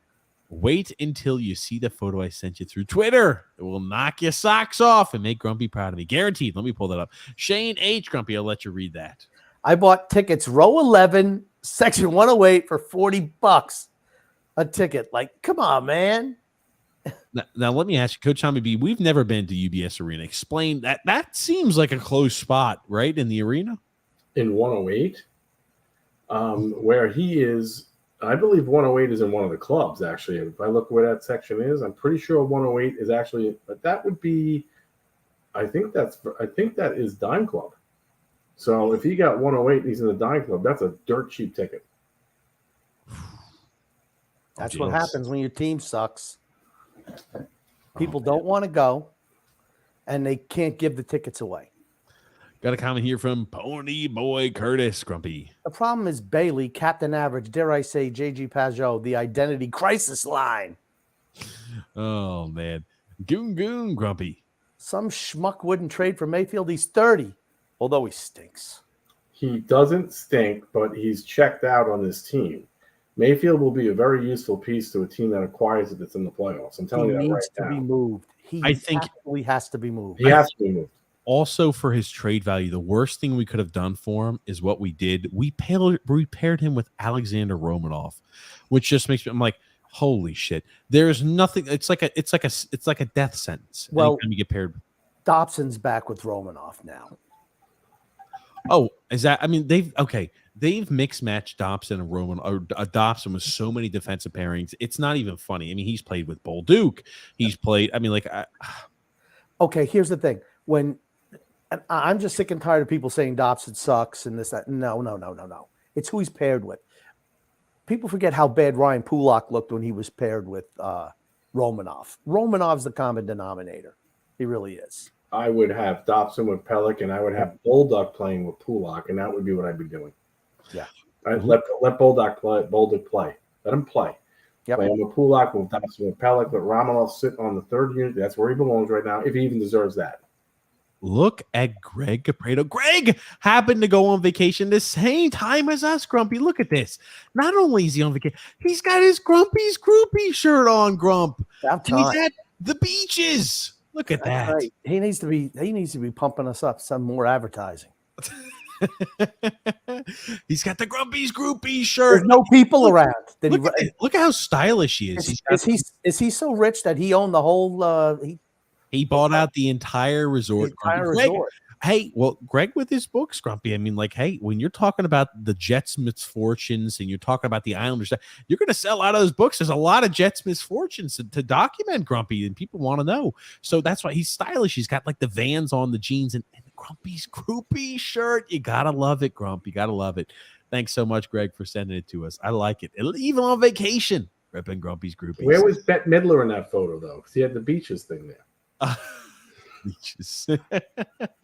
wait until you see the photo I sent you through Twitter. It will knock your socks off and make Grumpy proud of me. Guaranteed. Let me pull that up. Shane H. Grumpy, I'll let you read that. I bought tickets, row 11, section 108 for $40 a ticket. Like, come on, man. Now let me ask you, Coach Tommy B, we've never been to UBS Arena. Explain that. That seems like a close spot, right, in the arena? In 108, where he is, I believe 108 is in one of the clubs, actually. If I look where that section is, I'm pretty sure 108 is actually, but that would be, I think that is Dime Club. So if he got 108 and he's in the Dime Club, that's a dirt cheap ticket. That's what happens when your team sucks. People don't want to go, and they can't give the tickets away. Got a comment here from Pony Boy Curtis, Grumpy. The problem is Bailey, Captain Average, dare I say JG Pajot, the identity crisis line. Oh, man. Goon, Grumpy. Some schmuck wouldn't trade for Mayfield. He's 30, although he stinks. He doesn't stink, but he's checked out on this team. Mayfield will be a very useful piece to a team that acquires it that's in the playoffs. I'm telling you that right now. He needs to be moved. I think he has to be moved. He has to be moved. Also, for his trade value, the worst thing we could have done for him is what we did. We paired him with Alexander Romanov, which just makes me. I'm like, holy shit! There's nothing. It's like a death sentence. Well, anytime you get paired. Dobson's back with Romanov now. Oh, is that? I mean, they've mixed matched Dobson and Roman, or Dobson with so many defensive pairings. It's not even funny. I mean, he's played with Bolduc. He's played. I mean, okay, here's the thing. I'm just sick and tired of people saying Dobson sucks and this, that. No. It's who he's paired with. People forget how bad Ryan Pulak looked when he was paired with Romanov. Romanov's the common denominator. He really is. I would have Dobson with Pellick, and I would have Bolduc playing with Pulak, and that would be what I'd be doing. Yeah. Let Bolduc play. Let him play. Yep. Play him with Pulak, with Dobson with Pellick. Let Romanov sit on the third unit. That's where he belongs right now, if he even deserves that. Look at Greg Capredo. Greg happened to go on vacation the same time as us, Grumpy. Look at this. Not only is he on vacation, he's got his Grumpy's Groupie shirt on, Grump. And he's at the beaches. Look at that. Right. He needs to be pumping us up some more advertising. He's got the Grumpy's Groupie shirt. There's no people around. Look at how stylish he is. Is he so rich that he owned the whole he bought out the entire resort. Hey, well, Greg with his books, Grumpy. I mean, hey, when you're talking about the Jets' misfortunes and you're talking about the Islanders, you're going to sell out of those books. There's a lot of Jets' misfortunes to document, Grumpy, and people want to know. So that's why he's stylish. He's got the Vans on, the jeans, and Grumpy's Groupie shirt. You got to love it, Grump. You got to love it. Thanks so much, Greg, for sending it to us. I like it. Even on vacation, ripping Grumpy's Groupies. Where was Bette Midler in that photo, though? Because he had the beaches thing there. Beaches. Do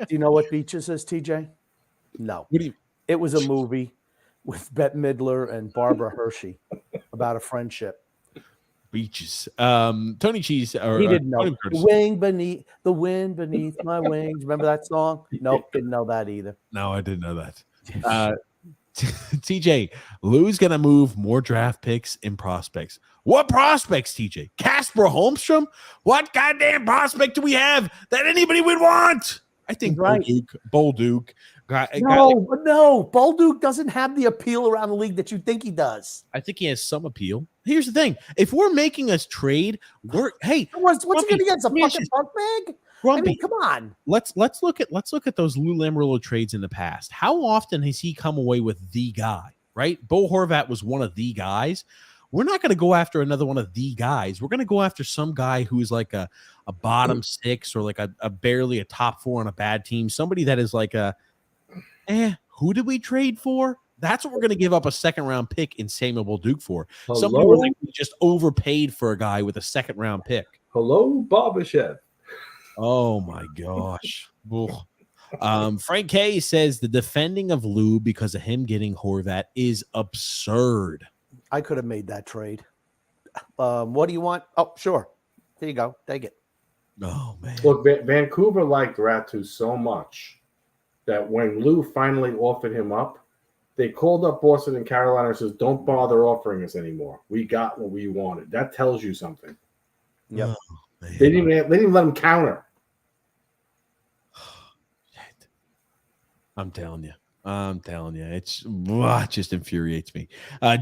you know what Beaches is, TJ? No. It was a movie with Bette Midler and Barbara Hershey about a friendship. Beaches. Tony Cheese. He didn't know. The wind beneath my wings. Remember that song? Nope, didn't know that either. No, I didn't know that. TJ, Lou's gonna move more draft picks and prospects. What prospects, TJ? Casper Holmstrom? What goddamn prospect do we have that anybody would want? I think right. Bolduc. No. Bolduc doesn't have the appeal around the league that you think he does. I think he has some appeal. Here's the thing: if we're making us trade, what's he gonna get? A fucking punk bag? Grumpy, I mean, come on. Let's look at those Lou Lamoriello trades in the past. How often has he come away with the guy? Right? Bo Horvat was one of the guys. We're not going to go after another one of the guys. We're going to go after some guy who's like a bottom six or like a barely a top four on a bad team. Somebody that is like who did we trade for? That's what we're going to give up a second round pick in Samuel Bolduc for. Hello? Somebody we just overpaid for a guy with a second round pick. Hello, Barbashev. Oh my gosh. Frank K says the defending of Lou because of him getting Horvat is absurd. I could have made that trade. What do you want? Oh, sure. There you go. Take it. Oh man. Look, Vancouver liked Ratu so much that when Lou finally offered him up, they called up Boston and Carolina and says, "Don't bother offering us anymore. We got what we wanted." That tells you something. Yep. Oh, man. They didn't even let him counter. Shit. I'm telling you. It just infuriates me.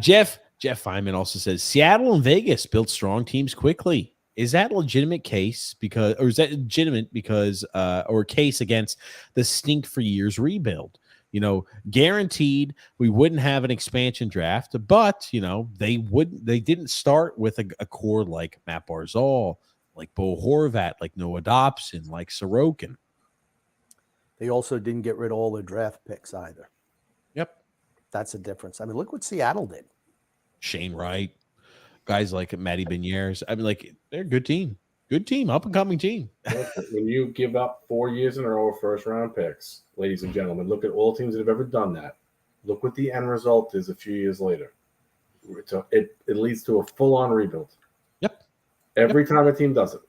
Jeff Feynman also says Seattle and Vegas built strong teams quickly. Is that legitimate case or case against the stink for years rebuild? Guaranteed we wouldn't have an expansion draft, but they didn't start with a core like Matt Barzal, like Bo Horvat, like Noah Dobson, like Sorokin. They also didn't get rid of all their draft picks either. Yep. That's a difference. I mean, look what Seattle did. Shane Wright, guys like Matty Beniers. I mean, like, they're a good team, up and coming team. When you give up 4 years in a row of first-round picks, ladies and gentlemen, look at all teams that have ever done that. Look what the end result is a few years later. It leads to a full-on rebuild. Yep. Every time a team does it.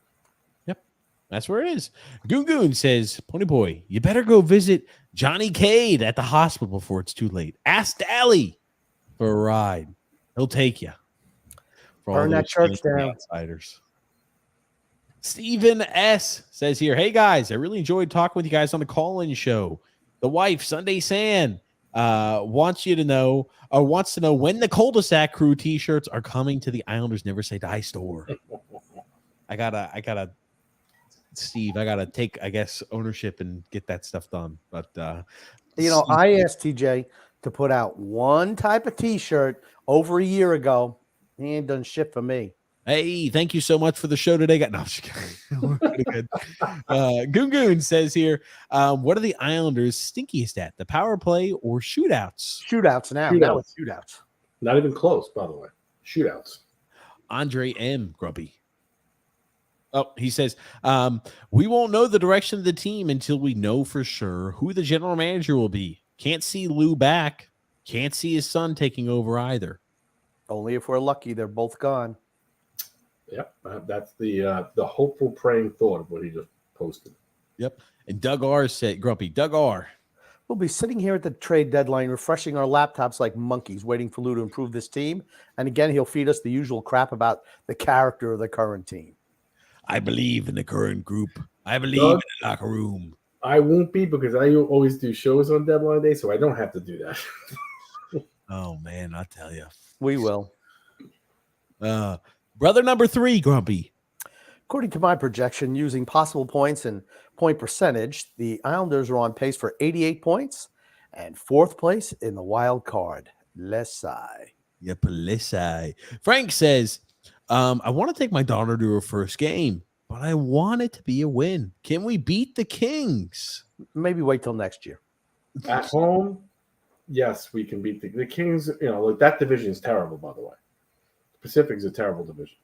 Yep. That's where it is. Goon says, Pony Boy, you better go visit Johnny Cade at the hospital before it's too late. Ask Dally for a ride. He'll take you. Burn that church down. Outsiders. Stephen S. says here, hey guys, I really enjoyed talking with you guys on the call-in show. The wife, Sunday San, wants to know when the cul-de-sac crew t-shirts are coming to the Islanders Never Say Die store. I gotta Steve, I gotta take, I guess, ownership and get that stuff done. But I asked TJ to put out one type of t-shirt over a year ago. He ain't done shit for me. Hey, thank you so much for the show today. No, I'm just kidding. We're pretty good. Goon says here, what are the Islanders stinkiest at? The power play or shootouts? Shootouts now. Now it's shootouts. Not even close, by the way. Shootouts. Andre M. Grumpy. Oh, he says, we won't know the direction of the team until we know for sure who the general manager will be. Can't see Lou back. Can't see his son taking over either. Only if we're lucky. They're both gone. Yep, that's the hopeful praying thought of what he just posted. Yep. And Doug R. said, Grumpy, Doug R. We'll be sitting here at the trade deadline, refreshing our laptops like monkeys, waiting for Lou to improve this team. And again, he'll feed us the usual crap about the character of the current team. I believe in the current group. I believe in the locker room. I won't be because I always do shows on deadline day, so I don't have to do that. Oh, man, I'll tell you. We will. Brother number 3, Grumpy. According to my projection, using possible points and point percentage, the Islanders are on pace for 88 points and 4th place in the wild card. Lesai. Yep, Lesai. Frank says, I want to take my daughter to her first game, but I want it to be a win. Can we beat the Kings? Maybe wait till next year. At home, yes, we can beat the Kings. Like that division is terrible, by the way. Pacific is a terrible division.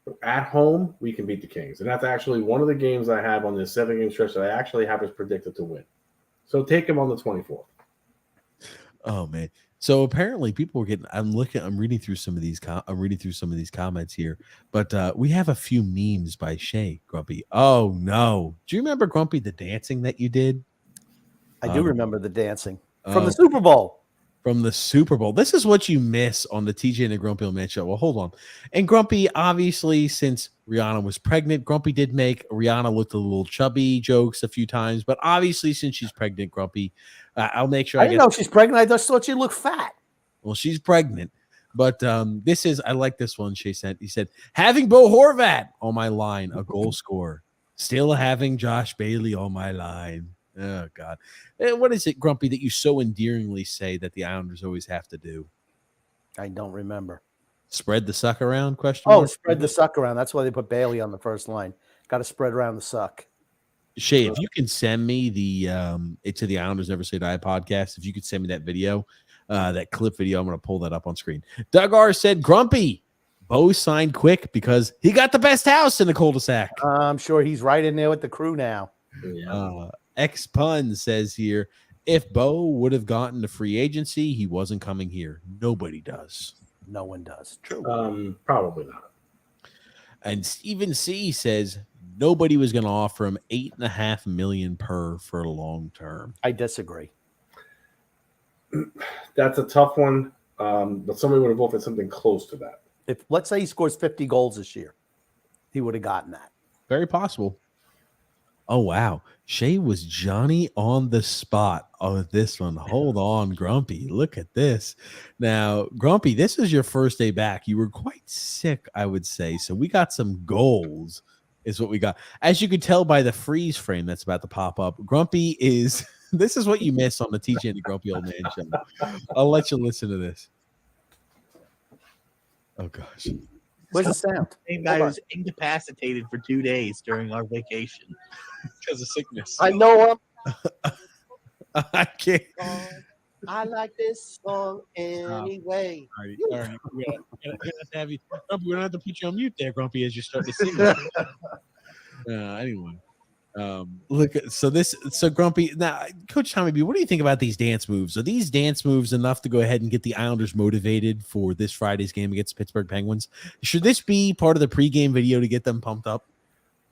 But at home, we can beat the Kings. And that's actually one of the games I have on this 7-game stretch that I actually have as predicted to win. So take him on the 24th. Oh, man. So apparently people were getting, I'm reading through some of these comments here, but we have a few memes by Shay, Grumpy. Oh, no. Do you remember, Grumpy, the dancing that you did? I do remember the dancing from the Super Bowl. From the Super Bowl. This is what you miss on the TJ and the Grumpy Old Man show. Well, hold on. And Grumpy, obviously, since Rihanna was pregnant, Grumpy did make Rihanna look a little chubby jokes a few times. But obviously, since she's pregnant, Grumpy, I'll make sure I didn't know she's pregnant. I just thought she looked fat. Well, she's pregnant. But I like this one Shay sent. He said, having Bo Horvat on my line, a goal scorer. Still having Josh Bailey on my line. Oh, God. What is it, Grumpy, that you so endearingly say that the Islanders always have to do? I don't remember. Spread the suck around? Spread the suck around. That's why they put Bailey on the first line. Got to spread around the suck. Shay, if you can send me to the Islanders Never Say Die podcast, if you could send me that video, that clip video, I'm going to pull that up on screen. Doug R. said, Grumpy, Bo signed quick because he got the best house in the cul-de-sac. I'm sure he's right in there with the crew now. Yeah. X Pun says here, if Bo would have gotten the free agency, he wasn't coming here. Nobody does. No one does. True. Probably not. And Steven C says, nobody was going to offer him $8.5 million per for long term. I disagree. That's a tough one, but somebody would have offered something close to that. If let's say he scores 50 goals this year, he would have gotten that. Very possible. Oh, wow. Shay was Johnny on the spot on this one. Hold on, Grumpy. Look at this. Now, Grumpy, this is your first day back. You were quite sick, I would say. So we got some goals is what we got. As you could tell by the freeze frame that's about to pop up, Grumpy is – this is what you miss on the TJ and the Grumpy Old Man show. I'll let you listen to this. Oh, gosh. Where's the sound? The same guy was incapacitated for 2 days during our vacation Because of sickness. I know him. I can't. I like this song anyway. All right. We don't have to put you on mute there, Grumpy, as you start to sing. Anyway. Look, so Grumpy. Now, Coach Tommy B, what do you think about these dance moves? Are these dance moves enough to go ahead and get the Islanders motivated for this Friday's game against the Pittsburgh Penguins? Should this be part of the pregame video to get them pumped up?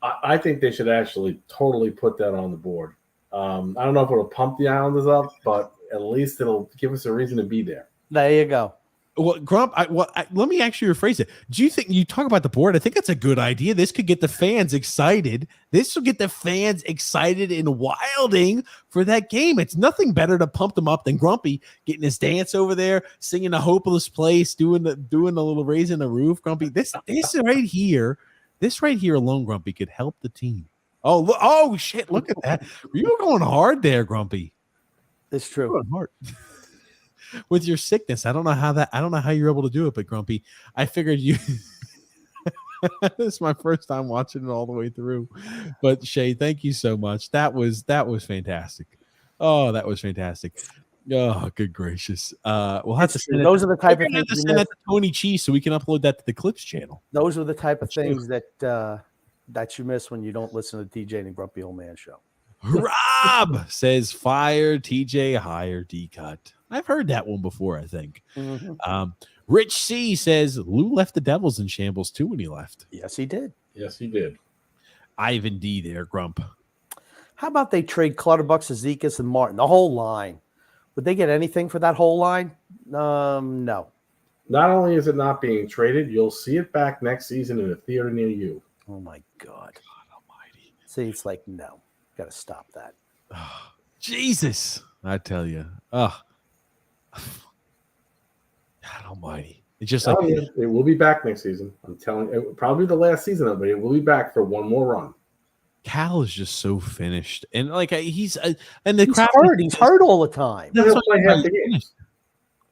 I think they should actually totally put that on the board. I don't know if it'll pump the Islanders up, but at least it'll give us a reason to be there. There you go. Well, Grump, let me actually rephrase it. Do you think you talk about the board? I think that's a good idea. This could get the fans excited. This will get the fans excited in Wilding for that game. It's nothing better to pump them up than Grumpy getting his dance over there, singing a hopeless place, doing a little raising the roof. Grumpy, this right here alone, Grumpy, could help the team. Oh shit! Look at that. You were going hard there, Grumpy. It's true. Hard. With your sickness, I don't know how you're able to do it, but Grumpy, I figured you. This is my first time watching it all the way through. But Shay, thank you so much. That was fantastic. Oh, that was fantastic. Oh, good gracious. We'll have to send those are the type of things to send that to Tony Cheese so we can upload that to the Clips channel. Those are the type of things that you miss when you don't listen to TJ and the Grumpy Old Man show. Rob says fire TJ, hire D-Cut. I've heard that one before, I think. Mm-hmm. Rich C says Lou left the Devils in shambles too when he left. Yes, he did. Yes, he did. Ivan D there, Grump. How about they trade Clutterbuck, Zizekas, and Martin, the whole line? Would they get anything for that whole line? No. Not only is it not being traded, you'll see it back next season in a theater near you. Oh, my God. Almighty. See, it's like, no. Got to stop that. Oh, Jesus. I tell you. Oh. God almighty. It's just like it will be back next season. I'm telling you, probably the last season of it. It will be back for one more run. Cal is just so finished. And like he's hurt. He's hurt all the time. He'll play half the game.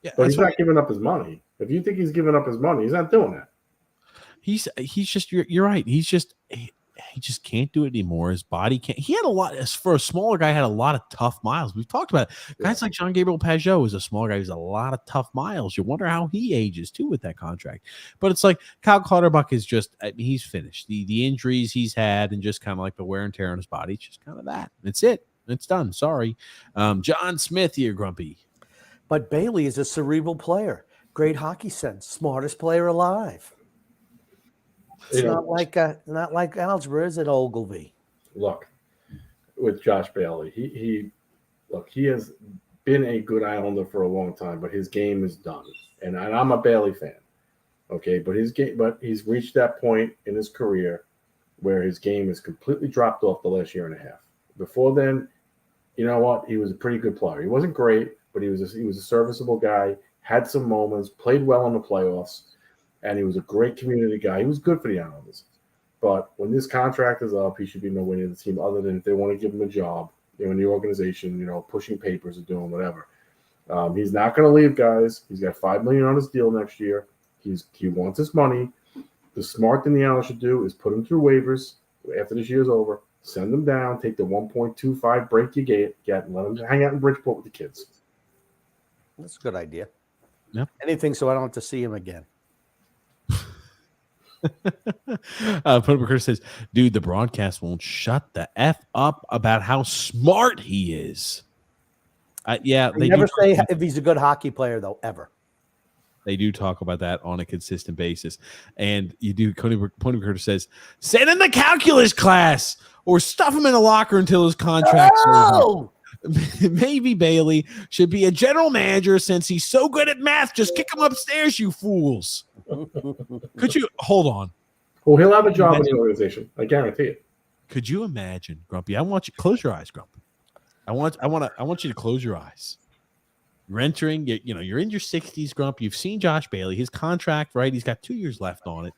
Yeah, but he's not giving up his money. If you think he's giving up his money, he's not doing that. He's just you're right. He just can't do it anymore. His body can't. He had a lot for a smaller guy. Had a lot of tough miles. We've talked about it. Guys like Jean Gabriel Pageau is a small guy. He's a lot of tough miles. You wonder how he ages too with that contract. But it's like Kyle Clutterbuck is just he's finished. The injuries he's had and just kind of like the wear and tear on his body. It's just kind of that. It's it. It's done. Sorry, John Smith here, Grumpy. But Bailey is a cerebral player. Great hockey sense. Smartest player alive. It's not like Algebra, is it, Ogilvy? Look, with Josh Bailey, he has been a good Islander for a long time, but his game is done. And I'm a Bailey fan, okay, but he's reached that point in his career where his game has completely dropped off the last year and a half. Before then, you know what? He was a pretty good player. He wasn't great, but he was a serviceable guy. Had some moments, played well in the playoffs. And he was a great community guy. He was good for the Islanders. But when this contract is up, he should be nowhere near the team other than if they want to give him a job, in the organization, pushing papers or doing whatever. He's not going to leave, guys. He's got $5 million on his deal next year. He wants his money. The smart thing the Islanders should do is put him through waivers after this year's over, send him down, take the 1.25 break you get, and let him hang out in Bridgeport with the kids. That's a good idea. Yep. Anything so I don't have to see him again. Chris says, dude, the broadcast won't shut the F up about how smart he is. Yeah, they never say if he's a good hockey player, though, ever. They do talk about that on a consistent basis. And you do, Pony Curtis says, send in the calculus class or stuff him in a locker until his contract's over. Maybe Bailey should be a general manager since he's so good at math. Just kick him upstairs, you fools. Could you hold on? Well, he'll have a job in the organization. I guarantee it. Could you imagine, Grumpy? I want you close your eyes, Grumpy. I want you to close your eyes. You're entering, you're in your 60s, Grumpy. You've seen Josh Bailey. His contract, right? He's got 2 years left on it.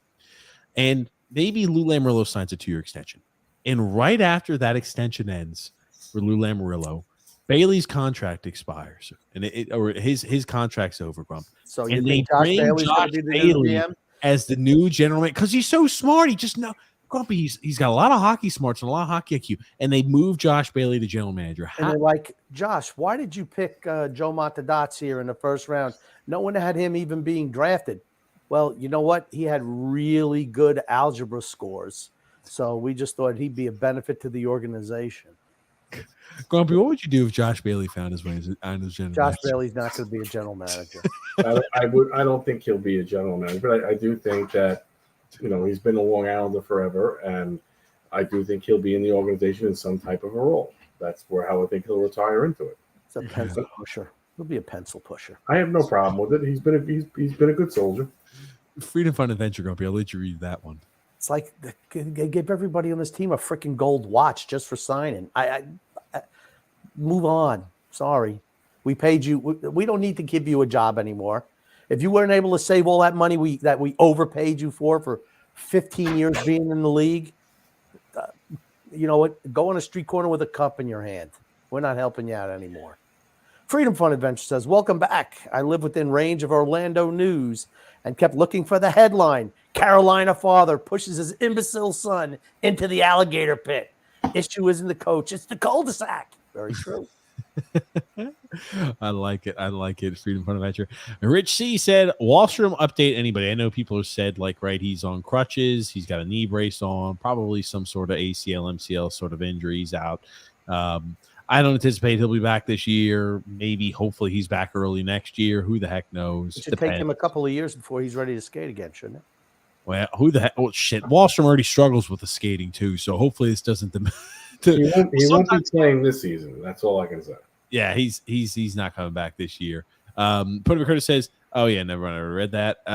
And maybe Lou Lamoriello signs a 2-year extension. And right after that extension ends for Lou Lamoriello, Bailey's contract expires, and his contract's over, Grump. So you think Josh Bailey's going to be the new GM? As the new general manager because he's so smart. He just know Grumpy. He's got a lot of hockey smarts and a lot of hockey IQ, and they moved Josh Bailey to general manager. And they're like, Josh, why did you pick Joe Montadotz here in the first round? No one had him even being drafted. Well, you know what? He had really good algebra scores, so we just thought he'd be a benefit to the organization. Grumpy, what would you do if Josh Bailey found his way as general Josh Bailey's not going to be a general manager. I don't think he'll be a general manager, but I do think that, he's been a Long Islander forever, and I do think he'll be in the organization in some type of a role. That's how I think he'll retire into it. It's a pencil pusher. He'll be a pencil pusher. I have no problem with it. He's been a good soldier. Freedom, Fun, Adventure, Grumpy. I'll let you read that one. It's like they give everybody on this team a freaking gold watch just for signing. I move on. Sorry. We paid you. We don't need to give you a job anymore. If you weren't able to save all that money that we overpaid you for 15 years being in the league, you know what? Go on a street corner with a cup in your hand. We're not helping you out anymore. Freedom Fun Adventure says, welcome back. I live within range of Orlando news and kept looking for the headline. Carolina father pushes his imbecile son into the alligator pit. Issue isn't the coach. It's the cul-de-sac. Very true. I like it. Freedom Fun Adventure. Rich C said, Wallstrom update anybody. I know people have said, he's on crutches. He's got a knee brace on, probably some sort of ACL, MCL sort of injury. He's out. I don't anticipate he'll be back this year. Maybe, hopefully, he's back early next year. Who the heck knows? It should take him a couple of years before he's ready to skate again, shouldn't it? Well, who the heck? Oh, shit. Wallstrom already struggles with the skating, too. So hopefully this doesn't. He won't be playing this season. That's all I can say. Yeah, he's not coming back this year. Puerto Curtis says, oh, yeah, never mind. I read that.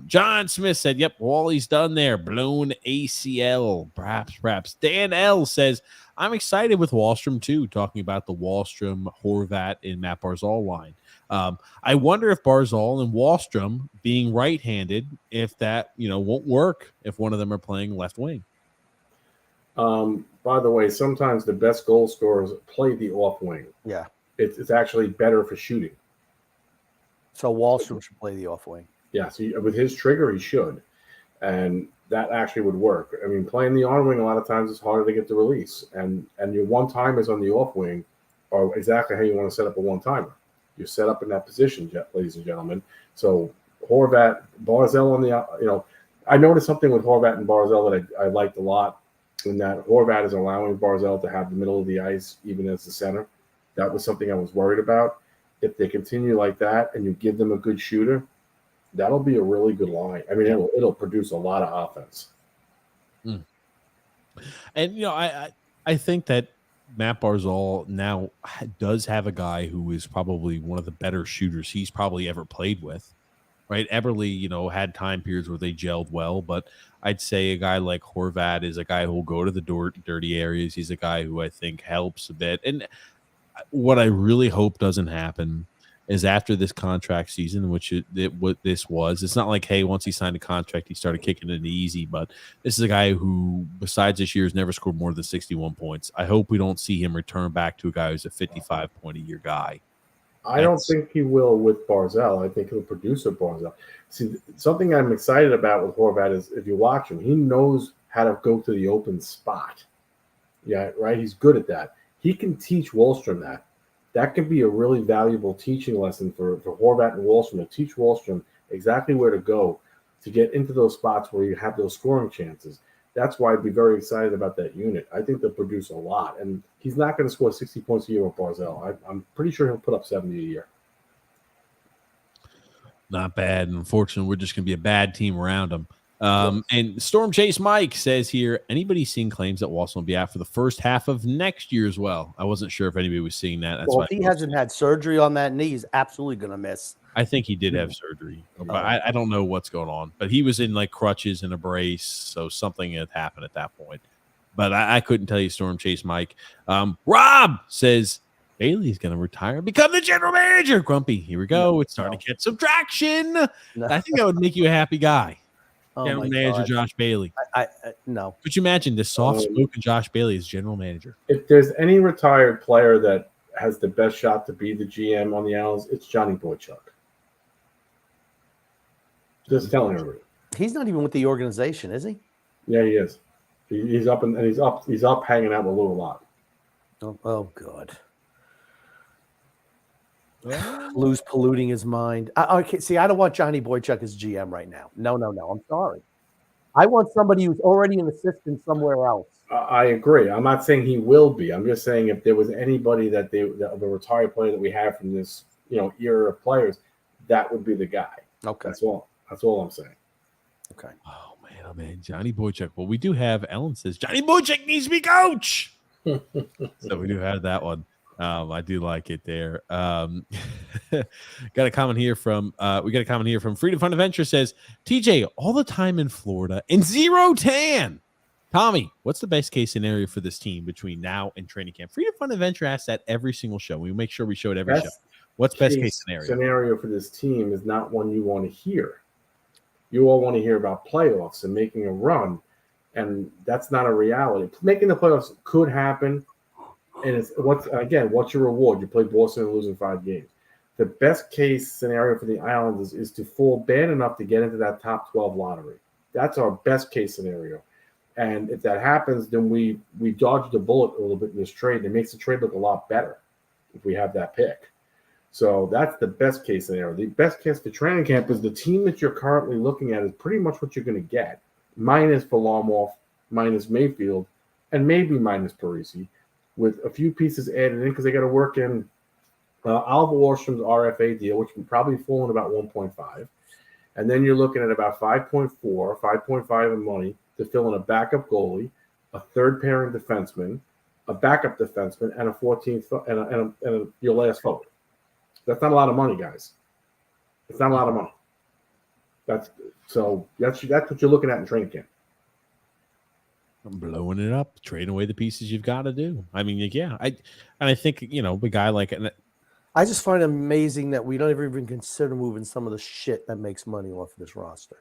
John Smith said, yep, Wally's done there. Blown ACL. Perhaps. Dan L says, I'm excited with Wallstrom, too, talking about the Wallstrom, Horvat, and Matt Barzal line. I wonder if Barzal and Wallstrom being right-handed, if that, won't work if one of them are playing left wing. By the way, sometimes the best goal scorers play the off wing. Yeah. It's actually better for shooting. So Wallstrom should play the off wing. Yeah, so with his trigger, he should. And that actually would work. I mean, playing the on wing a lot of times is harder to get the release. And your one-timers on the off wing are exactly how you want to set up a one-timer. You're set up in that position, ladies and gentlemen. So Horvat, Barzal on the, I noticed something with Horvat and Barzal that I liked a lot, in that Horvat is allowing Barzal to have the middle of the ice even as the center. That was something I was worried about. If they continue like that and you give them a good shooter, that'll be a really good line. I mean, it'll produce a lot of offense. And, I think that Matt Barzal now does have a guy who is probably one of the better shooters he's probably ever played with, right? Eberle, had time periods where they gelled well, but I'd say a guy like Horvat is a guy who will go to the dirty areas. He's a guy who I think helps a bit. And what I really hope doesn't happen is after this contract season, what this was, it's not like, hey, once he signed a contract, he started kicking it easy, but this is a guy who, besides this year, has never scored more than 61 points. I hope we don't see him return back to a guy who's a 55-point-a-year guy. I don't think he will with Barzal. I think he'll produce a Barzal. See, something I'm excited about with Horvat is if you watch him, he knows how to go to the open spot. Yeah, right? He's good at that. He can teach Wallstrom that. That could be a really valuable teaching lesson for Horvat and Wallstrom, to teach Wallstrom exactly where to go to get into those spots where you have those scoring chances. That's why I'd be very excited about that unit. I think they'll produce a lot. And he's not going to score 60 points a year with Barzal. I'm pretty sure he'll put up 70 a year. Not bad. And unfortunately, we're just going to be a bad team around him. And Storm Chase Mike says here, anybody seeing claims that Watson will be out for the first half of next year as well? I wasn't sure if anybody was seeing that. That's Well, why if he hasn't had surgery on that knee, he's absolutely going to miss. I think he did have surgery, but I don't know what's going on. But he was in like crutches and a brace, so something had happened at that point. But I couldn't tell you, Storm Chase Mike. Rob says Bailey's going to retire and become the general manager. Grumpy, here we go. It's starting to get some traction. I think that would make you a happy guy. General manager Josh Bailey. No. Could you imagine this soft-spoken Josh Bailey as general manager? If there's any retired player that has the best shot to be the GM on the Islands, it's Johnny Boychuk. Just telling everybody. He's not even with the organization, is he? Yeah, he is. He's up and he's up hanging out with Lou a lot. Oh God. Lou's polluting his mind. Okay, see, I don't want Johnny Boychuk as GM right now. No. I'm sorry. I want somebody who's already an assistant somewhere else. I agree. I'm not saying he will be. I'm just saying if there was anybody that the retired player that we have from this era of players, that would be the guy. Okay, that's all. That's all I'm saying. Okay. Oh man, Johnny Boychuk. Well, we do have. Ellen says Johnny Boychuk needs to be coach. So we do have that one. I do like it there. Got a comment here from Freedom Fun Adventure says TJ all the time in Florida and zero tan. Tommy, what's the best case scenario for this team between now and training camp? Freedom Fun Adventure asks that every single show. We make sure we show it every show. What's best case scenario? Scenario for this team is not one you want to hear. You all want to hear about playoffs and making a run, and that's not a reality. Making the playoffs could happen. And it's what's your reward? You play Boston and losing 5 games. The best case scenario for the Islanders is to fall bad enough to get into that top 12 lottery. That's our best case scenario. And if that happens, then we dodged a bullet a little bit in this trade. It makes the trade look a lot better if we have that pick. So that's the best case scenario. The best case for training camp is the team that you're currently looking at is pretty much what you're going to get, minus Varlamov, minus Mayfield, and maybe minus Parisi, with a few pieces added in because they got to work in Oliver Wahlstrom's RFA deal, which would probably fall in about 1.5. And then you're looking at about 5.5 in money to fill in a backup goalie, a third pairing defenseman, a backup defenseman, and a 14th and your last forward. That's not a lot of money, guys. It's not a lot of money. That's what you're looking at in training camp. I'm blowing it up, trading away the pieces you've got to do. I mean, yeah, I think a guy like it. I just find it amazing that we don't even consider moving some of the shit that makes money off of this roster.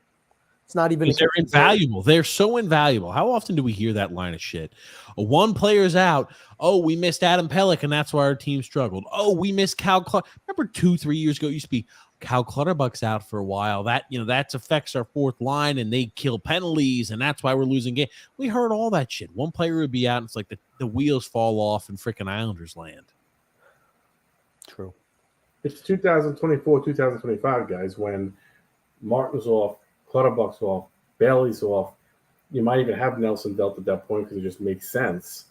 It's not even. They're invaluable. They're so invaluable. How often do we hear that line of shit? One player's out. Oh, we missed Adam Pelech, and that's why our team struggled. Oh, we missed Cal Clutter. Remember 2-3 years ago, it used to be Cal Clutterbuck's out for a while. That that affects our fourth line, and they kill penalties, and that's why we're losing games. We heard all that shit. One player would be out, and it's like the wheels fall off in freaking Islanders land. True. It's 2024, 2025, guys, when Martin's off, Clutterbuck's off, Bailey's off. You might even have Nelson dealt at that point because it just makes sense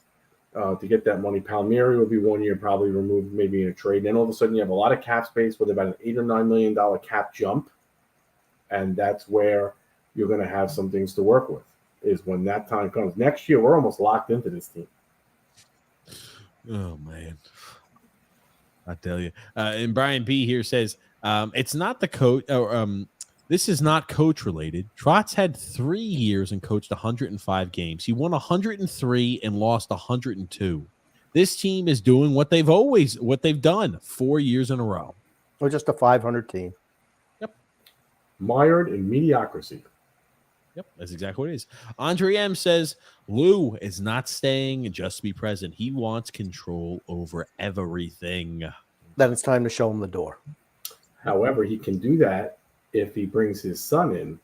to get that money. Palmieri would be 1 year probably removed, maybe in a trade. Then all of a sudden you have a lot of cap space with about an $8 or $9 million cap jump, and that's where you're going to have some things to work with. Is when that time comes. Next year we're almost locked into this team. Oh man, I tell you. And Brian B here says it's not the coach. This is not coach related. Trotz had 3 years and coached 105 games. He won 103 and lost 102. This team is doing what they've done 4 years in a row. We're just a 500 team. Yep. Mired in mediocrity. Yep, that's exactly what it is. Andre M says Lou is not staying just to be present. He wants control over everything. Then it's time to show him the door. However, he can do that if he brings his son in.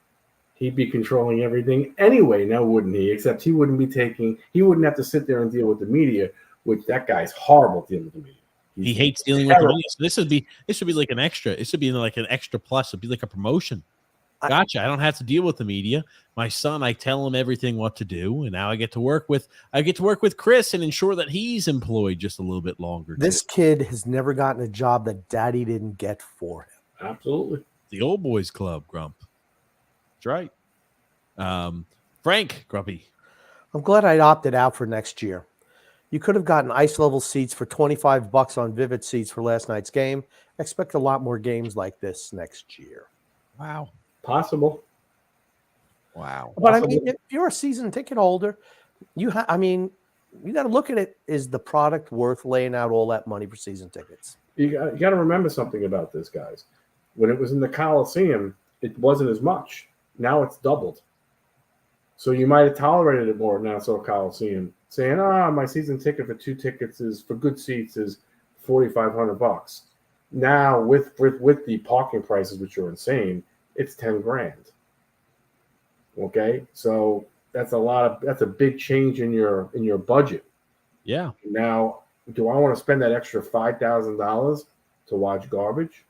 He'd be controlling everything anyway, now wouldn't he? Except he wouldn't have to sit there and deal with the media, which that guy's horrible dealing with the media. He hates dealing with the media. So this would be like an extra. This would be like an extra plus. It'd be like a promotion. Gotcha. I don't have to deal with the media. My son, I tell him everything what to do, and now I get to work with Chris and ensure that he's employed just a little bit longer. This kid has never gotten a job that daddy didn't get for him. Absolutely. the old boys club, Grump. That's right. Frank, Grumpy. I'm glad I opted out for next year. You could have gotten ice level seats for $25 on Vivid Seats for last night's game. Expect a lot more games like this next year. Wow. Possible. Wow. But I mean, if you're a season ticket holder, you got to look at it. Is the product worth laying out all that money for season tickets? You got to remember something about this, guys. When it was in the Coliseum, it wasn't as much. Now it's doubled. So you might have tolerated it more now. So Coliseum saying, my season ticket for 2 tickets for good seats is $4,500. Now with the parking prices, which are insane, it's $10,000. Okay, so that's a big change in your budget. Yeah. Now, do I want to spend that extra $5,000 to watch garbage?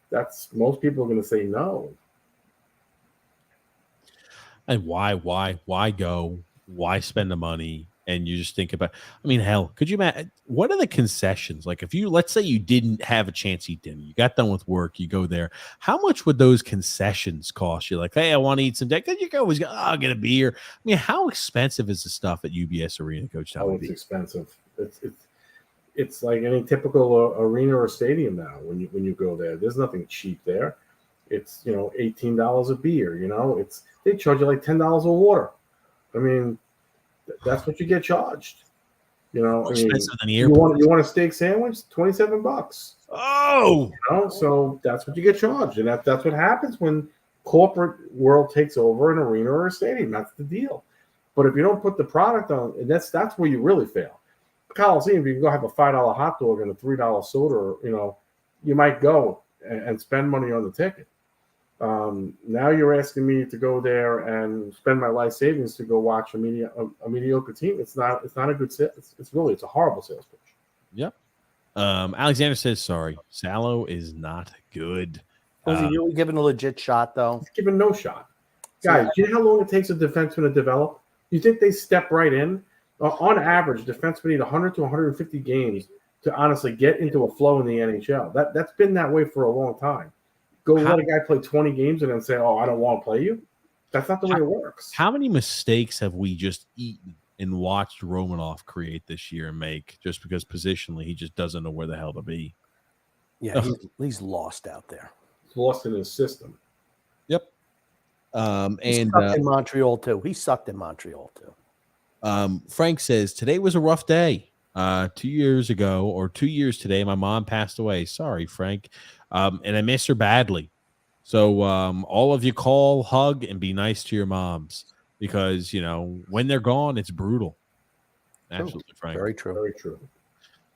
Most people are going to say no. And why go? Why spend the money? And you just think about, I mean, hell, could you imagine what are the concessions? Like if let's say you didn't have a chance to eat dinner, you got done with work, you go there. How much would those concessions cost you? Like, hey, I want to eat some dick. You can always go, I'll get a beer. I mean, how expensive is the stuff at UBS Arena, Coach? It's expensive. It's like any typical arena or stadium now. When you go there, there's nothing cheap there. It's $18 a beer. They charge you like $10 a water. I mean, that's what you get charged. More expensive than the you airport. You want a steak sandwich? $27. Oh, so that's what you get charged, and that's what happens when corporate world takes over an arena or a stadium. That's the deal. But if you don't put the product on, that's where you really fail. Coliseum, if you can go have a $5 hot dog and a $3 soda, you might go and spend money on the ticket. Now you're asking me to go there and spend my life savings to go watch a mediocre team. It's not a good sales. It's a horrible sales pitch. Yep. Alexander says sorry. Sallow is not good. Was he really giving a legit shot though? He's giving no shot. Guys, do you know how long it takes a defenseman to develop? You think they step right in? On average, defensemen need 100 to 150 games to honestly get into a flow in the NHL. That's been that way for a long time. Let a guy play 20 games and then say, I don't want to play you. That's not the way it works. How many mistakes have we just eaten and watched Romanoff create this year and make just because positionally he just doesn't know where the hell to be? Yeah, he's lost out there. He's lost in his system. Yep. He sucked in Montreal too. He sucked in Montreal too. Frank says, today was a rough day. 2 years ago or 2 years today, my mom passed away. Sorry, Frank. And I miss her badly. So all of you call, hug, and be nice to your moms because, when they're gone, it's brutal. Absolutely, Frank. Very true. Very true.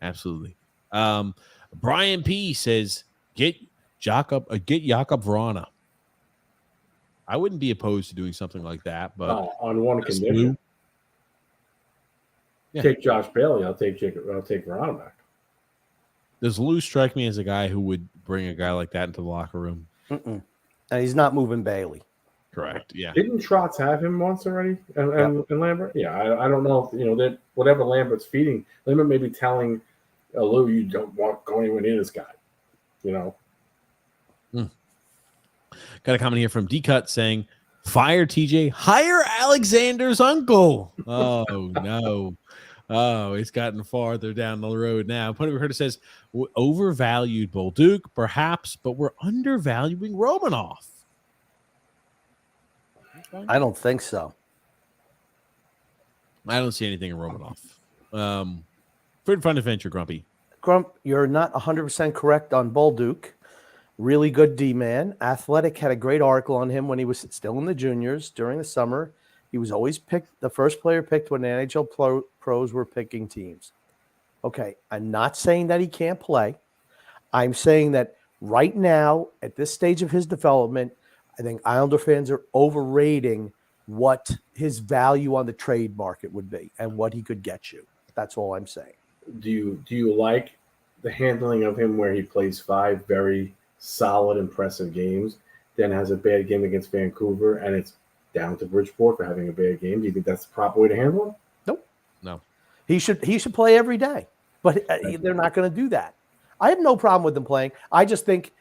Absolutely. Brian P. says, get Jakob Vrana. I wouldn't be opposed to doing something like that, but on one condition. Yeah. Take Josh Bailey. I'll take Vrana back. Does Lou strike me as a guy who would bring a guy like that into the locker room? And he's not moving Bailey. Correct. Yeah. Didn't Trotz have him once already? And Lambert? Yeah. I don't know if that whatever Lambert's feeding, Lambert may be telling Lou, you don't want going anywhere near this guy. Got a comment here from D-Cut saying, fire TJ, hire Alexander's uncle. Oh no. Oh, it's gotten farther down the road now. Pony Curtis says, overvalued Bolduc, perhaps, but we're undervaluing Romanoff. Okay. I don't think so. I don't see anything in Romanoff. Fruit Fun Adventure, Grumpy. Grump, you're not 100% correct on Bolduc. Really good D-man. Athletic had a great article on him when he was still in the juniors during the summer. He was always picked, the first player picked when the NHL pros were picking teams. Okay, I'm not saying that he can't play. I'm saying that right now, at this stage of his development, I think Islander fans are overrating what his value on the trade market would be and what he could get you. That's all I'm saying. Do you like the handling of him where he plays 5 very solid, impressive games, then has a bad game against Vancouver, and it's down to Bridgeport for having a bad game? Do you think that's the proper way to handle him? Nope. No. He should play every day, but they're not going to do that. I have no problem with him playing. I just think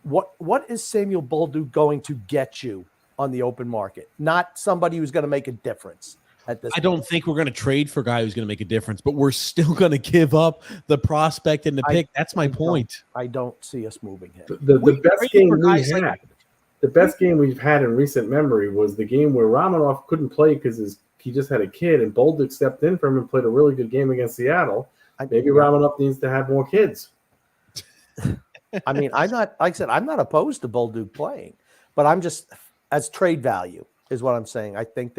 what is Samuel Bolduc going to get you on the open market? Not somebody who's going to make a difference at this I point. don't think we're going to trade for a guy who's going to make a difference, but we're still going to give up the prospect and the pick. That's my point. I don't see us moving him. The best traded game for we guys had, like- the best game we've had in recent memory was the game where Romanov couldn't play because he just had a kid, and Bolduc stepped in for him and played a really good game against Seattle. Maybe Romanov needs to have more kids. I mean, I'm not, like I said, I'm not opposed to Bolduc playing, but I'm just, as trade value is what I'm saying. I think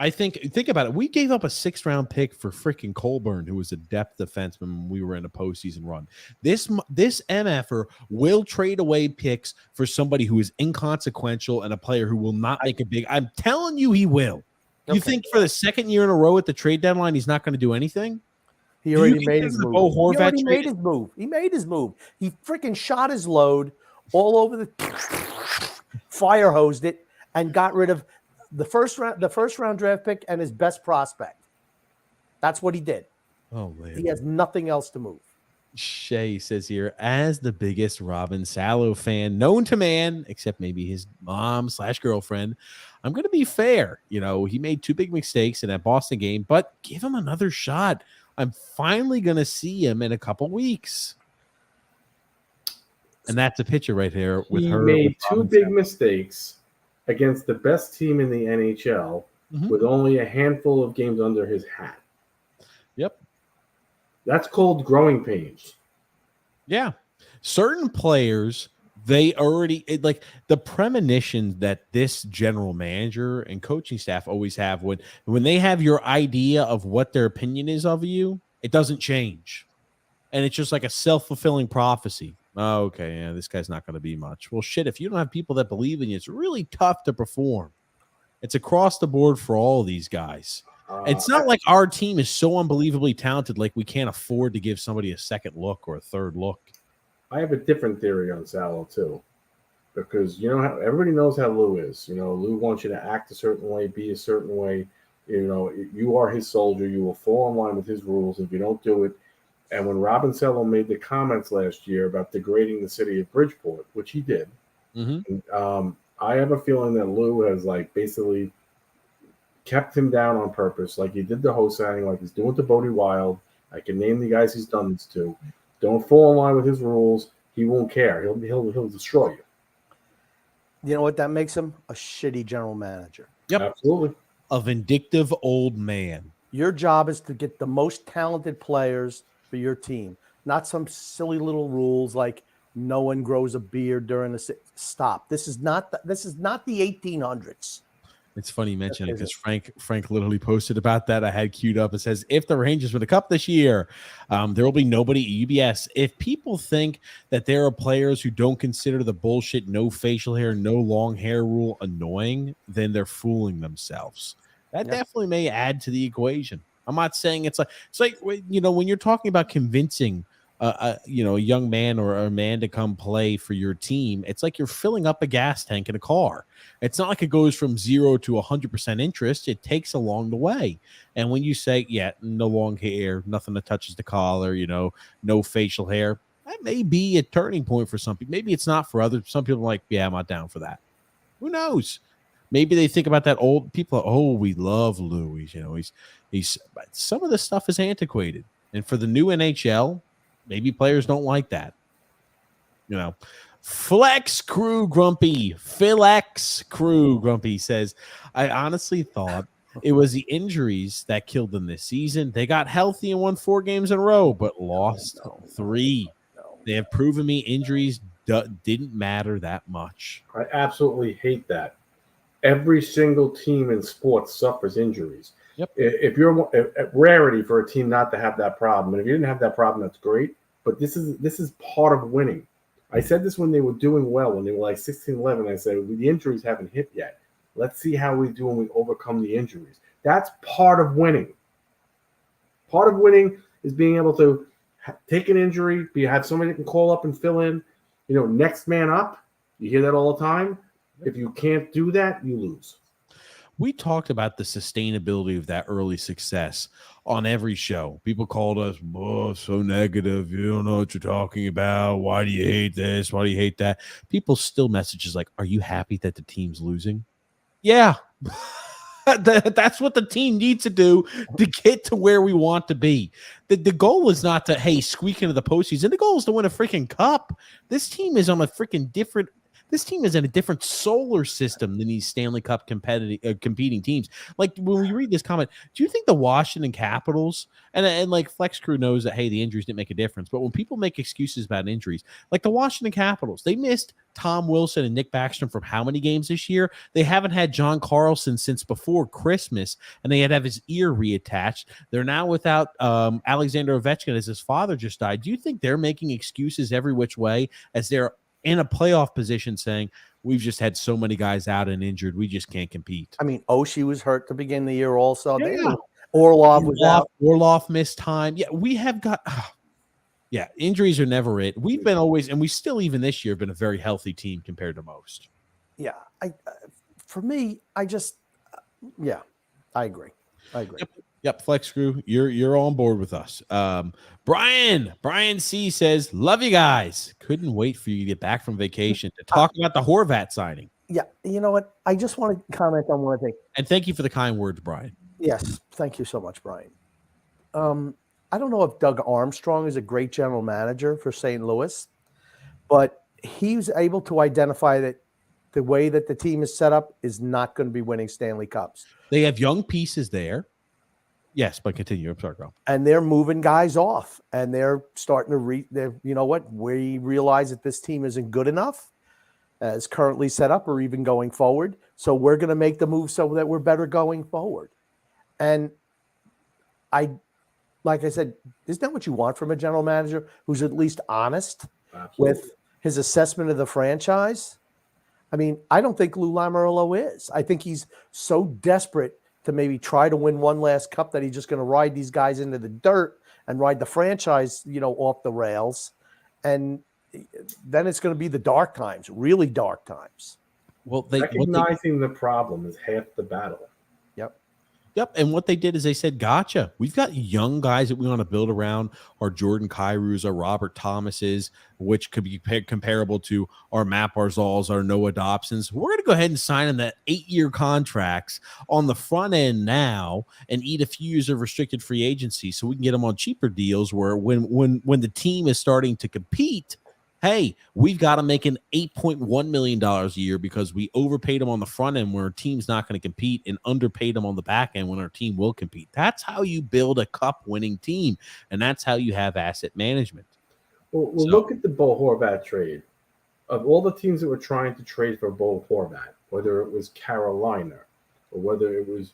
think about it. We gave up a 6th-round pick for freaking Colburn, who was a depth defenseman when we were in a postseason run. This MFer will trade away picks for somebody who is inconsequential and a player who will not make a big. I'm telling you, he will. You think for the 2nd year in a row at the trade deadline, he's not going to do anything? he already made his move. Bo Horvat He already made his move. He made his move. He freaking shot his load all over the fire hosed it and got rid of the first round draft pick and his best prospect. That's what he did. Oh man, he has nothing else to move. Shay says here, as the biggest Robin Salo fan known to man, except maybe his mom/girlfriend, I'm going to be fair. You know, he made 2 big mistakes in that Boston game, but give him another shot. I'm finally going to see him in a couple weeks. And that's a picture right here with her. He made 2 big mistakes against the best team in the NHL with only a handful of games under his hat. Yep. That's called growing pains. Yeah. Certain players, they already like the premonition that this general manager and coaching staff always have when they have your idea of what their opinion is of you, it doesn't change. And it's just like a self-fulfilling prophecy. Oh, okay, yeah, this guy's not going to be much. Well, shit, if you don't have people that believe in you, it's really tough to perform. It's across the board for all of these guys. It's not like our team is so unbelievably talented, like we can't afford to give somebody a second look or a third look. I have a different theory on Salo, too, because you know how everybody knows how Lou is. You know, Lou wants you to act a certain way, be a certain way. You know, you are his soldier. You will fall in line with his rules. If you don't do it, and when Robin Salo made the comments last year about degrading the city of Bridgeport, which he did, I have a feeling that Lou has like basically kept him down on purpose, like he did to Hosang, like he's doing to Bodie Wild. I can name the guys he's done this to. Don't fall in line with his rules. He won't care. He'll destroy you. You know what that makes him? A shitty general manager. Yep, absolutely. A vindictive old man. Your job is to get the most talented players for your team, not some silly little rules like no one grows a beard during the stop. This is not the 1800s. It's funny you mention it because Frank literally posted about that. I had queued up. It says, if the Rangers win the cup this year, there will be nobody at UBS. If people think that there are players who don't consider the bullshit no facial hair, no long hair rule annoying, then they're fooling themselves. That definitely may add to the equation. I'm not saying it's like, you know, when you're talking about convincing a young man or a man to come play for your team, it's like you're filling up a gas tank in a car. It's not like it goes from 0 to 100% interest. It takes along the way. And when you say, no long hair, nothing that touches the collar, you know, no facial hair, that may be a turning point for some people. Maybe it's not for others. Some people are like, I'm not down for that. Who knows? Maybe they think about that old people. Oh, we love Louis. You know, he's some of this stuff is antiquated. And for the new NHL, maybe players don't like that. You know, Flex Crew Grumpy, Philex Crew Grumpy says, I honestly thought it was the injuries that killed them this season. They got healthy and won 4 games in a row, but lost 3. They have proven me injuries didn't matter that much. I absolutely hate that. Every single team in sports suffers injuries. Yep. If you're a rarity for a team not to have that problem, and if you didn't have that problem, that's great. But this is part of winning. I said this when they were doing well, when they were like 16-11. I said, the injuries haven't hit yet. Let's see how we do when we overcome the injuries. That's part of winning. Part of winning is being able to take an injury, have somebody that can call up and fill in. You know, next man up. You hear that all the time. If you can't do that, you lose. We talked about the sustainability of that early success on every show. People called us, oh, so negative. You don't know what you're talking about. Why do you hate this? Why do you hate that? People still messages like, are you happy that the team's losing? Yeah. That's what the team needs to do to get to where we want to be. The goal is not to, hey, squeak into the postseason. The goal is to win a freaking cup. This team is on a freaking different. This team is in a different solar system than these Stanley Cup competing teams. Like when we read this comment, do you think the Washington Capitals and like Flex Crew knows that, hey, the injuries didn't make a difference, but when people make excuses about injuries, like the Washington Capitals, they missed Tom Wilson and Nick Backstrom from how many games this year? They haven't had John Carlson since before Christmas, and they had to have his ear reattached. They're now without Alexander Ovechkin as his father just died. Do you think they're making excuses every which way as they're in a playoff position saying, we've just had so many guys out and injured, we just can't compete? I mean, Oshie was hurt to begin the year also. Yeah. Orlov was out. Orlov missed time. Yeah, we have got yeah, injuries are never it. We've been always, and we still even this year have been a very healthy team compared to most. Yeah, for me, I agree. Yep, Flex Crew, you're on board with us. Brian C says, love you guys. Couldn't wait for you to get back from vacation to talk about the Horvat signing. Yeah, you know what? I just want to comment on one thing. And thank you for the kind words, Brian. Yes, thank you so much, Brian. I don't know if Doug Armstrong is a great general manager for St. Louis, but he's able to identify that the way that the team is set up is not going to be winning Stanley Cups. They have young pieces there. Yes, but continue. I'm sorry, Carl. And they're moving guys off, and they're starting to you know what? We realize that this team isn't good enough as currently set up or even going forward. So we're going to make the move so that we're better going forward. And like I said, isn't that what you want from a general manager who's at least honest with his assessment of the franchise? I mean, I don't think Lou Lamoriello is. I think he's so desperate to maybe try to win one last cup that he's just going to ride these guys into the dirt and ride the franchise, off the rails. And then it's going to be the dark times, really dark times. Well, recognizing the problem is half the battle. Yep. And what they did is they said, gotcha. We've got young guys that we want to build around our Jordan Kyrous, our Robert Thomases, which could be comparable to our Matt Barzals, our Noah Dobsons. We're going to go ahead and sign in that 8-year contracts on the front end now and eat a few years of restricted free agency so we can get them on cheaper deals where when the team is starting to compete, hey, we've got to make an $8.1 million a year because we overpaid them on the front end where our team's not going to compete and underpaid them on the back end when our team will compete. That's how you build a cup-winning team, and that's how you have asset management. Well, look at the Bo Horvat trade. Of all the teams that were trying to trade for Bo Horvat, whether it was Carolina or whether it was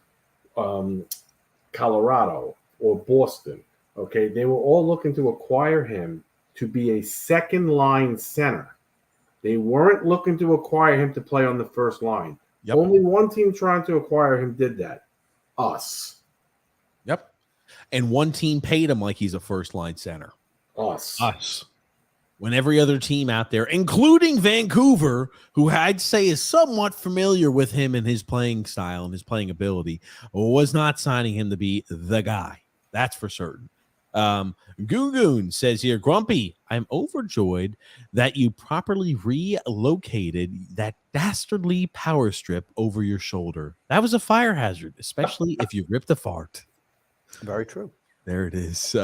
Colorado or Boston, okay, they were all looking to acquire him to be a second-line center. They weren't looking to acquire him to play on the first line. Yep. Only one team trying to acquire him did that. Us. Yep. And one team paid him like he's a first-line center. Us. When every other team out there, including Vancouver, who I'd say is somewhat familiar with him and his playing style and his playing ability, was not signing him to be the guy. That's for certain. Goon says here, Grumpy, I'm overjoyed that you properly relocated that dastardly power strip over your shoulder. That was a fire hazard, especially if you ripped a fart. Very true. There it is.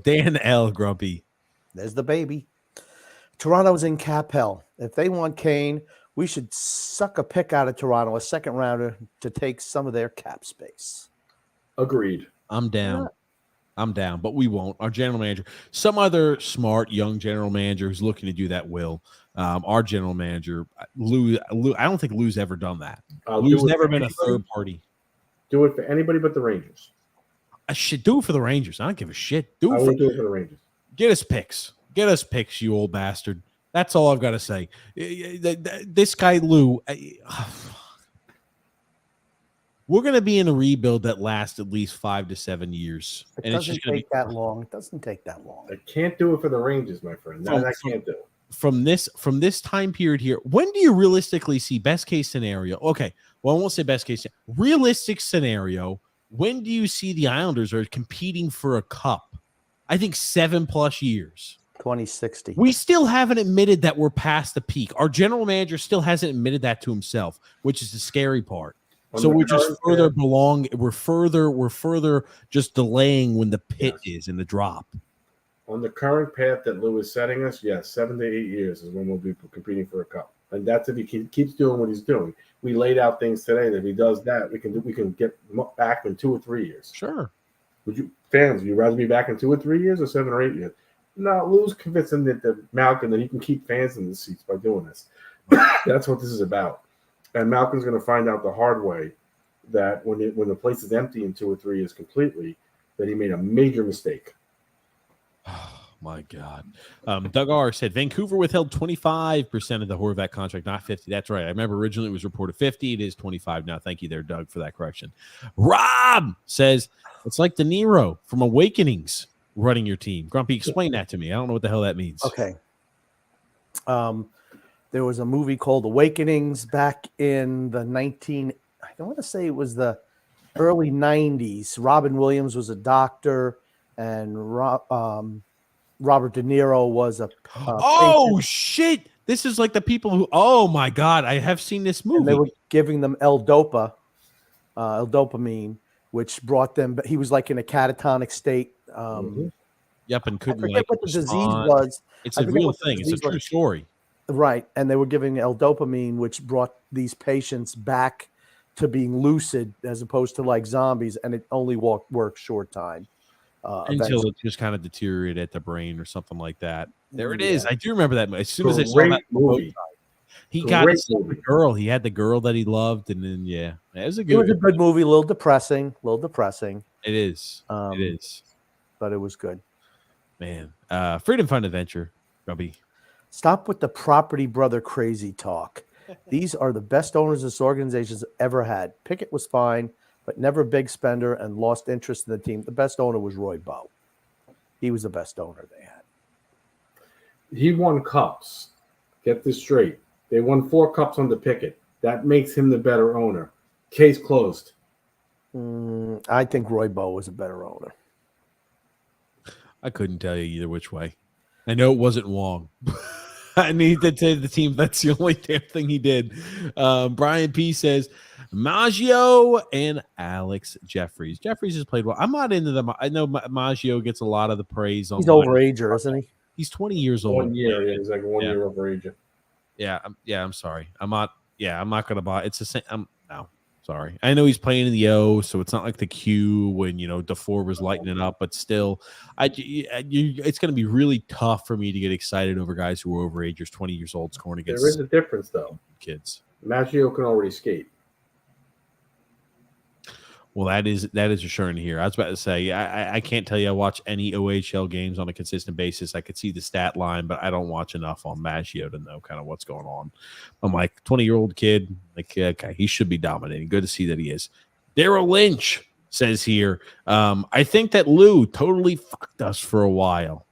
Dan L. Grumpy. There's the baby. Toronto's in cap hell. If they want Kane, we should suck a pick out of Toronto, a second rounder, to take some of their cap space. Agreed. I'm down. But we won't. Our general manager, some other smart young general manager who's looking to do that will. Our general manager, Lou, I don't think Lou's ever done that. Lou's never been a third party. Do it for anybody but the Rangers. I should do it for the Rangers. I don't give a shit. Do it for the Rangers. Get us picks. Get us picks, you old bastard. That's all I've got to say. This guy, Lou, we're going to be in a rebuild that lasts at least 5 to 7 years. It doesn't take that long. It doesn't take that long. I can't do it for the Rangers, my friend. That I can't do. From this time period here, when do you realistically see best case scenario? Okay, Well, I won't say best case. Realistic scenario. When do you see the Islanders are competing for a cup? I think 7+ years. 2060. We still haven't admitted that we're past the peak. Our general manager still hasn't admitted that to himself, which is the scary part. So we're just further we're further just delaying when the pit is in the drop. On the current path that Lou is setting us, yes, 7 to 8 years is when we'll be competing for a cup. And that's if he keeps doing what he's doing. We laid out things today that if he does that, we can get back in 2 or 3 years. Sure. Would you rather be back in 2 or 3 years or 7 or 8 years? No, Lou's convincing that Malcolm that he can keep fans in the seats by doing this. That's what this is about. And Malcolm's going to find out the hard way that when the place is empty in 2 or 3 years completely, that he made a major mistake. Oh, my God. Doug R. said Vancouver withheld 25% of the Horvat contract, not 50. That's right. I remember originally it was reported 50. It is 25 now. Thank you there, Doug, for that correction. Rob says it's like De Niro from Awakenings running your team. Grumpy, explain that to me. I don't know what the hell that means. Okay. There was a movie called Awakenings back in the I don't want to say it was the early 90s. Robin Williams was a doctor, and Robert De Niro was a oh, shit. This is like the people who, oh, my God, I have seen this movie. And they were giving them L-dopamine, which brought them, but he was like in a catatonic state. Yep, and couldn't I forget what the disease was. It's a real thing. It's a true story. Right, and they were giving L-dopamine, which brought these patients back to being lucid as opposed to like zombies, and it only worked short time. Until it just kind of deteriorated at the brain or something like that. There it is. I do remember that. As soon as I saw that movie, he got the girl. He had the girl that he loved, and then it was a good movie. A little depressing. It is. It is, but it was good. Man, Freedom Fund Adventure, Robbie. Stop with the property brother crazy talk. These are the best owners this organization's ever had. Pickett was fine, but never a big spender and lost interest in the team. The best owner was Roy Bo. He was the best owner they had. He won cups. Get this straight. They won 4 cups under Pickett. That makes him the better owner. Case closed. I think Roy Bo was a better owner. I couldn't tell you either which way. I know it wasn't Wong. I need to tell the team that's the only damn thing he did. Brian P says Maggio and Alex Jeffries. Jeffries has played well. I'm not into them. I know Maggio gets a lot of the praise. He's overager, isn't he? He's 20 years old. 1 year. Yeah, he's like 1 year overager. Yeah. I'm sorry. I'm not going to buy. It's the same. No. Sorry. I know he's playing in the O, so it's not like the Q when, DeFore was lighting it up, but still, it's going to be really tough for me to get excited over guys who are overagers, 20 years old, scoring against. There is a difference, though. Kids. Maggio can already skate. Well, that is assuring here. I was about to say, I can't tell you I watch any OHL games on a consistent basis. I could see the stat line, but I don't watch enough on Maggio to know kind of what's going on. I'm like, 20-year-old kid, like, okay, he should be dominating. Good to see that he is. Daryl Lynch says here, I think that Lou totally fucked us for a while.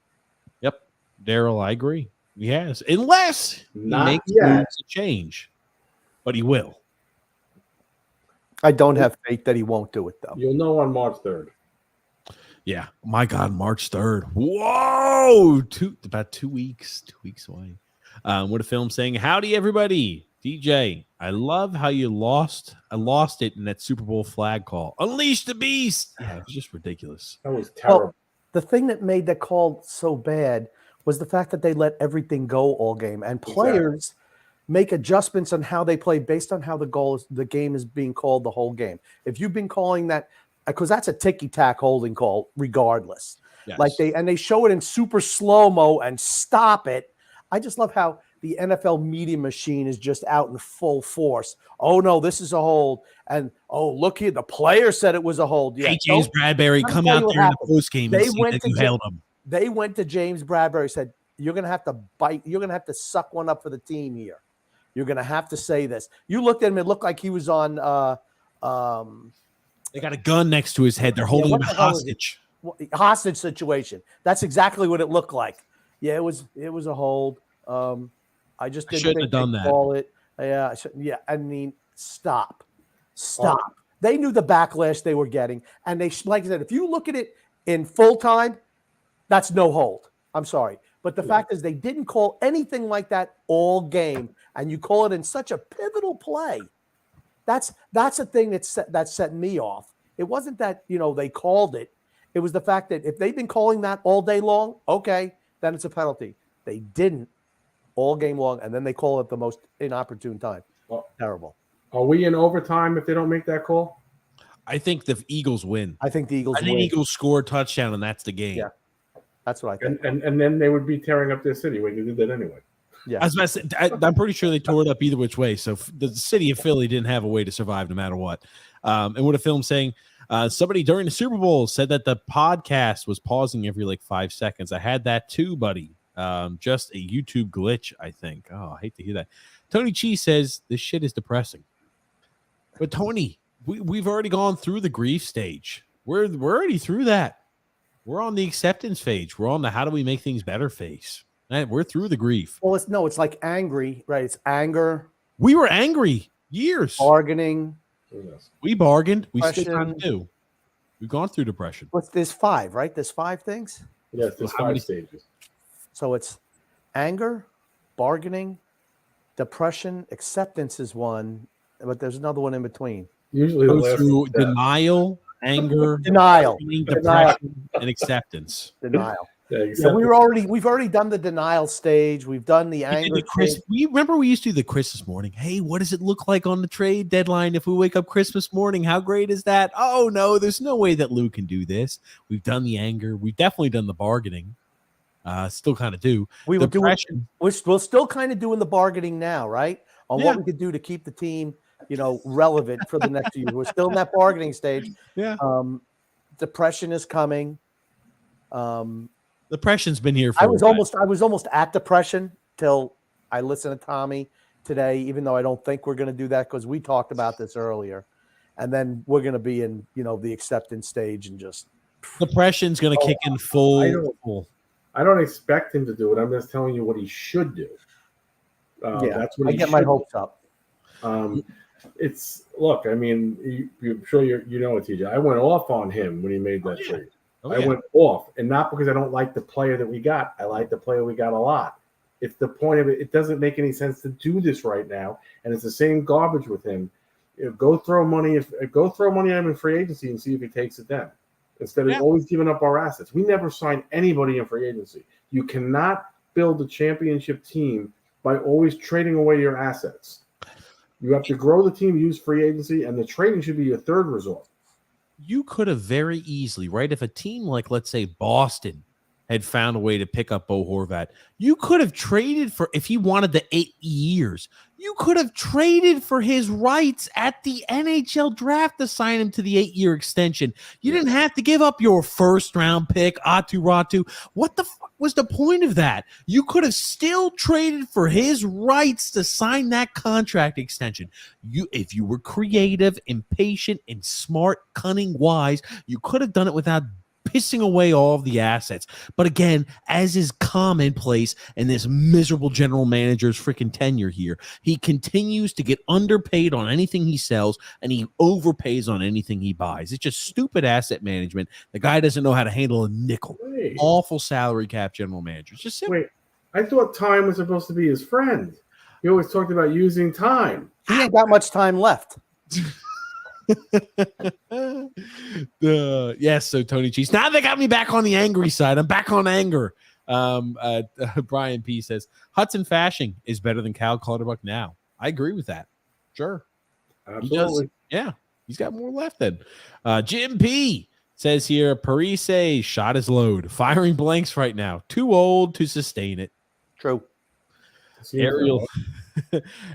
Yep, Daryl, I agree. He has. Unless he makes a change, but he will. I don't have faith that he won't do it, though. You'll know on March 3rd. Yeah. My God, March 3rd. Whoa! About 2 weeks. 2 weeks away. What a film saying, howdy, everybody. DJ, I love how you lost. I lost it in that Super Bowl flag call. Unleash the beast. Yeah, it's just ridiculous. That was terrible. Well, the thing that made that call so bad was the fact that they let everything go all game. And players make adjustments on how they play based on how the game is being called the whole game. If you've been calling that, because that's a ticky-tack holding call regardless. Yes. Like they show it in super slow-mo and stop it. I just love how the NFL media machine is just out in full force. Oh, no, this is a hold. And, oh, look here, the player said it was a hold. Yeah, hey, James Bradbury, come out there in the postgame and see that you held him. They went to James Bradbury, said, you're going to have to bite. You're going to have to suck one up for the team here. You're going to have to say this. You looked at him. It looked like he was on they got a gun next to his head. They're holding him hostage. Hostage situation. That's exactly what it looked like. Yeah, it was a hold. I just didn't shouldn't have done that. Call it. Yeah, I mean, stop. Stop. They knew the backlash they were getting. And they, like I said, if you look at it in full time, that's no hold. I'm sorry. But the fact is they didn't call anything like that all game. And you call it in such a pivotal play. That's a thing that set me off. It wasn't that, they called it. It was the fact that if they've been calling that all day long, okay, then it's a penalty. They didn't all game long, and then they call it the most inopportune time. Terrible. Are we in overtime if they don't make that call? I think the Eagles win. I think the Eagles win. Eagles score a touchdown, and that's the game. Yeah, that's what I think. And then they would be tearing up their city when they did that anyway. Yeah, I was about to say, I'm pretty sure they tore it up either which way. So the city of Philly didn't have a way to survive no matter what. And what a film saying, somebody during the Super Bowl said that the podcast was pausing every like 5 seconds. I had that too, buddy. Just a YouTube glitch, I think. Oh, I hate to hear that. Tony Cheese says this shit is depressing. But Tony, we've already gone through the grief stage. We're already through that. We're on the acceptance phase. We're on the how do we make things better phase. We're through the grief. Well, it's like angry, right? It's anger. We were angry years. Bargaining. We bargained. We Depression. still kind of do. We've gone through depression. There's 5, right? There's 5 things. Yes, there's 5 stages. So it's anger, bargaining, depression, acceptance is one, but there's another one in between. Usually the last through denial, anger, denial, depression, and acceptance. Denial. Yeah, We've already done the denial stage. We've done the anger stage. We used to do the Christmas morning. Hey, what does it look like on the trade deadline if we wake up Christmas morning? How great is that? Oh no, there's no way that Lou can do this. We've done the anger. We've definitely done the bargaining. Still kind of do. We're still kind of doing the bargaining now, right? On what we could do to keep the team, relevant for the next year. We're still in that bargaining stage. Yeah. Depression is coming. Depression's been here for I was almost at depression till I listened to Tommy today, even though I don't think we're going to do that because we talked about this earlier. And then we're going to be in, the acceptance stage and just depression's going to kick in full. I don't expect him to do it. I'm just telling you what he should do. That's what I get my hopes up. I'm sure you know it, TJ. I went off on him when he made that trade. I went off, and not because I don't like the player that we got. I like the player we got a lot. It's the point of it. It doesn't make any sense to do this right now, and it's the same garbage with him. Go throw money at him in free agency and see if he takes it then, instead of always giving up our assets. We never signed anybody in free agency. You cannot build a championship team by always trading away your assets. You have to grow the team, use free agency, and the trading should be your third resort. You could have very easily, right? If a team like, let's say, Boston had found a way to pick up Bo Horvat, you could have traded for, if he wanted the 8 years, you could have traded for his rights at the NHL draft to sign him to the 8-year extension. You didn't have to give up your first-round pick, Atu Ratu. What the fuck was the point of that? You could have still traded for his rights to sign that contract extension. If you were creative, impatient, and smart, cunning, wise, you could have done it without pissing away all of the assets. But again, as is commonplace in this miserable general manager's freaking tenure here, he continues to get underpaid on anything he sells and he overpays on anything he buys. It's just stupid asset management. The guy doesn't know how to handle a nickel. Awful salary cap general manager. It's just simple. Wait, I thought time was supposed to be his friend. He always talked about using time. He ain't got much time left. Yes, so Tony Cheese. Now they got me back on the angry side. I'm back on anger. Brian P says Hudson Fasching is better than Cal Clutterbuck now. I agree with that. Sure. Absolutely. He's got more left then. Jim P says here, Parise shot his load. Firing blanks right now. Too old to sustain it. True.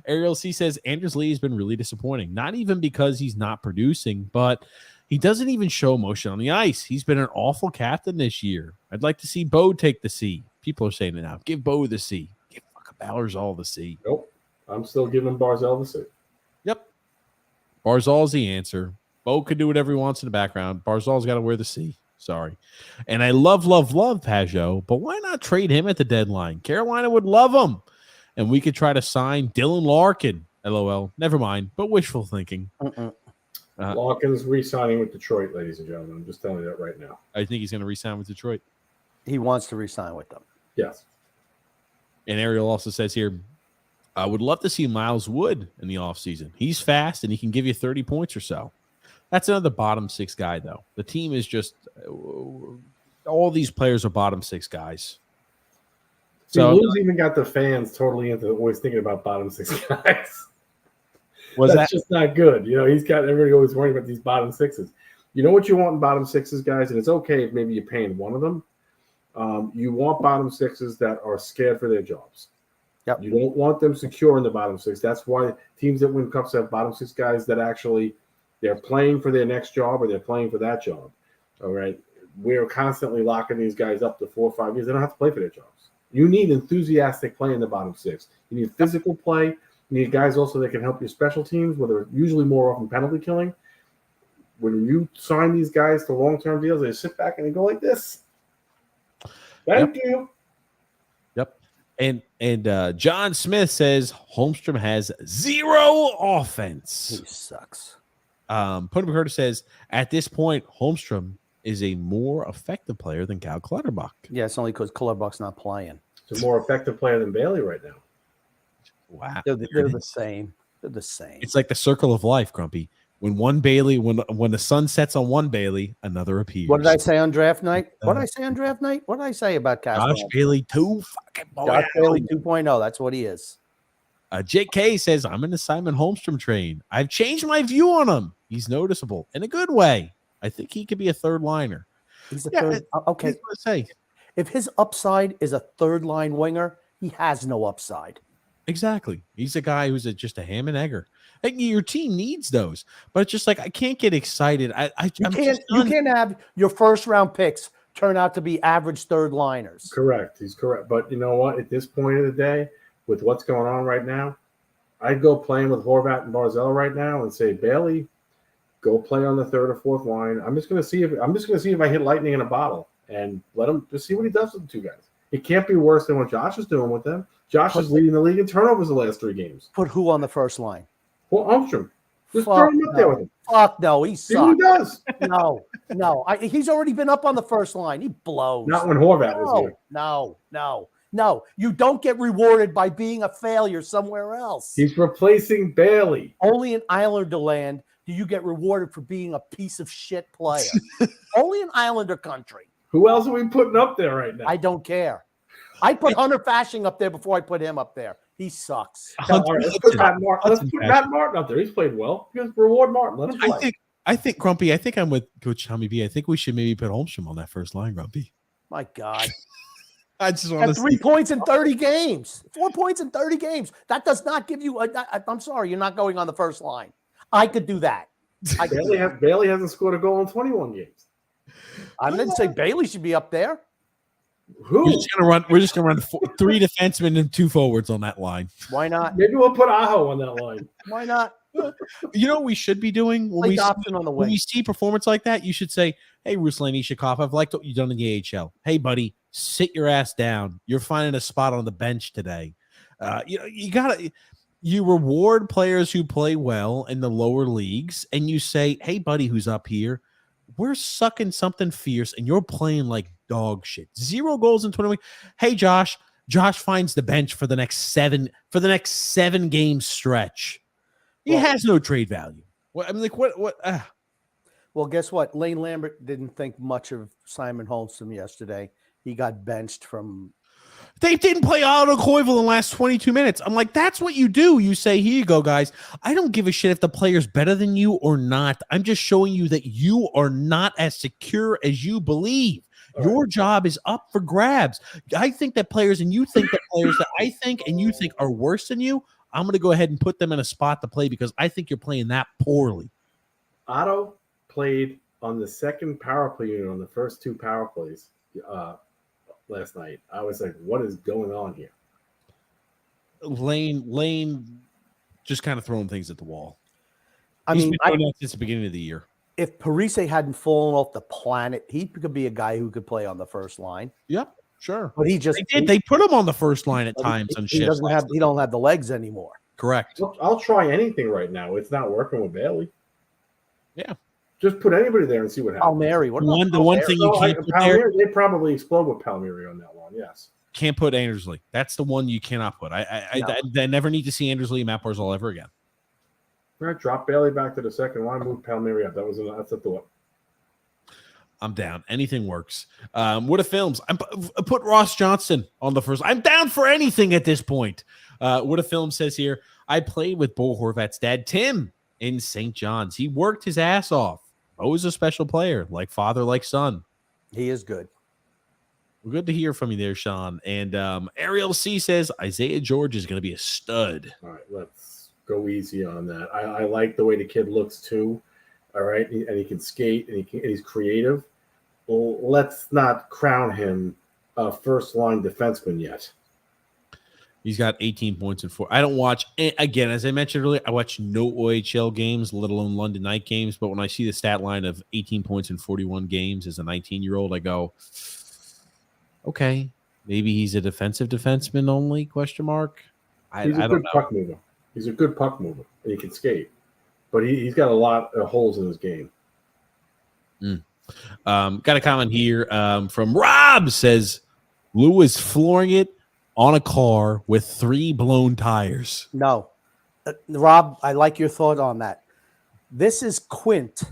Ariel C says Anders Lee has been really disappointing. Not even because he's not producing, but he doesn't even show emotion on the ice. He's been an awful captain this year. I'd like to see Bo take the C. People are saying it now. Give Bo the C. Give Barzal the C. Nope. I'm still giving Barzal the C. Yep. Barzal's the answer. Bo could do whatever he wants in the background. Barzal's got to wear the C. Sorry. And I love Pajot, but why not trade him at the deadline? Carolina would love him. And we could try to sign Dylan Larkin. LOL. Never mind. But wishful thinking. Larkin's re-signing with Detroit, ladies and gentlemen. I'm just telling you that right now. I think he's going to re-sign with Detroit. He wants to re-sign with them. Yes. And Ariel also says here, I would love to see Miles Wood in the offseason. He's fast and he can give you 30 points or so. That's another bottom 6 guy, though. The team is just all these players are bottom 6 guys. So Lou's even got the fans totally into always thinking about bottom 6 guys. That's just not good. You know, he's got everybody always worrying about these bottom 6s. You know what you want in bottom 6s, guys? And it's okay if maybe you're paying one of them. You want bottom 6s that are scared for their jobs. Yep. You don't want them secure in the bottom 6. That's why teams that win cups have bottom 6 guys that actually they're playing for their next job or they're playing for that job. All right. We're constantly locking these guys up to 4 or 5 years. They don't have to play for their jobs. You need enthusiastic play in the bottom 6. You need physical play. You need guys also that can help your special teams, whether usually more often penalty killing. When you sign these guys to long-term deals, they sit back and they go like this. Thank you. Yep. And John Smith says Holmstrom has 0 offense. He sucks. Pony Curtis says at this point, Holmstrom is a more effective player than Cal Clutterbuck. Yeah, it's only because Clutterbuck's not playing. He's a more effective player than Bailey right now. Wow. They're the same. They're the same. It's like the circle of life, Grumpy. When one Bailey, when the sun sets on one Bailey, another appears. What did I say on draft night? What did I say on draft night? What did I say about Castro? Josh Bailey 2 fucking boy. Josh Bailey 2.0. That's what he is. Jake K says, I'm in the Simon Holmstrom train. I've changed my view on him. He's noticeable in a good way. I think he could be a third liner. He's a third. Okay. Say. If his upside is a third line winger, he has no upside. Exactly. He's a guy who's just a ham and egger. Like, your team needs those, but it's just like I can't get excited. You can't have your first round picks turn out to be average third liners. Correct. He's correct. But you know what? At this point of the day, with what's going on right now, I'd go playing with Horvat and Barzell right now and say, Bailey, go play on the third or fourth line. I'm just gonna see if I hit lightning in a bottle and let him just see what he does with the 2 guys. It can't be worse than what Josh is doing with them. Josh is leading the league in turnovers the last 3 games. Put who on the first line? Well, Holmstrom. Just throw him up there with him. Fuck no, he See what he sucks. does. No. He's already been up on the first line. He blows. Not when Horvat was here. No. You don't get rewarded by being a failure somewhere else. He's replacing Bailey. Only in Islander land do you get rewarded for being a piece of shit player. Only in Islander country. Who else are we putting up there right now? I don't care. I put Hunter Fashing up there before I put him up there. He sucks. All right, let's put Matt Martin up there. He's played well. Just reward Martin. Let him play. I think Grumpy. I think I'm with Coach Tommy B. I think we should maybe put Holmstrom on that first line, Grumpy. My God. I just want to 3 points in 30 games. 4 points in 30 games. That does not give you I'm sorry, you're not going on the first line. I could do that. Bailey hasn't scored a goal in 21 games. I didn't say Bailey should be up there. Who? We're just gonna run 3 defensemen and 2 forwards on that line. Why not? Maybe we'll put Aho on that line. Why not? You know what we should be doing when we see performance like that? You should say, "Hey, Ruslan Ishikov, I've liked what you've done in the AHL. Hey, buddy, sit your ass down. You're finding a spot on the bench today." You reward players who play well in the lower leagues, and you say, "Hey, buddy, who's up here? We're sucking something fierce, and you're playing like dog shit. 0 goals in 20 weeks. Hey, Josh finds the bench for the next 7 game stretch. He has no trade value. What I mean, like what? Well, guess what? Lane Lambert didn't think much of Simon Holmstrom yesterday. He got benched from. They didn't play Otto Koivu in the last 22 minutes. I'm like, that's what you do. You say, here you go, guys. I don't give a shit if the player's better than you or not. I'm just showing you that you are not as secure as you believe. Your job is up for grabs. I think that players, and you think that players that I think and you think are worse than you, I'm going to go ahead and put them in a spot to play because I think you're playing that poorly. Otto played on the second power play unit on the first 2 power plays last night. I was like, what is going on here? Lane just kind of throwing things at the wall. He's been doing that since the beginning of the year. If Parise hadn't fallen off the planet, he could be a guy who could play on the first line. Yeah, sure. But they put him on the first line at times on shifts. He don't have the legs anymore. Correct. I'll try anything right now. It's not working with Bailey. Yeah. Just put anybody there and see what happens. Palmieri. What about The one thing you can't put there, they probably explode with Palmieri on that one. Yes. can't put Andersley. That's the one you cannot put. I never need to see Andersley and Matt Barzal ever again. All right, drop Bailey back to the second line, move Palmieri up. That's a thought. I'm down. Anything works. What a films. I put Ross Johnson on the first. I'm down for anything at this point. What a film says here. I played with Bo Horvat's dad, Tim, in St. John's. He worked his ass off. Bo is a special player, like father, like son. He is good. Well, good to hear from you there, Sean. And Ariel C says Isaiah George is going to be a stud. All right, let's go easy on that. I like the way the kid looks too. All right, and he can skate and he's creative. Well, let's not crown him a first-line defenseman yet. He's got 18 points in 4. I don't watch, again, as I mentioned earlier, I watch no OHL games, let alone London night games. But when I see the stat line of 18 points in 41 games as a 19-year-old, I go, okay, maybe he's a defensive defenseman only, question mark. He's a good puck mover. He's a good puck mover, and he can skate. But he's got a lot of holes in his game. Got a comment here from Rob, says Lou is flooring it on a car with 3 blown tires. No. Rob, I like your thought on that. This is Quint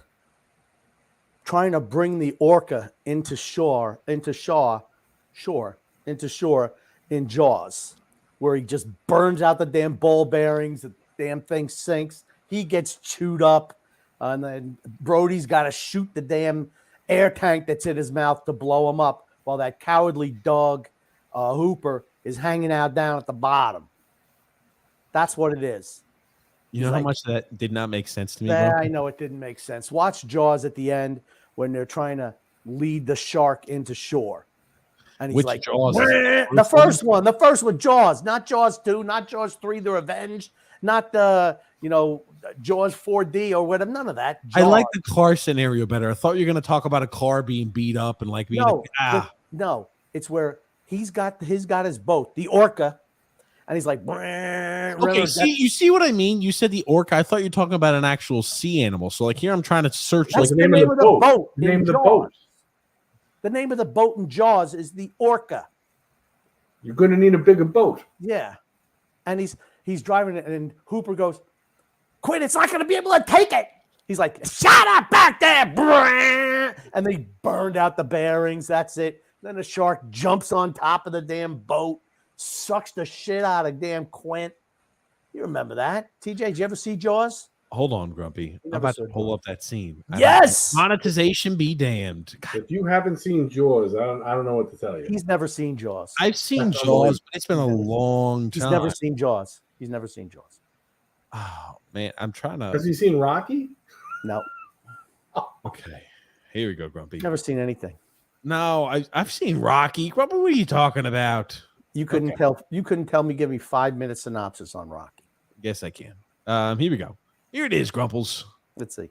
trying to bring the Orca into shore in Jaws, where he just burns out the damn ball bearings, the damn thing sinks, he gets chewed up, and then Brody's got to shoot the damn air tank that's in his mouth to blow him up, while that cowardly dog Hooper is hanging out down at the bottom. That's what it is. You know how much that did not make sense to me? Yeah, I know it didn't make sense. Watch Jaws at the end when they're trying to lead the shark into shore. And he's Which like, Jaws? The first one, Jaws, not Jaws 2, not Jaws 3, The Revenge, not the, Jaws 4D or whatever, none of that. Jaws. I like the car scenario better. I thought you were going to talk about a car being beat up and like being no, it's where he's got his boat, the Orca, and he's like, okay, you see what I mean? You said the Orca. I thought you were talking about an actual sea animal. So like here I'm trying to search that's like the name of the boat. The name of the boat. The name of the boat in Jaws is the Orca. You're going to need a bigger boat. Yeah. And he's driving it, and Hooper goes, Quinn, it's not going to be able to take it. He's like, shut up back there. And they burned out the bearings. That's it. Then the shark jumps on top of the damn boat, sucks the shit out of damn Quint. You remember that? TJ, did you ever see Jaws? Hold on, Grumpy. I'm about to pull up that scene. Yes. Monetization be damned. If you haven't seen Jaws, I don't know what to tell you. He's never seen Jaws. I've seen Jaws, but it's been a long time. He's never seen Jaws. Oh, man. I'm trying to. Has he seen Rocky? No. Okay. Here we go, Grumpy. Never seen anything. No, I've seen Rocky. Grumpy, what are you talking about? You couldn't tell me, give me 5-minute synopsis on Rocky. Yes, I can. Here we go. Here it is, Grumples. Let's see.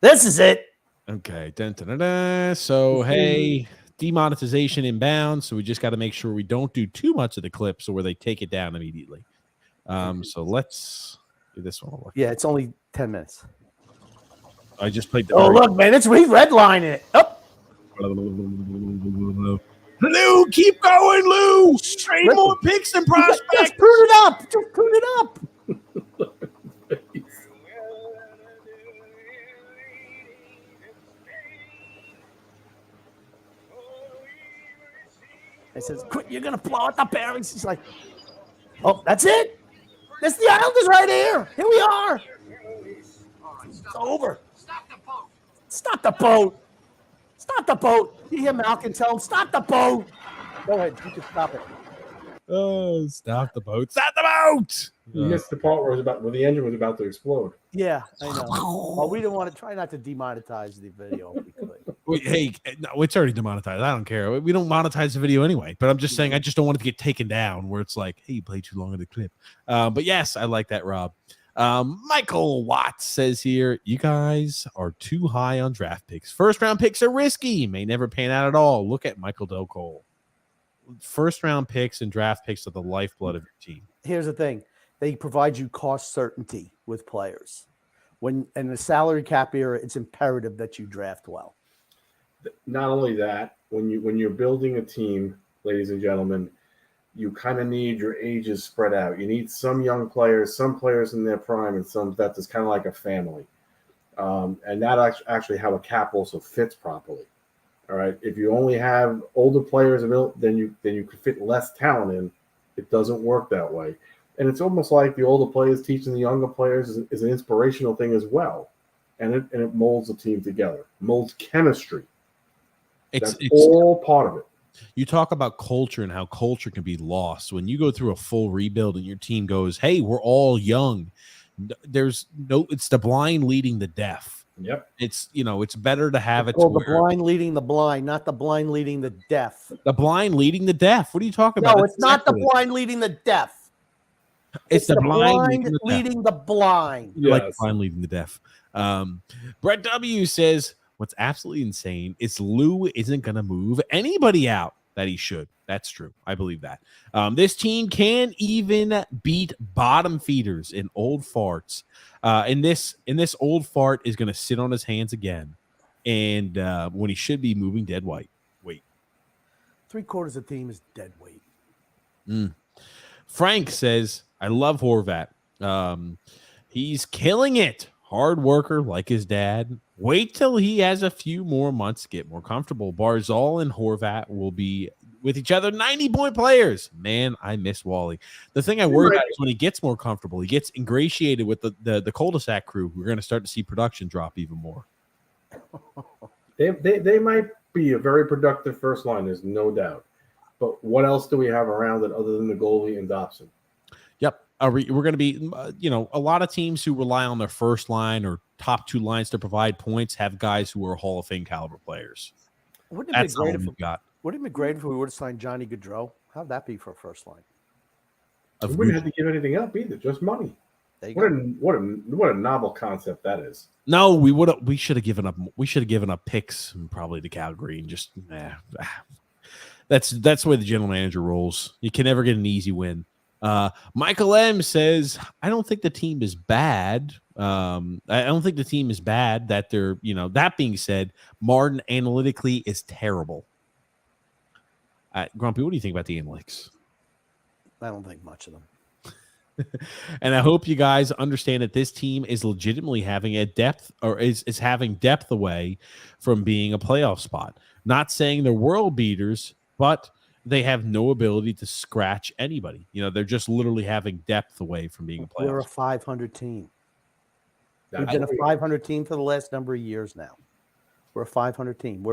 This is it. Okay. Dun, dun, dun, dun. So, hey, demonetization inbound. So we just got to make sure we don't do too much of the clip so where they take it down immediately. So let's give this one a look. Yeah, it's only 10 minutes. I just played the. Oh, look, man, it's redlining it. Oh. Lou, keep going, Lou. Trade more picks and prospects. Just prune it up. Just prune it up. He says, "Quit! You're gonna blow out the bearings." He's like, "Oh, that's it. That's the Islanders right here. Here we are. It's over. Stop the boat. Stop the boat. Stop the boat." You hear Malkin tell him, "Stop the boat." Go ahead. You can stop it. Oh, stop the boat. Stop the boat. You missed the part where the engine was about to explode. Yeah, I know. Well, we didn't want to try not to demonetize the video if we could. Wait, hey, no, it's already demonetized. I don't care. We don't monetize the video anyway. But I'm just saying, I just don't want it to get taken down where it's like, hey, you played too long in the clip. But yes, I like that, Rob. Michael Watts says here, you guys are too high on draft picks. First round picks are risky, may never pan out at all. Look at Michael Del Cole. First round picks and draft picks are the lifeblood of your team. Here's the thing. They provide you cost certainty with players. when in the salary cap era, it's imperative that you draft well. Not only that, when you're building a team, ladies and gentlemen, you kind of need your ages spread out. You need some young players, some players in their prime, and some that is kind of like a family. And that actually how a cap also fits properly. All right. If you only have older players, then you could fit less talent in. It doesn't work that way. And it's almost like the older players teaching the younger players is an inspirational thing as well. And it molds the team together, molds chemistry. It's all part of it. You talk about culture and how culture can be lost when you go through a full rebuild and your team goes, "Hey, we're all young." It's the blind leading the deaf. Yep. It's better to have it. The blind leading the blind, not the blind leading the deaf. The blind leading the deaf. What are you talking about? No, it's not the blind leading the deaf. It's the blind leading the blind. Yes. Like the blind leading the deaf. Brett W says, what's absolutely insane is Lou isn't going to move anybody out that he should. That's true. I believe that. This team can't even beat bottom feeders in old farts. And this old fart is going to sit on his hands again. And when he should be moving dead weight. 3/4 of the team is dead weight. Frank says, I love Horvat. He's killing it. Hard worker like his dad. Wait till he has a few more months to get more comfortable. Barzal and Horvat will be with each other 90-point players. Man, I miss Wally. The thing I worry about is when he gets more comfortable, he gets ingratiated with the cul-de-sac crew. We're going to start to see production drop even more. They might be a very productive first line, there's no doubt. But what else do we have around it other than the goalie and Dobson? Yep. We're going to be, a lot of teams who rely on their first line or top two lines to provide points have guys who are Hall of Fame caliber players. Wouldn't it be great if we would have signed Johnny Gaudreau? How'd that be for a first line? We wouldn't have to give anything up either, just money. What a novel concept that is. No, we should have given up. We should have given up picks and probably to Calgary and just That's the way the general manager rolls. You can never get an easy win. Michael M says, I don't think the team is bad. I don't think the team is bad that they're, that being said, Martin analytically is terrible. Grumpy, what do you think about the analytics? I don't think much of them. And I hope you guys understand that this team is legitimately having a depth or is having depth away from being a playoff spot. Not saying they're world beaters, but they have no ability to scratch anybody. They're just literally having depth away from being a playoff. We're a 500 team. We've been a 500 team for the last number of years now. We're a 500 team.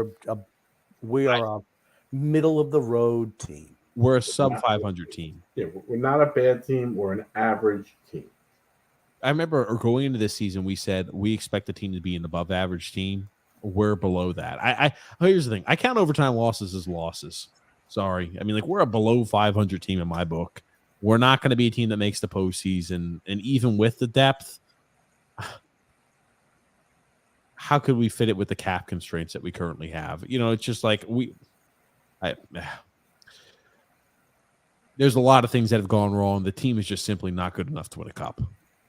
We are a middle of the road team. We're a sub 500 team. Yeah, we're not a bad team. We're an average team. I remember going into this season, we said we expect the team to be an above average team. We're below that. Here's the thing. I count overtime losses as losses. Sorry. I mean, we're a below 500 team in my book. We're not going to be a team that makes the postseason. And even with the depth, how could we fit it with the cap constraints that we currently have? It's just like there's a lot of things that have gone wrong. The team is just simply not good enough to win a cup.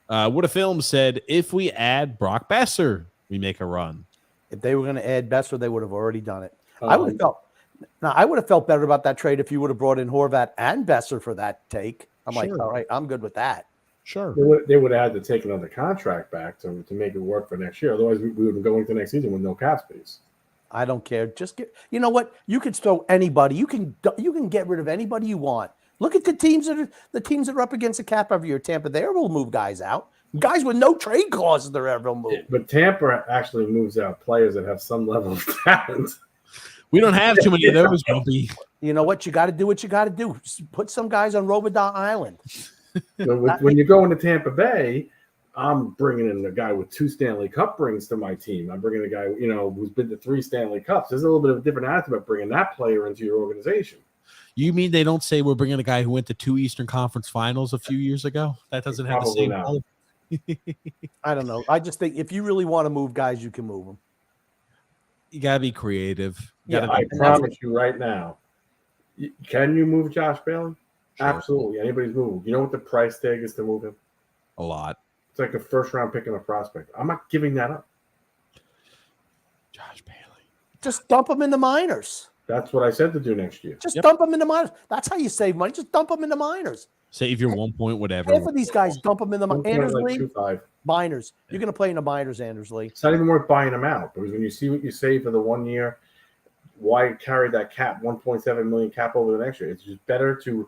What a film said, if we add Brock Besser, we make a run. If they were going to add Besser, they would have already done it. I would have felt better about that trade if you would have brought in Horvat and Besser for that take. I'm like, all right, I'm good with that. Sure. They would have had to take another contract back to make it work for next year. Otherwise, we would have been going to next season with no cap space. I don't care. Just you know what? You can throw anybody. You can get rid of anybody you want. Look at the teams that are up against the cap every year. Tampa, they will move guys out. Guys with no trade clauses, they're ever move. But Tampa actually moves out players that have some level of talent. We don't have too many of those, Grumpy. You know what? You got to do what you got to do. Put some guys on Robidaw Island. When you go into Tampa Bay, I'm bringing in a guy with 2 Stanley Cup rings to my team. I'm bringing a guy, who's been to 3 Stanley Cups. There's a little bit of a different attitude about bringing that player into your organization. You mean they don't say we're bringing a guy who went to 2 Eastern Conference Finals a few years ago? That doesn't have the same. I don't know. I just think if you really want to move guys, you can move them. You gotta be creative. I promise you right now. Can you move Josh Bailey? Sure. Absolutely. Anybody's movable. You know what the price tag is to move him? A lot. It's like a first-round pick and a prospect. I'm not giving that up. Josh Bailey. Just dump them in the minors. That's what I said to do next year. Just dump them in the minors. That's how you save money. Just dump them in the minors. Save your 1 point, whatever. Half of these guys dump them in the Anders Like Lee. 2.5. Minors. You're going to play in the minors, Anders Lee. It's not even worth buying them out because when you see what you save for the 1 year, why carry that cap, 1.7 million cap over the next year? It's just better to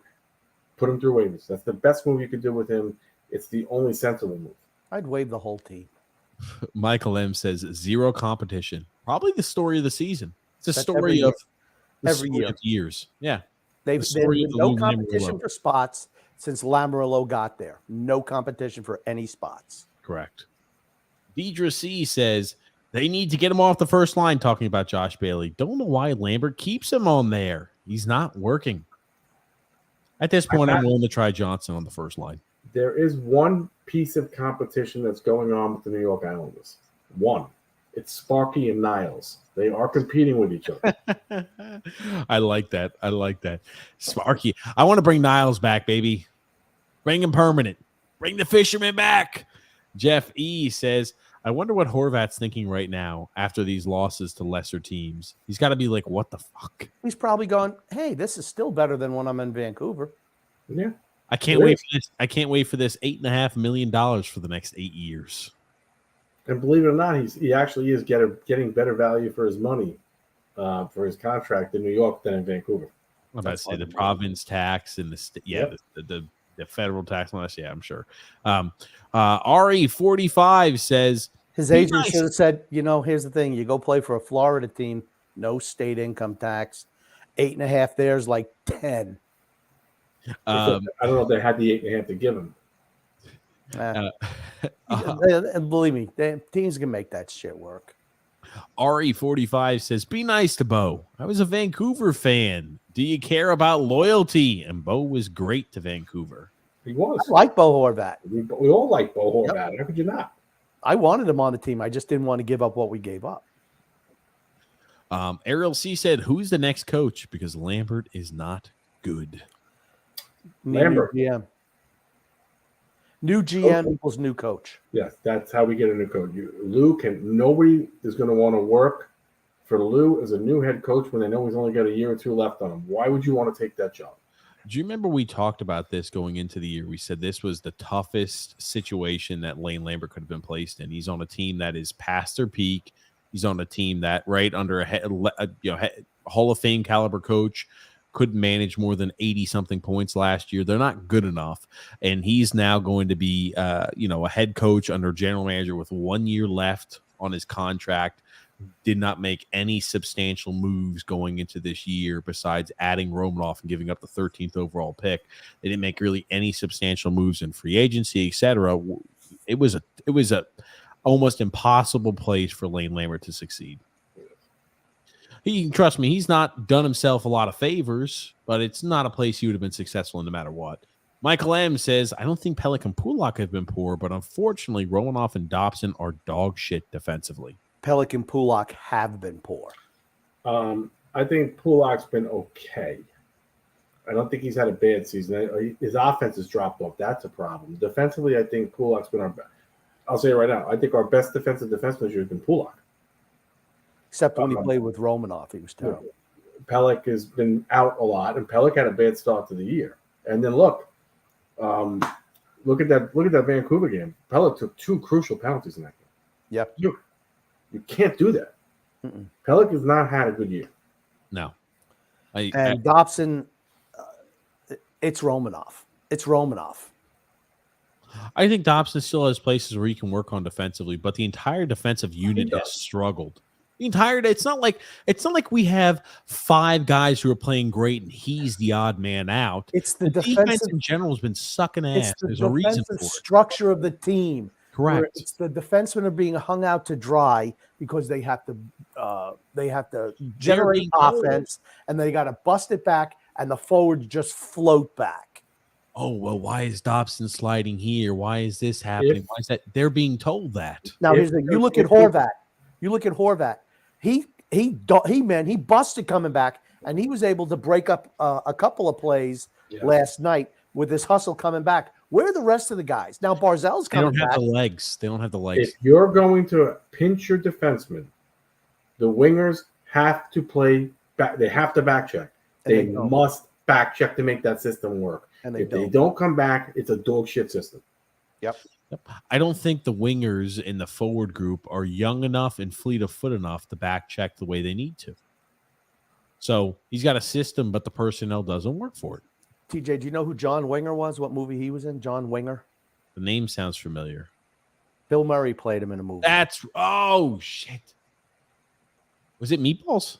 put him through waivers. That's the best move you could do with him. It's the only sensible move. I'd waive the whole team. Michael M says zero competition. Probably the story of the season. It's a That's story of every year. Years. Yeah. There's story been of the no Lou competition Lamoriello. for spots since Lamoriello got there. No competition for any spots. Correct. Deidre C says they need to get him off the first line, talking about Josh Bailey. Don't know why Lambert keeps him on there. He's not working. At this point, I'm willing to try Johnson on the first line. There is one piece of competition that's going on with the New York Islanders. One. It's Sparky and Niles. They are competing with each other. I like that. Sparky. I want to bring Niles back, baby. Bring him permanent. Bring the fisherman back. Jeff E says, I wonder what Horvat's thinking right now after these losses to lesser teams. He's got to be like, what the fuck? He's probably going, hey, this is still better than when I'm in Vancouver. Yeah. I can't wait for this. I can't wait for this $8.5 million for the next 8 years. And believe it or not, he actually is getting better value for his money for his contract in New York than in Vancouver. I'm about to say the province tax and the federal tax on this. Yeah, I'm sure. RE45 says his agent should have said, here's the thing. You go play for a Florida team, no state income tax. 8.5 there's like 10. I don't know if they had the 8.5 to give him. And believe me, teams can make that shit work. RE45 says, be nice to Bo. I was a Vancouver fan. Do you care about loyalty? And Bo was great to Vancouver. He was. I like Bo Horvat. We all like Bo Horvat. Yep. How could you not? I wanted him on the team. I just didn't want to give up what we gave up. Ariel C said, who's the next coach? Because Lambert is not good. Lambert. Yeah. New GM equals new coach. Yes, that's how we get a new coach. Nobody is going to want to work for Lou as a new head coach when they know he's only got a year or two left on him. Why would you want to take that job? Do you remember we talked about this going into the year? We said this was the toughest situation that Lane Lambert could have been placed in. He's on a team that is past their peak. He's on a team that under a Hall of Fame caliber coach couldn't manage more than 80-something points last year. They're not good enough. And he's now going to be, a head coach under general manager with 1 year left on his contract. Did not make any substantial moves going into this year besides adding Romanoff and giving up the 13th overall pick. They didn't make really any substantial moves in free agency, etc. It was a almost impossible place for Lane Lambert to succeed. Trust me, he's not done himself a lot of favors, but it's not a place he would have been successful in no matter what. Michael M says, I don't think Pelech and Pulak have been poor, but unfortunately, Romanoff and Dobson are dog shit defensively. Pelech and Pulak have been poor. I think Pulak's been okay. I don't think he's had a bad season. His offense has dropped off. That's a problem. Defensively, I think Pulak's been our best. I'll say it right now. I think our best defensive defenseman this year has been Pulak. Except when he played with Romanoff, he was terrible. Pelech has been out a lot, and Pelech had a bad start to the year. And then look at that Vancouver game. Pelech took 2 crucial penalties in that game. Yep. You can't do that. Pelech has not had a good year. No. Dobson, it's Romanoff. I think Dobson still has places where he can work on defensively, but the entire defensive unit has struggled. It's not like we have 5 guys who are playing great and he's the odd man out. It's the defense in general has been sucking ass. There's a reason for it. Structure of the team. Correct. It's the defensemen are being hung out to dry because they have to generate offense and they got to bust it back and the forwards just float back. Oh, well, why is Dobson sliding here? Why is this happening? Why is that? They're being told that. Now, here's the thing. You look at Horvat. He busted coming back, and he was able to break up a couple of plays last night. with this hustle coming back. Where are the rest of the guys? Now Barzell's They don't coming have back. the legs. They don't have the legs. If you're going to pinch your defenseman, the wingers have to play back. They have to back check. And They they don't. must back check to make that system work. And If they don't come back, it's a dog shit system. Yep. I don't think the wingers in the forward group are young enough and fleet of foot enough to back check the way they need to. So he's got a system, but the personnel doesn't work for it. TJ, do you know who John Winger was? What movie he was in? John Winger. The name sounds familiar. Bill Murray played him in a movie. Oh shit. Was it Meatballs?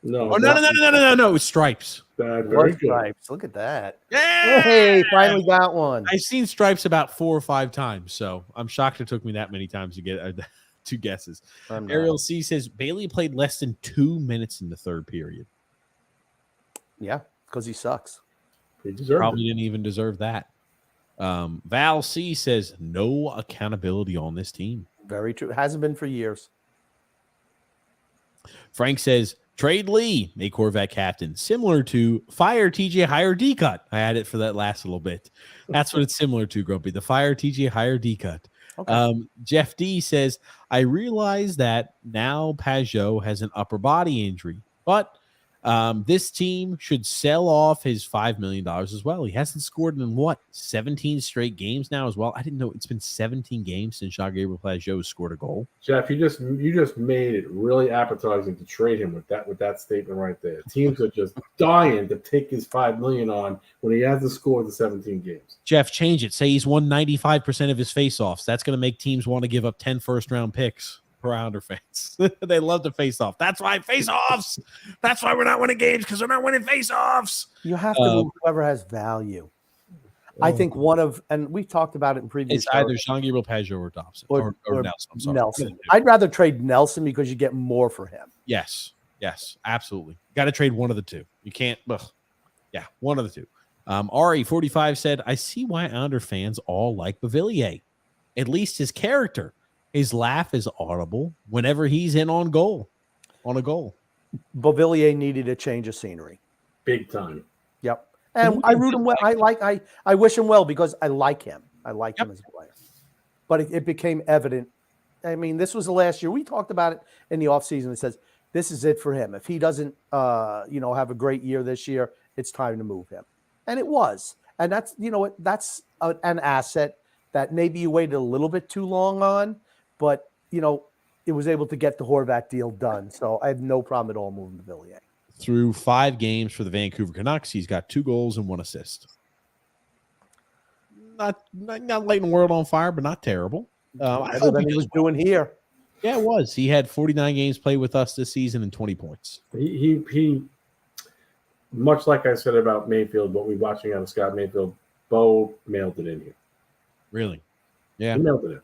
No. Oh no! It was Stripes. Very good. Stripes. Look at that. Yeah! Hey, finally got one. I've seen Stripes about 4 or 5 times, so I'm shocked it took me that many times to get 2 guesses. Ariel C says Bailey played less than 2 minutes in the third period. Yeah, because he sucks. He deserved Probably it. didn't even deserve that. Val C says no accountability on this team. Very true. Hasn't been for years. Frank says trade Lee, make Horvat captain, similar to fire TJ, hire D cut. I had it for that last little bit. That's what it's similar to, Grumpy. The fire TJ, hire D cut. Okay. Jeff D says, I realize that now Pajot has an upper body injury, but this team should sell off his $5 million as well. He hasn't scored in 17 straight games now as well. I didn't know it's been 17 games since Jean-Gabriel Pajot scored a goal. Jeff, you just made it really appetizing to trade him with that statement right there. Teams are just dying to take his $5 million on when he hasn't scored the 17 games. Jeff, change it. Say he's won 95% of his faceoffs. That's going to make teams want to give up 10 first-round picks. Per Islander fans. They love to face off. That's why face-offs. That's why we're not winning games, because we're not winning face-offs. You have to move whoever has value. I think and we've talked about it in previous It's either Jean-Gabriel Pajot or Dobson or Nelson. I'm sorry. Nelson. I'd rather trade Nelson because you get more for him. Yes, absolutely. Got to trade one of the two. You can't. Yeah, one of the two. RE45 said, I see why Islander fans all like Bavillier. At least his character. His laugh is audible whenever he's in on a goal. Beauvillier needed a change of scenery. Big time. Yep. And I root him well. I wish him well because I like him. I like him as a player. But it became evident. I mean, this was the last year. We talked about it in the offseason. It says this is it for him. If he doesn't have a great year this year, it's time to move him. And it was. And that's an asset that maybe you waited a little bit too long on. But, it was able to get the Horvat deal done. So I have no problem at all moving to Villiers. Through 5 games for the Vancouver Canucks, he's got 2 goals and 1 assist. Not lighting the world on fire, but not terrible. I hope he was doing here. Yeah, it was. He had 49 games played with us this season and 20 points. He much like I said about Mayfield, what we're watching out of Scott Mayfield, Bo mailed it in here. Really? Yeah. He mailed it in.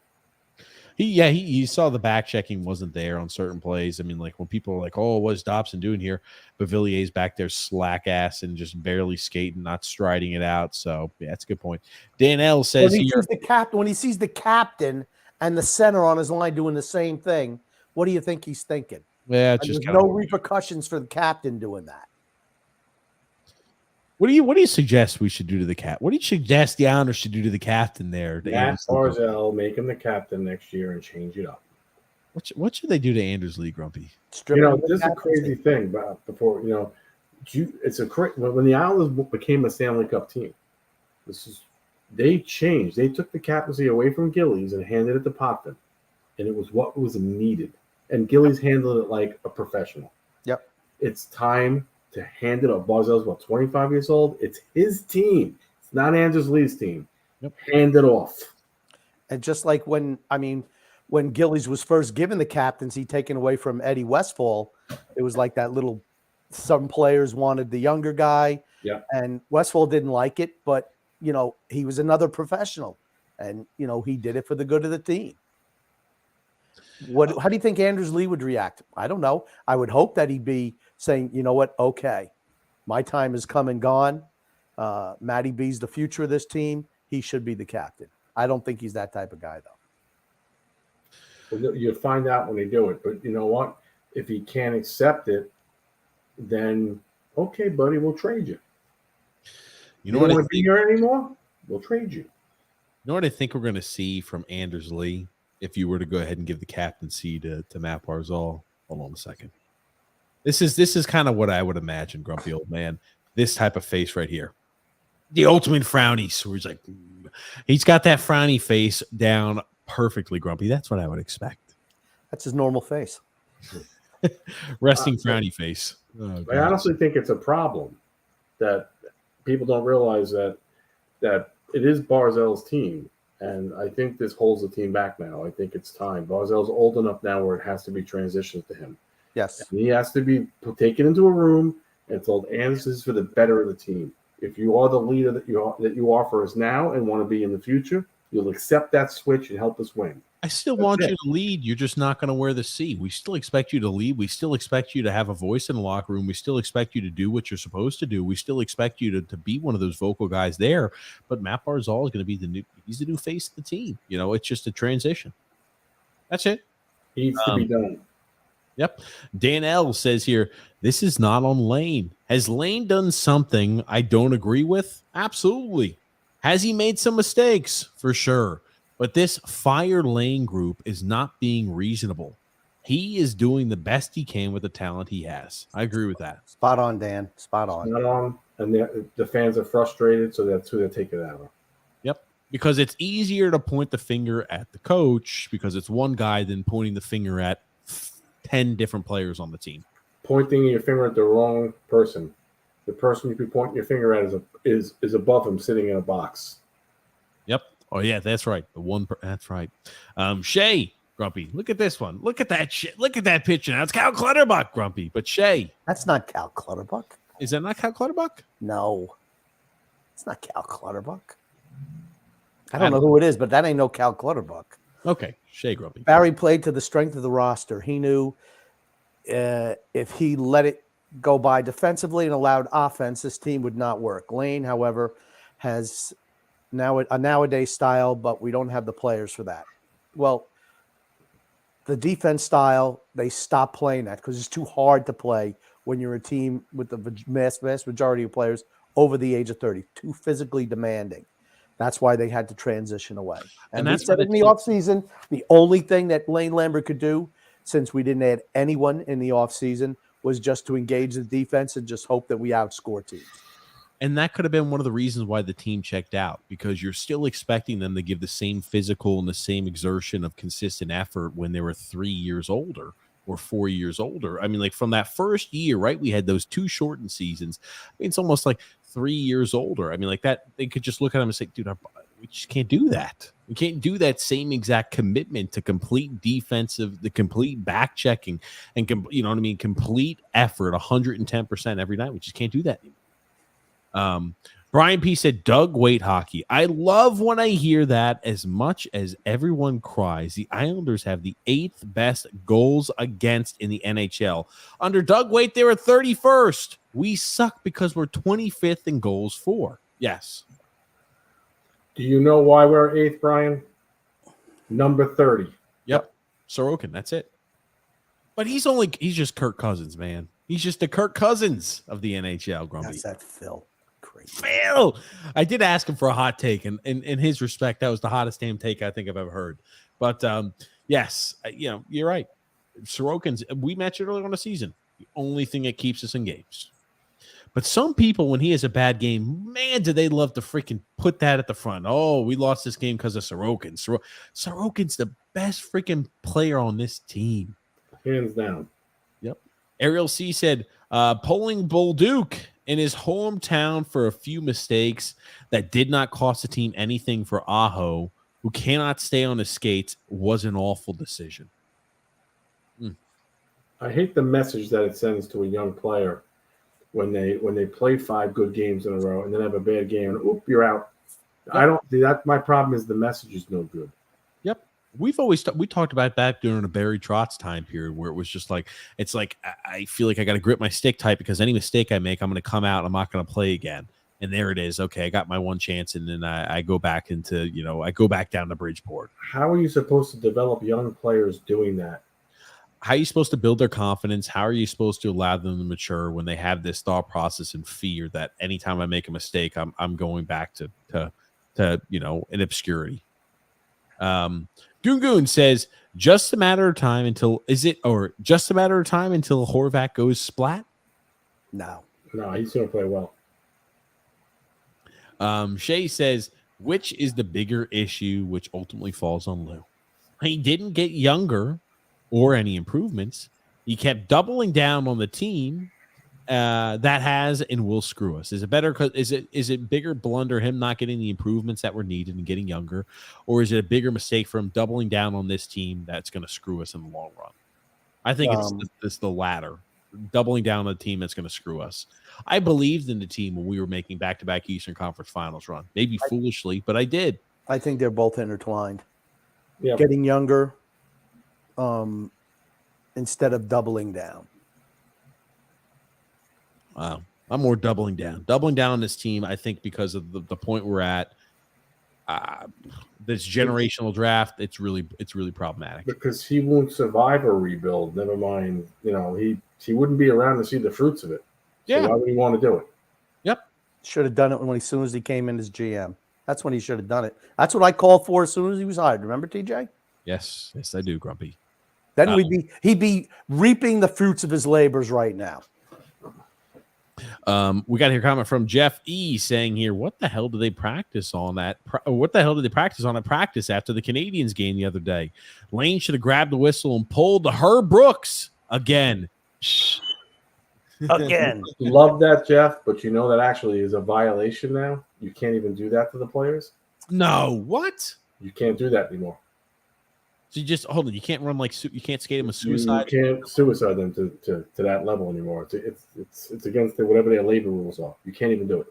He saw the back checking wasn't there on certain plays. I mean, like when people are like, "Oh, what's Dobson doing here?" Bavillier's back there slack ass and just barely skating, not striding it out. So yeah, that's a good point. Dan L says when he sees the captain and the center on his line doing the same thing, what do you think he's thinking? Yeah, it's just there's no repercussions for the captain doing that. What do you suggest we should do to the cap? What do you suggest the Islanders should do to the captain there? Matt Barzell, make him the captain next year and change it up. What should they do to Anders Lee, Grumpy? This is a crazy thing. But before when the Islanders became a Stanley Cup team, they changed. They took the captaincy away from Gillies and handed it to Potvin, and it was what was needed. And Gillies handled it like a professional. Yep. It's time to hand it up. Barzell's 25 years old. It's his team. It's not Anders Lee's team. Yep. Hand it off. And just like when Gillies was first given the captaincy taken away from Eddie Westfall, it was like that little. Some players wanted the younger guy, and Westfall didn't like it, but he was another professional, and he did it for the good of the team. How do you think Anders Lee would react? I don't know. I would hope that he'd be saying, you know what? Okay, my time has come and gone. Matty B's the future of this team. He should be the captain. I don't think he's that type of guy, though. Well, you'll find out when they do it. But you know what? If he can't accept it, then okay, buddy, we'll trade you. You You know don't what I want to be think? here anymore? We'll trade you. You know what I think we're going to see from Anders Lee if you were to go ahead and give the captaincy to Matt Barzal? Hold on a second. This is kind of what I would imagine, grumpy old man. This type of face right here. The ultimate frowny. So he's like, he's got that frowny face down perfectly, grumpy. That's what I would expect. That's his normal face. Resting frowny face. Oh, I honestly think it's a problem that people don't realize that it is Barzal's team, and I think this holds the team back now. I think it's time. Barzal's old enough now where it has to be transitioned to him. Yes. And he has to be taken into a room and told, "And this is for the better of the team. If you are the leader that you are for us now and want to be in the future, you'll accept that switch and help us win." I still want you to lead. You're just not going to wear the C. We still expect you to lead. We still expect you to have a voice in the locker room. We still expect you to do what you're supposed to do. We still expect you to be one of those vocal guys there. But Matt Barzal is going to be he's the new face of the team. You know, it's just a transition. That's it. He needs to be done. Yep. Dan L says here, this is not on Lane. Has Lane done something I don't agree with? Absolutely. Has he made some mistakes? For sure. But this Fire Lane group is not being reasonable. He is doing the best he can with the talent he has. I agree with that. Spot on, Dan. Spot on. Not on, and the fans are frustrated, so that's who they take it out of. Yep. Because it's easier to point the finger at the coach because it's one guy than pointing the finger at 10 different players on the team. Pointing your finger at the wrong person. The person you be pointing your finger at is above him, sitting in a box. Yep. Oh yeah, that's right. That's right. Shay, grumpy. Look at this one. Look at that shit. Look at that picture. Now it's Cal Clutterbuck, grumpy. But Shay, That's not Cal Clutterbuck. is that not Cal Clutterbuck? No. It's not Cal Clutterbuck. I don't know who it is, but that ain't no Cal Clutterbuck. Okay, Shay, grumpy. Barry played to the strength of the roster. He knew if he let it go by defensively and allowed offense, this team would not work. Lane, however, has now a nowadays style, but we don't have the players for that. Well, the defense style, they stopped playing that because it's too hard to play when you're a team with the vast majority of players over the age of 30, too physically demanding. That's why they had to transition away. And that's we said in the offseason, the only thing that Lane Lambert could do, since we didn't add anyone in the offseason, was just to engage the defense and just hope that we outscore teams. And that could have been one of the reasons why the team checked out, because you're still expecting them to give the same physical and the same exertion of consistent effort when they were 3 years older or 4 years older. I mean, like from that first year, right? We had those 2 shortened seasons. I mean, it's almost like 3 years older. I mean, like that, they could just look at them and say, dude, we just can't do that. We can't do that same exact commitment to complete defensive, the complete back checking and, you know what I mean? Complete effort, 110% every night. We just can't do that anymore. Brian P said Doug Waite hockey. I love when I hear that. As much as everyone cries, the Islanders have the 8th best goals against in the NHL. Under Doug Waite, they were 31st. We suck because we're 25th in goals for. Yes. Do you know why we're 8th, Brian? Number 30. Yep. Sorokin, that's it. But he's just Kirk Cousins, man. He's just the Kirk Cousins of the NHL, Grumpy. That's that Phil. Crazy. Phil! I did ask him for a hot take, and in his respect, that was the hottest damn take I think I've ever heard. But yes, you know, you're right. Sorokin's, we mentioned earlier on the season, the only thing that keeps us in games. But some people, when he has a bad game, man, do they love to freaking put that at the front. Oh, we lost this game because of Sorokin. Sorokin's the best freaking player on this team. Hands down. Yep. Ariel C said, polling Bull Duke in his hometown for a few mistakes that did not cost the team anything for Aho, who cannot stay on his skates, was an awful decision. I hate the message that it sends to a young player when they play 5 good games in a row and then have a bad game and oop, you're out. Yep. I don't. That my problem is the message is no good. Yep. We've always we talked about that during a Barry Trotz time period where it was just like, it's like I feel like I got to grip my stick tight because any mistake I make, I'm going to come out. I'm not going to play again. And there it is. Okay, I got my one chance, and then I go back into, I go back down to Bridgeport. How are you supposed to develop young players doing that? how are you supposed to build their confidence? How are you supposed to allow them to mature when they have this thought process and fear that anytime I make a mistake, I'm going back to an obscurity. Goon says just a matter of time until Horvat goes splat. No, he's going to play well. Shay says, which is the bigger issue, which ultimately falls on Lou? He didn't get younger or any improvements. He kept doubling down on the team that has and will screw us. Is it bigger blunder him not getting the improvements that were needed and getting younger, or is it a bigger mistake for him doubling down on this team that's going to screw us in the long run? I think it's the latter, doubling down on the team that's going to screw us. I believed in the team when we were making back-to-back Eastern Conference Finals run, maybe foolishly, but I did. I think they're both intertwined. Yeah, getting younger, instead of doubling down. Wow. I'm more doubling down on this team. I think because of the point we're at, this generational draft, it's really problematic. Because he won't survive a rebuild. Never mind, he wouldn't be around to see the fruits of it. So Yeah. why would he want to do it? Yep. Should have done it as soon as he came in as GM. That's when he should have done it. That's what I called for as soon as he was hired. Remember, TJ? Yes, I do, Grumpy. Then he'd be reaping the fruits of his labors right now. We got here a comment from Jeff E saying here, what the hell did they practice on at practice after the Canadians game the other day? Lane should have grabbed the whistle and pulled the Herb Brooks again. Again. Love that, Jeff, but that actually is a violation now. You can't even do that to the players. No, what? You can't do that anymore. So you just hold on. You can't run you can't skate them with suicide. You can't suicide them to that level anymore. It's against whatever their labor rules are. You can't even do it.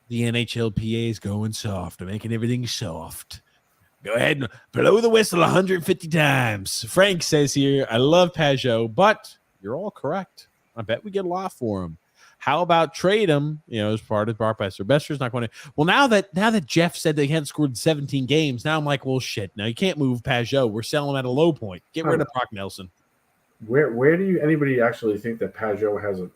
The NHLPA is going soft. They're making everything soft. Go ahead and blow the whistle 150 times. Frank says here, I love Pajot, but you're all correct. I bet we get a lot for him. How about trade him? As part of Barpester. Bester's not going to. Well, now that Jeff said they hadn't scored 17 games, now I'm like, well, shit. Now you can't move Pajot. We're selling him at a low point. Get rid of Brock Nelson. Where do anybody actually think that Pajot has a?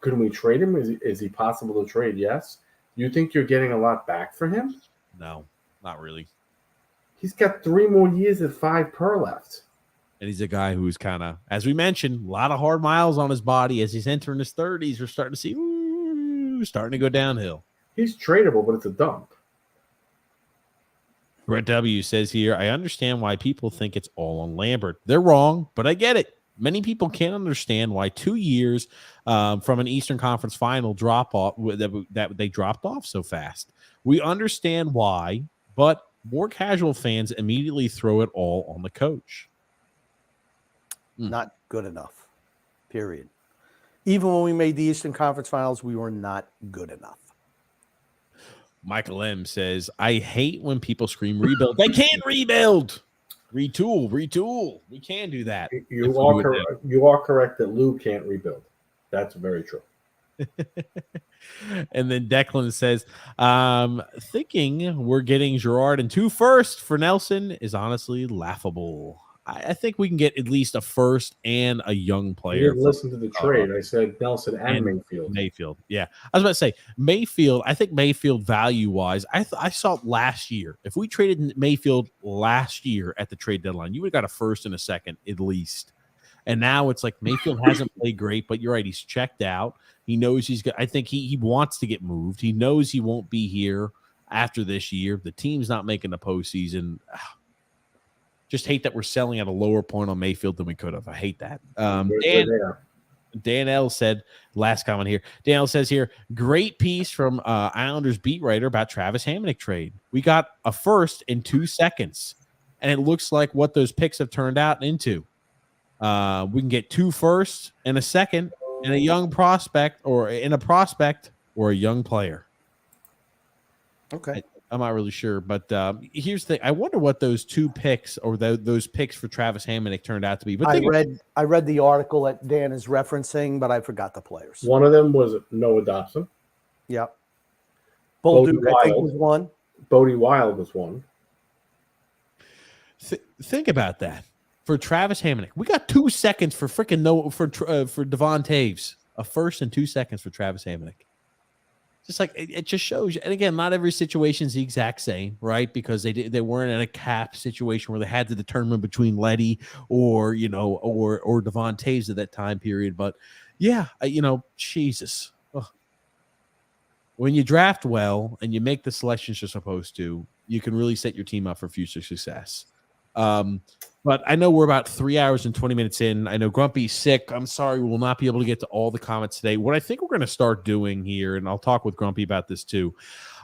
Can we trade him? Is he possible to trade? Yes. You think you're getting a lot back for him? No, not really. He's got 3 more years at 5 per left. And he's a guy who's kind of, as we mentioned, a lot of hard miles on his body. As he's entering his 30s, we're starting to see, starting to go downhill. He's tradable, but it's a dump. Brett W. says here, I understand why people think it's all on Lambert. They're wrong, but I get it. Many people can't understand why 2 years from an Eastern Conference final drop-off that they dropped off so fast. We understand why, but more casual fans immediately throw it all on the coach. Not good enough, period. Even when we made the Eastern Conference Finals, we were not good enough. Michael M. says, I hate when people scream rebuild. They can't rebuild. Retool. We can do that. You are correct that Lou can't rebuild. That's very true. And then Declan says, thinking we're getting Girard and 2 firsts for Nelson is honestly laughable. I think we can get at least a first and a young player. You didn't listen to the trade. I said Nelson and Mayfield. Yeah. I was about to say Mayfield. I think Mayfield value-wise, I saw it last year. If we traded Mayfield last year at the trade deadline, you would have got a first and a second at least. And now it's like Mayfield hasn't played great, but you're right. He's checked out. He knows he's got. I think he wants to get moved. He knows he won't be here after this year. The team's not making the postseason. Just hate that we're selling at a lower point on Mayfield than we could have. I hate that. Dan L said, last comment here. Dan L says here, great piece from Islanders beat writer about Travis Hamonic trade. We got a first in 2 seconds, and it looks like what those picks have turned out into. We can get 2 firsts and a second and a young prospect or a young player. Okay. I'm not really sure, but here's the thing. I wonder what those 2 picks or those picks for Travis Hamonic turned out to be. But I read the article that Dan is referencing, but I forgot the players. One of them was Noah Dobson. Yep. Bolduc, I think, was one. Bodie Wild was one. Think about that. for Travis Hamonic. We got 2 seconds for freaking for Devon Taves. A first and 2 seconds for Travis Hamonic. Just like it just shows you. And again, not every situation is the exact same, right? Because they weren't in a cap situation where they had to determine between Letty or or Devon Taves at that time period. But yeah, Jesus. Ugh. When you draft well and you make the selections you're supposed to, you can really set your team up for future success. But I know we're about 3 hours and 20 minutes in. I know Grumpy's sick. I'm sorry we will not be able to get to all the comments today. What I think we're going to start doing here, and I'll talk with Grumpy about this too,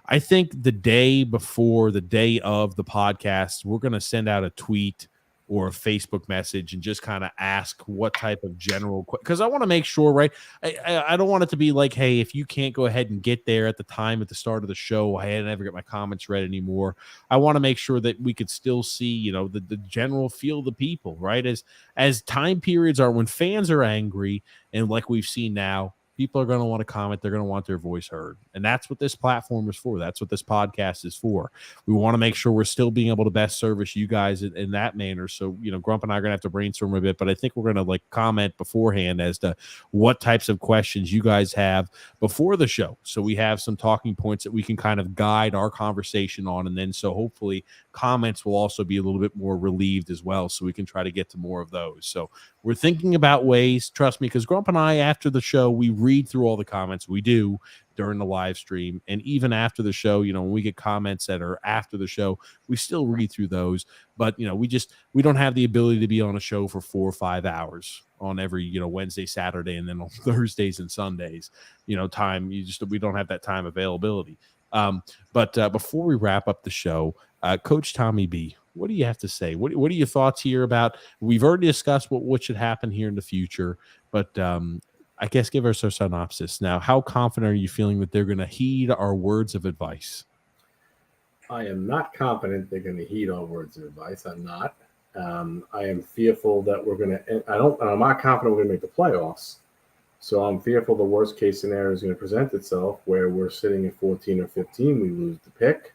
I think the day before, the day of the podcast, we're going to send out a tweet or a Facebook message and just kind of ask what type of general, because I want to make sure, right? I don't want it to be like, hey, if you can't go ahead and get there at the time at the start of the show, I never get my comments read anymore. I want to make sure that we could still see, the general feel of the people, right? As time periods are when fans are angry, and like we've seen now, people are going to want to comment. They're going to want their voice heard. And that's what this platform is for. That's what this podcast is for. We want to make sure we're still being able to best service you guys in that manner. So, Grump and I are going to have to brainstorm a bit, but I think we're going to comment beforehand as to what types of questions you guys have before the show. So we have some talking points that we can kind of guide our conversation on. And then so hopefully comments will also be a little bit more relieved as well. So we can try to get to more of those. So we're thinking about ways, trust me, because Grump and I, after the show, we read through all the comments. We do during the live stream. And even after the show, when we get comments that are after the show, we still read through those. But, we don't have the ability to be on a show for 4 or 5 hours on every, Wednesday, Saturday, and then on Thursdays and Sundays, we don't have that time availability. But before we wrap up the show, Coach Tommy B, what do you have to say? What are your thoughts here about? We've already discussed what should happen here in the future, but I guess give us a synopsis. Now, how confident are you feeling that they're going to heed our words of advice? I am not confident they're going to heed our words of advice. I'm not. I am fearful that we're going to. I'm not confident we're going to make the playoffs. So I'm fearful the worst case scenario is going to present itself, where we're sitting at 14 or 15. We lose the pick.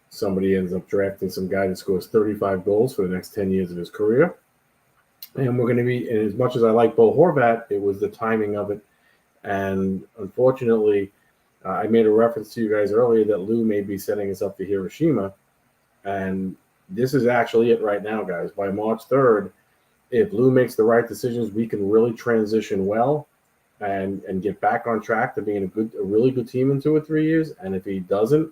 Somebody ends up drafting some guy that scores 35 goals for the next 10 years of his career. And we're going to be, and as much as I like Bo Horvat, it was the timing of it. And unfortunately, I made a reference to you guys earlier that Lou may be setting us up for Hiroshima. And this is actually it right now, guys. By March 3rd, if Lou makes the right decisions, we can really transition well and get back on track to being a really good team in 2 or 3 years. And if he doesn't,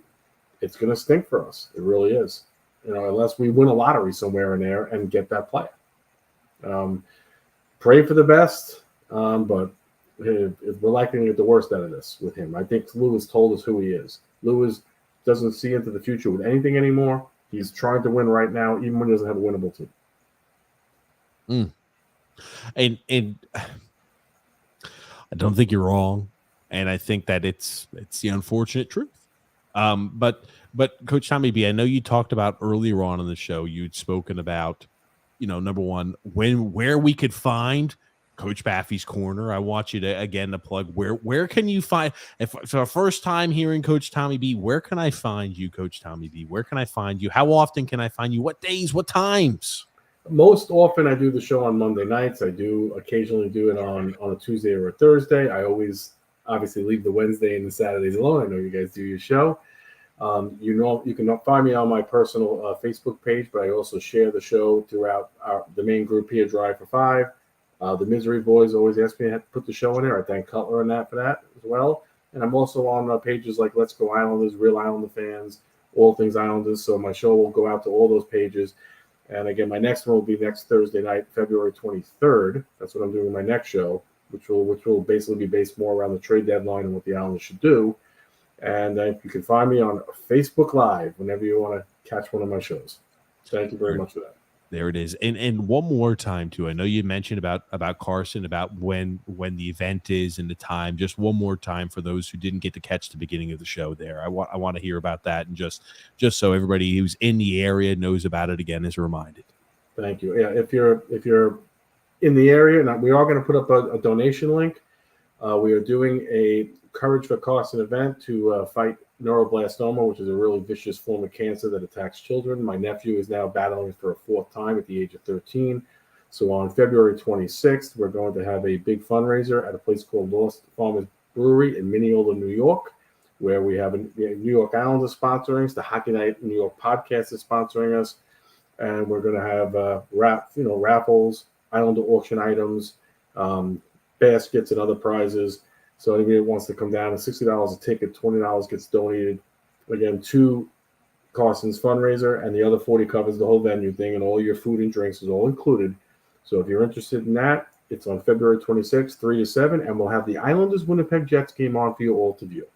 it's going to stink for us. It really is. Unless we win a lottery somewhere in there and get that player. Pray for the best, but if we're likely to get the worst out of this with him. I think Lou has told us who he is. Lou doesn't see into the future with anything anymore. He's trying to win right now, even when he doesn't have a winnable team. And I don't think you're wrong, and I think that it's the unfortunate truth. But Coach Tommy B, I know you talked about earlier on in the show, you'd spoken about, number one, where we could find Coach Baffy's Corner. I want you to plug where can you find, if for the first time hearing Coach Tommy B, where can I find you, Coach Tommy B? Where can I find you? How often can I find you? What days, what times? Most often I do the show on Monday nights. I do occasionally do it on a Tuesday or a Thursday. I always obviously leave the Wednesday and the Saturdays alone. I know you guys do your show. You can find me on my personal Facebook page, but I also share the show throughout the main group here, Drive for Five. The Misery Boys always ask me to put the show in there. I thank Cutler and that for that as well. And I'm also on pages like Let's Go Islanders, Real Islander Fans, All Things Islanders. So my show will go out to all those pages. And again, my next one will be next Thursday night, February 23rd. That's what I'm doing in my next show, which will basically be based more around the trade deadline and what the Islanders should do. And you can find me on Facebook Live whenever you want to catch one of my shows. Thank you very much for that. There it is. And one more time, too. I know you mentioned about Carson, about when the event is and the time. Just one more time for those who didn't get to catch the beginning of the show there. I want to hear about that, and just so everybody who's in the area knows about it again is reminded. Thank you. Yeah, if you're in the area, and we are going to put up a donation link. We are doing a Courage for Carson event to fight neuroblastoma, which is a really vicious form of cancer that attacks children. My nephew is now battling for a 4th time at the age of 13. So on February 26th, we're going to have a big fundraiser at a place called Lost Farmers Brewery in Mineola, New York, where we have New York Islanders sponsoring us. The Hockey Night New York podcast is sponsoring us, and we're going to have raffles, Islander auction items, baskets, and other prizes. So anybody that wants to come down, it's $60 a ticket, $20 gets donated again to Carson's fundraiser, and the other 40 covers the whole venue thing, and all your food and drinks is all included. So if you're interested in that, it's on February 26th, 3 to 7, and we'll have the Islanders Winnipeg Jets game on for you all to view.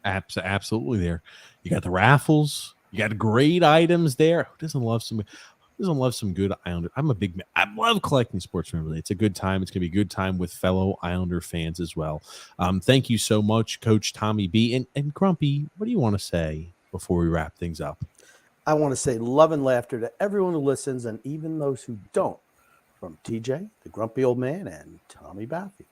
Absolutely there. You got the raffles, you got great items there. Who doesn't love some good Islander? I'm a big man. I love collecting sports memorabilia. It's a good time. It's gonna be a good time with fellow Islander fans as well. Thank you so much, Coach Tommy B. And Grumpy, what do you want to say before we wrap things up? I want to say love and laughter to everyone who listens, and even those who don't, from TJ, the grumpy old man, and Tommy Baffy.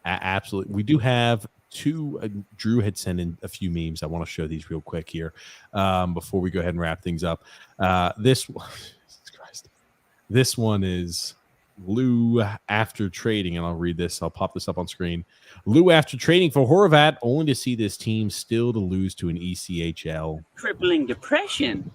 Absolutely. We do have two. Drew had sent in a few memes. I want to show these real quick here before we go ahead and wrap things up. This one is Lou after trading, and I'll read this. I'll pop this up on screen. Lou after trading for Horvat, only to see this team still to lose to an ECHL. Crippling depression.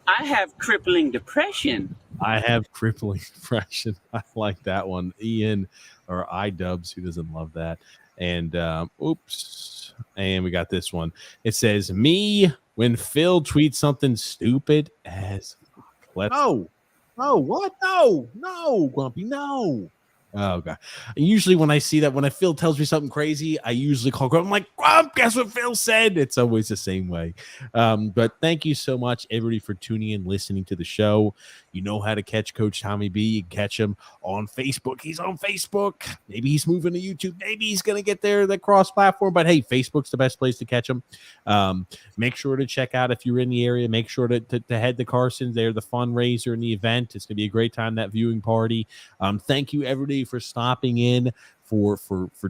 I have crippling depression. I have crippling depression. I like that one. Ian or iDubbbz, who doesn't love that? And oops. And we got this one. It says, me when Phil tweets something stupid as fuck. No, what? No, Grumpy, no. Oh god! Usually when I see that, when Phil tells me something crazy, I usually call Grump. I'm like, Grump, guess what Phil said? It's always the same way. But thank you so much, everybody, for tuning in, listening to the show. You know how to catch Coach Tommy B. You can catch him on Facebook. He's on Facebook. Maybe he's moving to YouTube. Maybe he's gonna get there, the cross-platform. But hey, Facebook's the best place to catch him. Make sure to check out if you're in the area. Make sure to head to Carson's. They're the fundraiser and the event. It's gonna be a great time, that viewing party. Thank you, everybody, for stopping in, for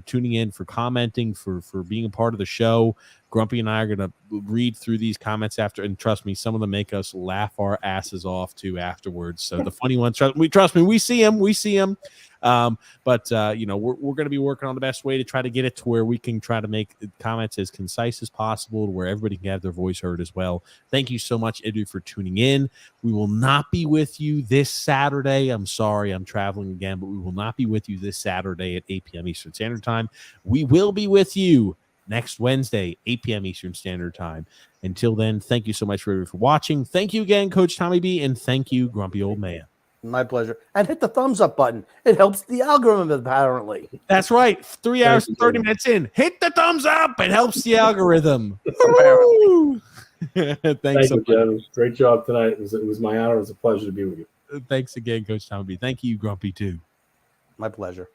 tuning in, for commenting, for being a part of the show. Grumpy and I are going to read through these comments after, and trust me, some of them make us laugh our asses off too afterwards. So the funny ones, trust me, we see them. But we're going to be working on the best way to try to get it to where we can try to make the comments as concise as possible, to where everybody can have their voice heard as well. Thank you so much, Edu, for tuning in. We will not be with you this Saturday. I'm sorry, I'm traveling again, but we will not be with you this Saturday at 8 p.m. Eastern Standard Time. We will be with you next Wednesday, 8 p.m. Eastern Standard Time. Until then, thank you so much for watching. Thank you again, Coach Tommy B, and thank you, Grumpy Old Man. My pleasure. And hit the thumbs up button. It helps the algorithm, apparently. That's right. 3 hours and 30 minutes in. Hit the thumbs up. It helps the algorithm. Thanks so much. Jen. Great job tonight. It was my honor. It was a pleasure to be with you. Thanks again, Coach Tommy B. Thank you, Grumpy, too. My pleasure.